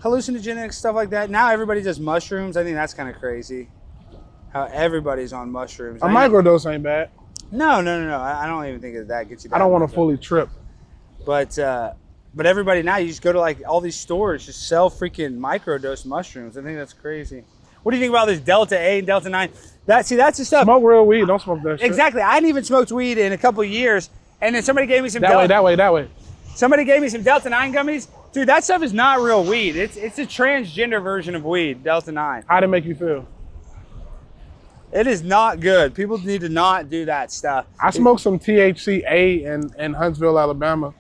hallucinogenic stuff like that. Now everybody does mushrooms. I think that's kind of crazy. How everybody's on mushrooms. A microdose ain't bad. No. I don't even think that gets you. I don't want to fully trip. But everybody now, you just go to like all these stores, just sell freaking microdose mushrooms. I think that's crazy. What do you think about this Delta 8 and Delta 9? That's the stuff. Smoke real weed, don't smoke that shit. Exactly. I hadn't even smoked weed in a couple of years, and then somebody gave me some that way. Somebody gave me some Delta 9 gummies. Dude, that stuff is not real weed. It's a transgender version of weed, Delta 9. How'd it make you feel? It is not good. People need to not do that stuff. I smoked some THCA in Huntsville, Alabama,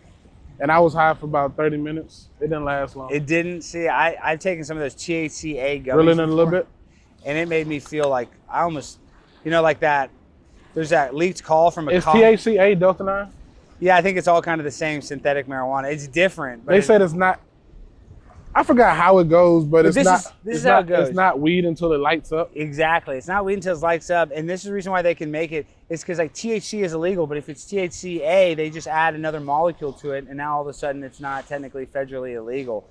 and I was high for about 30 minutes. It didn't last long. It didn't. See, I've taken some of those THCA gummies. Really in a little bit? And it made me feel like I almost, you know, like that, there's that leaked call from a Is THCA Delta 9? Yeah, I think it's all kind of the same synthetic marijuana. It's different. But they said it's not, I forgot how it goes, but it's not. This is how it goes. It's not weed until it lights up. Exactly. It's not weed until it lights up. And this is the reason why they can make it. It's because like THC is illegal, but if it's THCA, they just add another molecule to it. And now all of a sudden it's not technically federally illegal.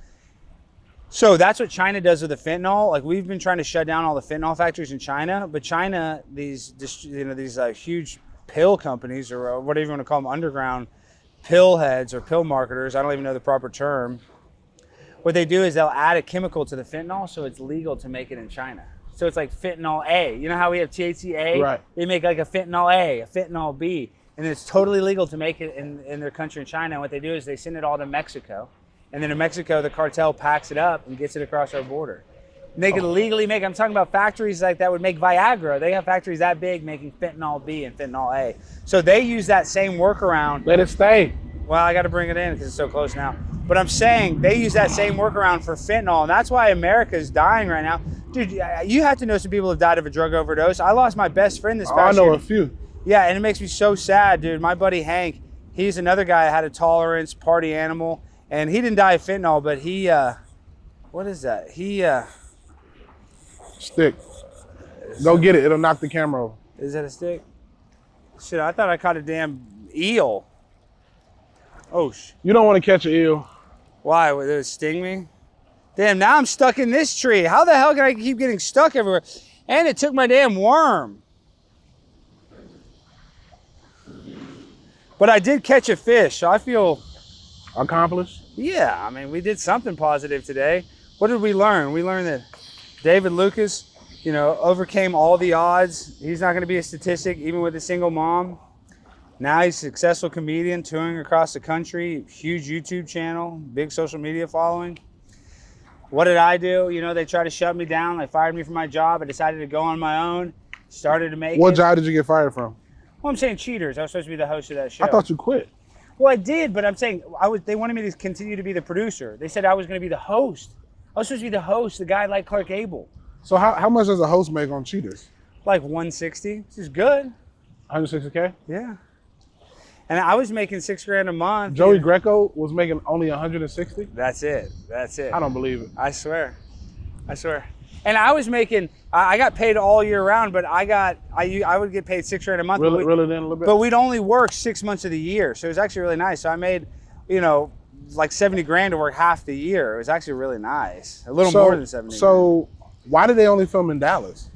So that's what China does with the fentanyl. Like we've been trying to shut down all the fentanyl factories in China, but China, these huge pill companies or whatever you want to call them, underground pill heads or pill marketers, I don't even know the proper term. What they do is they'll add a chemical to the fentanyl so it's legal to make it in China. So it's like fentanyl A. You know how we have THCA? Right. They make like a fentanyl A, a fentanyl B, and it's totally legal to make it in their country in China. And what they do is they send it all to Mexico. And then in Mexico, the cartel packs it up and gets it across our border. And they can legally make, I'm talking about factories like that would make Viagra. They have factories that big making fentanyl B and fentanyl A. So they use that same workaround. Let it stay. Well, I got to bring it in because it's so close now. But I'm saying they use that same workaround for fentanyl, and that's why America is dying right now. Dude, you have to know some people have died of a drug overdose. I lost my best friend this past year. I know a few. Yeah, and it makes me so sad, dude. My buddy Hank, he's another guy that had a tolerance, party animal, and he didn't die of fentanyl, but he, what is that? Stick. Go get it. It'll knock the camera over. Is that a stick? Shit, I thought I caught a damn eel. Oh, you don't want to catch an eel. Why? Would it sting me? Damn, now I'm stuck in this tree. How the hell can I keep getting stuck everywhere? And it took my damn worm. But I did catch a fish, so I feel... Accomplished? Yeah, I mean, we did something positive today. What did we learn? We learned that David Lucas, you know, overcame all the odds. He's not going to be a statistic, even with a single mom. Now he's a successful comedian touring across the country, huge YouTube channel, big social media following. What did I do? You know, they tried to shut me down. They fired me from my job. I decided to go on my own, started to make What it. job did you get fired from? Well, I'm saying Cheaters. I was supposed to be the host of that show. I thought you quit. Well, I did, but I'm saying they wanted me to continue to be the producer. They said I was going to be the host. I was supposed to be the host, the guy like Clark Gable. So how much does a host make on Cheaters? Like 160, which is good. 160K? Yeah. And I was making $6,000 a month. Joey Greco was making only 160? That's it. That's it. I don't believe it. I swear. I swear. And I was making, I got paid all year round, but I would get paid $6,000 a month. Reel it in a little bit? But we'd only work 6 months of the year. So it was actually really nice. So I made, you know, like 70 grand to work half the year. It was actually really nice. A little more than 70 grand. So why did they only film in Dallas?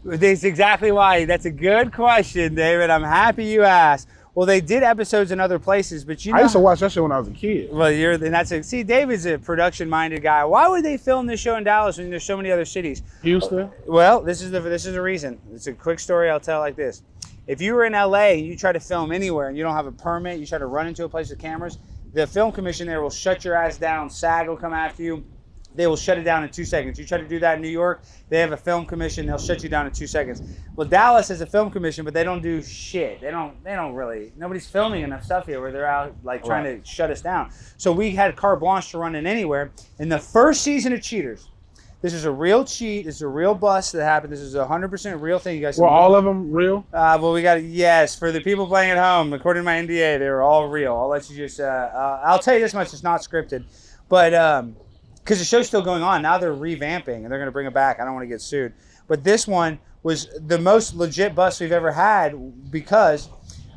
That's exactly why. That's a good question, David. I'm happy you asked. Well, they did episodes in other places, but you know. I used to watch that show when I was a kid. Well, see, David's a production-minded guy. Why would they film this show in Dallas when there's so many other cities? Houston? Well, this is the reason. It's a quick story I'll tell like this. If you were in LA and you try to film anywhere and you don't have a permit, you try to run into a place with cameras, the film commission there will shut your ass down. SAG will come after you. They will shut it down in 2 seconds. You try to do that in New York, they have a film commission, they'll shut you down in 2 seconds. Well, Dallas has a film commission, but they don't do shit. They don't really, nobody's filming enough stuff here where they're out like trying to shut us down. So we had carte blanche to run in anywhere. In the first season of Cheaters, this is a real cheat, this is a real bust that happened, this is a 100% real thing. You guys Were all of them real? Well, we got yes, for the people playing at home, according to my NDA, they were all real. I'll let you just, I'll tell you this much, it's not scripted. But, because the show's still going on. Now they're revamping and they're going to bring it back. I don't want to get sued. But this one was the most legit bust we've ever had because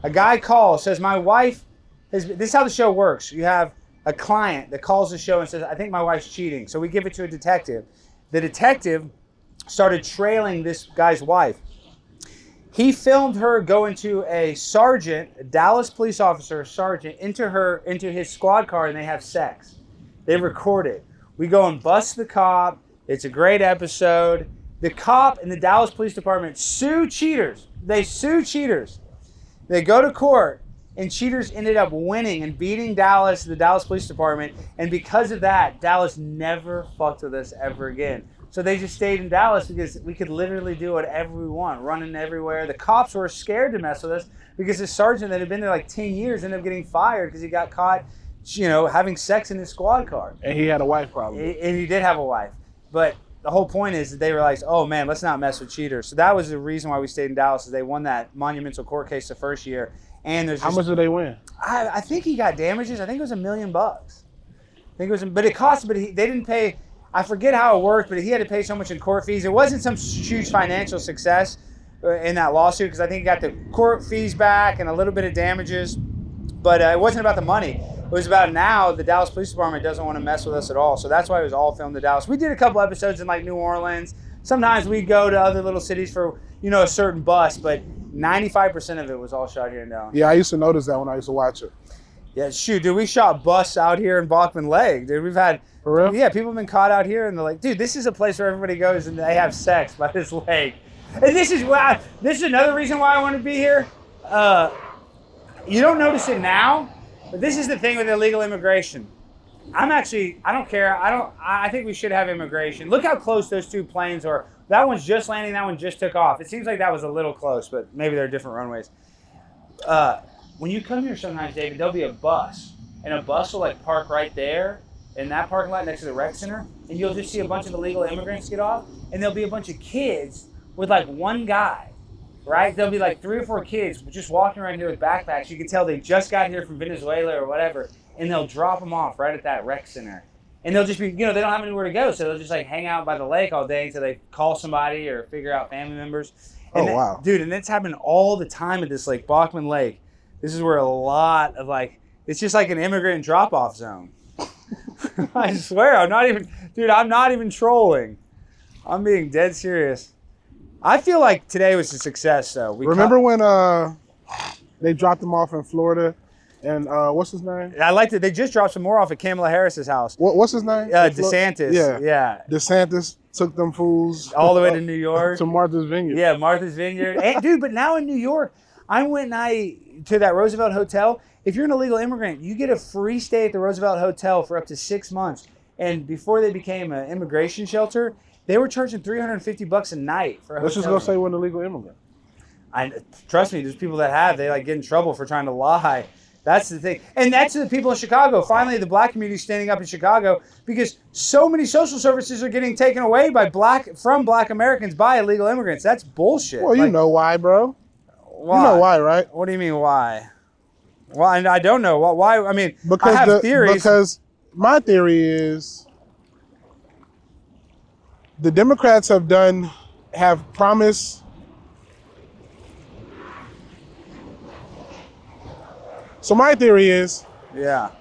a guy calls, says, my wife, this is how the show works. You have a client that calls the show and says, I think my wife's cheating. So we give it to a detective. The detective started trailing this guy's wife. He filmed her go into a sergeant, a Dallas police officer, sergeant, into his squad car and they have sex. They record it. We go and bust the cop. It's a great episode. The cop and the Dallas Police Department sue Cheaters. They sue Cheaters. They go to court, and Cheaters ended up winning and beating Dallas, the Dallas Police Department. And because of that, Dallas never fucked with us ever again. So they just stayed in Dallas because we could literally do whatever we want, running everywhere. The cops were scared to mess with us because the sergeant that had been there like 10 years ended up getting fired because he got caught, you know, having sex in his squad car. And he had a wife probably. And he did have a wife. But the whole point is that they realized, oh man, let's not mess with Cheaters. So that was the reason why we stayed in Dallas, is they won that monumental court case the first year. And there's how much did they win? I think he got damages. I think it was $1 million. I think it was, but it cost, they didn't pay, I forget how it worked, but he had to pay so much in court fees. It wasn't some huge financial success in that lawsuit because I think he got the court fees back and a little bit of damages. But it wasn't about the money. It was about now the Dallas Police Department doesn't want to mess with us at all. So that's why it was all filmed in Dallas. We did a couple episodes in like New Orleans. Sometimes we'd go to other little cities for, you know, a certain bust, but 95% of it was all shot here in Dallas. Yeah, I used to notice that when I used to watch it. Yeah, shoot, dude, we shot busts out here in Bachman Lake, dude. We've had, for real? Yeah, people have been caught out here and they're like, dude, this is a place where everybody goes and they have sex by this lake. And this is another reason why I want to be here. You don't notice it now, but this is the thing with illegal immigration. I don't care. I think we should have immigration. Look how close those two planes are. That one's just landing, that one just took off. It seems like that was a little close, but maybe they're different runways. When you come here sometimes, David, there'll be a bus, and a bus will like park right there in that parking lot next to the rec center, and you'll just see a bunch of illegal immigrants get off, and there'll be a bunch of kids with like one guy. Right? There'll be like 3 or 4 kids just walking around here with backpacks. You can tell they just got here from Venezuela or whatever, and they'll drop them off right at that rec center. And they'll just be, you know, they don't have anywhere to go, so they'll just like hang out by the lake all day until they call somebody or figure out family members. And wow. Dude, and it's happening all the time at this lake, Bachman Lake. This is where a lot of like, it's just like an immigrant drop-off zone. I swear, I'm not even trolling. I'm being dead serious. I feel like today was a success, though. Remember when they dropped them off in Florida, and what's his name? I liked it. They just dropped some more off at Kamala Harris's house. What's his name? DeSantis. Yeah. DeSantis took them fools all the way to New York. To Martha's Vineyard. Yeah, Martha's Vineyard. And, dude, but now in New York, I went to that Roosevelt Hotel. If you're an illegal immigrant, you get a free stay at the Roosevelt Hotel for up to 6 months. And before they became an immigration shelter, they were charging $350 a night for a Let's just hotel go say we're an illegal immigrant. Trust me, there's people that they like get in trouble for trying to lie. That's the thing. And that's the people in Chicago. Finally, the black community standing up in Chicago because so many social services are getting taken away from black Americans by illegal immigrants. That's bullshit. Well, you know why, bro. Why? You know why, right? What do you mean why? Why? I don't know. Why? I mean, because I have theories. Because my theory is the Democrats have promised. So my theory is, the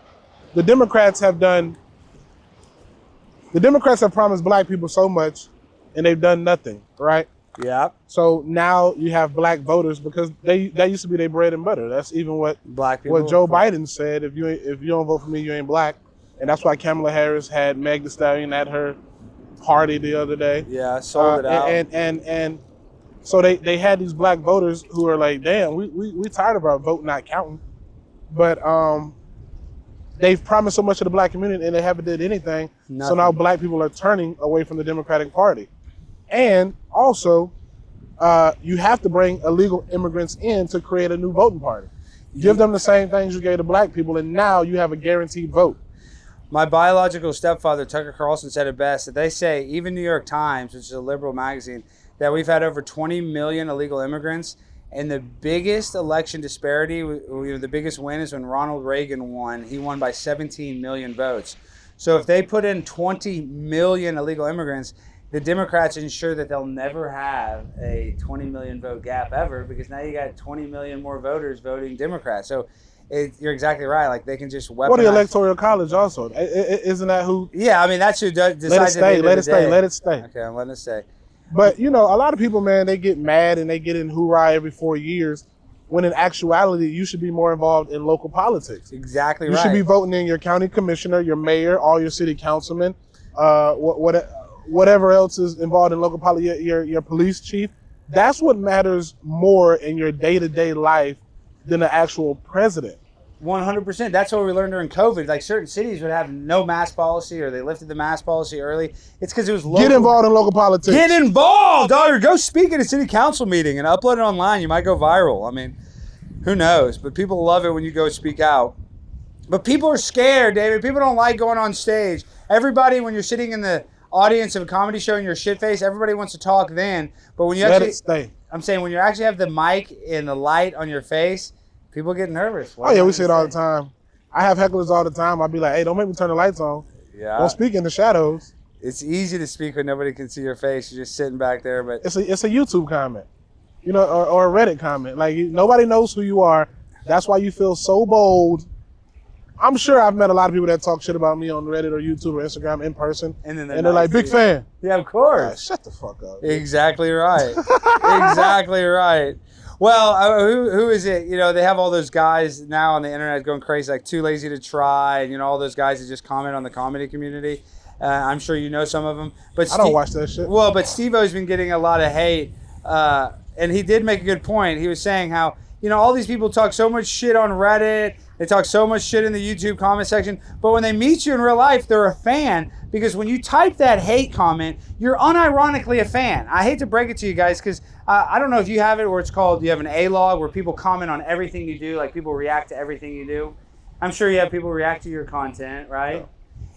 Democrats have promised black people so much, and they've done nothing, right? Yeah. So now you have black voters because that used to be their bread and butter. That's even what Joe Biden said. If you don't vote for me, you ain't black, and that's why Kamala Harris had Meg Thee Stallion at her party the other day. Yeah, sold it out. And so they had these black voters who are like, damn, we tired of our vote not counting. But they've promised so much to the black community and they haven't did anything. Nothing. So now black people are turning away from the Democratic Party. And also, you have to bring illegal immigrants in to create a new voting party. Give them the same things you gave to black people, and now you have a guaranteed vote. My biological stepfather, Tucker Carlson, said it best. That they say, even New York Times, which is a liberal magazine, that we've had over 20 million illegal immigrants. And the biggest election disparity, the biggest win is when Ronald Reagan won. He won by 17 million votes. So if they put in 20 million illegal immigrants, the Democrats ensure that they'll never have a 20 million vote gap ever, because now you got 20 million more voters voting Democrat. So you're exactly right. Like, they can just weaponize. Well, the Electoral College also. Isn't that who? Yeah, I mean, that's who decides. Let it stay. Let it stay. Okay, I'm letting it stay. But, a lot of people, man, they get mad and they get in hoorah every 4 years, when in actuality, you should be more involved in local politics. Exactly right. You should be voting in your county commissioner, your mayor, all your city councilmen, whatever else is involved in local politics, your police chief. That's what matters more in your day-to-day life than the actual president. 100%. That's what we learned during COVID. Like, certain cities would have no mask policy, or they lifted the mask policy early. It's because it was local. Get involved in local politics. Get involved, or go speak at a city council meeting and upload it online. You might go viral. I mean, who knows? But people love it when you go speak out. But people are scared, David. People don't like going on stage. Everybody, when you're sitting in the audience of a comedy show and you're shit-faced, everybody wants to talk then. But when you let it stay. I'm saying, when you actually have the mic and the light on your face, people get nervous. Oh, yeah, we say it all the time. I have hecklers all the time. I'll be like, hey, don't make me turn the lights on. Yeah. Don't speak in the shadows. It's easy to speak when nobody can see your face. You're just sitting back there. But it's a YouTube comment, or a Reddit comment. Like, nobody knows who you are. That's why you feel so bold. I'm sure I've met a lot of people that talk shit about me on Reddit or YouTube or Instagram in person. And they're like, big fan. Yeah, of course. Shut the fuck up. Exactly right. Exactly right. Well, who is it? They have all those guys now on the internet going crazy, like Too Lazy to Try, and all those guys that just comment on the comedy community. I'm sure you know some of them. But I don't watch that shit. Well, but Steve-O's been getting a lot of hate, and he did make a good point. He was saying how, all these people talk so much shit on Reddit, they talk so much shit in the YouTube comment section, but when they meet you in real life, they're a fan, because when you type that hate comment, you're unironically a fan. I hate to break it to you guys, because I don't know if you have it, where it's called, you have an A-log, where people comment on everything you do, like people react to everything you do. I'm sure you have people react to your content, right? Yeah.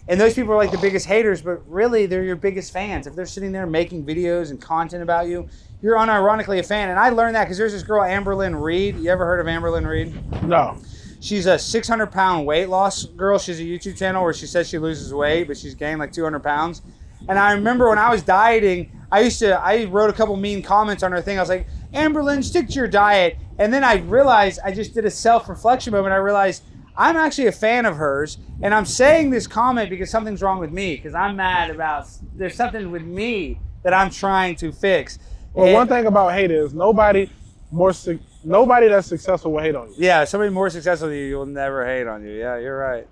And those people are like the biggest haters, but really they're your biggest fans. If they're sitting there making videos and content about you, you're unironically a fan. And I learned that because there's this girl, Amberlynn Reed. You ever heard of Amberlynn Reed? No. She's a 600-pound weight loss girl. She's a YouTube channel where she says she loses weight, but she's gained like 200 pounds. And I remember when I was dieting, I wrote a couple mean comments on her thing. I was like, Amberlynn, stick to your diet. And then I realized, I just did a self-reflection moment. I realized I'm actually a fan of hers, and I'm saying this comment because something's wrong with me, because I'm mad about, there's something with me that I'm trying to fix. Well, one thing about hate is nobody that's successful will hate on you. Yeah, somebody more successful than you will never hate on you. Yeah, you're right.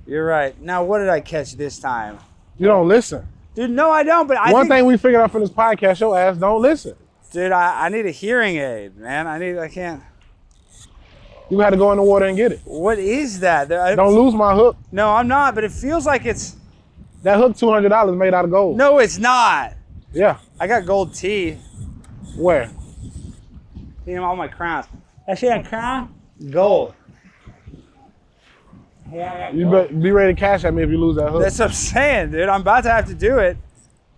You're right. Now, what did I catch this time? You don't listen. Dude, no, I don't. But one thing we figured out from this podcast, your ass don't listen. Dude, I need a hearing aid, man. I can't. You had to go in the water and get it. What is that? Don't lose my hook. No, I'm not, but it feels like it's... That hook, $200 made out of gold. No, it's not. Yeah. I got gold teeth. Where? See all my crowns. That shit a crown? Gold. Yeah, You be ready to cash at me if you lose that hook. That's what I'm saying, dude. I'm about to have to do it.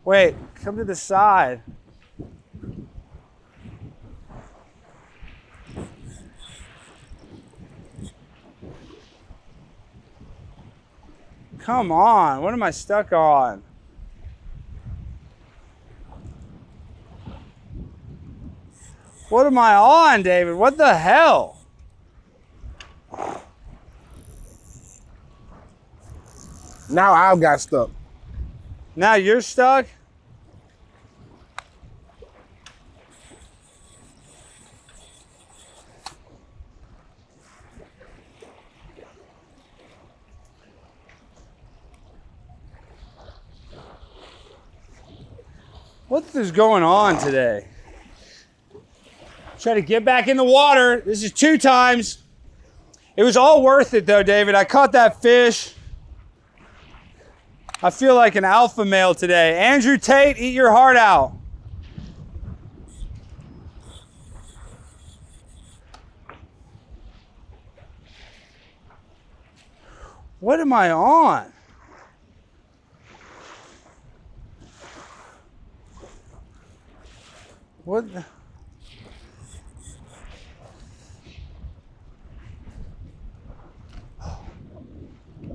Wait, come to the side. Come on, what am I stuck on? What am I on, David? What the hell? Now I've got stuck. Now you're stuck? What is going on today? Try to get back in the water. This is 2 times. It was all worth it though, David. I caught that fish. I feel like an alpha male today. Andrew Tate, eat your heart out. What am I on? What the?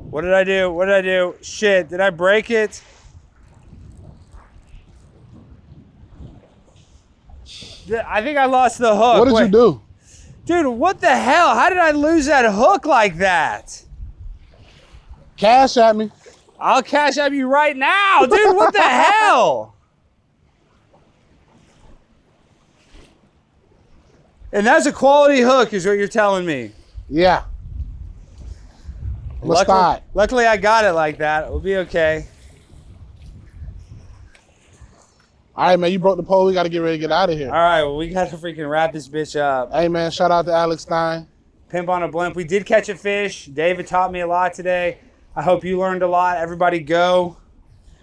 What did I do? What did I do? Shit, did I break it? I think I lost the hook. What did you do? Dude, what the hell? How did I lose that hook like that? Cash at me. I'll cash up you right now. Dude, what the hell? And that's a quality hook is what you're telling me. Yeah. Luckily, I got it like that. We'll be okay. All right, man, you broke the pole. We got to get ready to get out of here. All right, well, we got to freaking wrap this bitch up. Hey, man, shout out to Alex Stein. Pimp on a blimp. We did catch a fish. David taught me a lot today. I hope you learned a lot. Everybody go.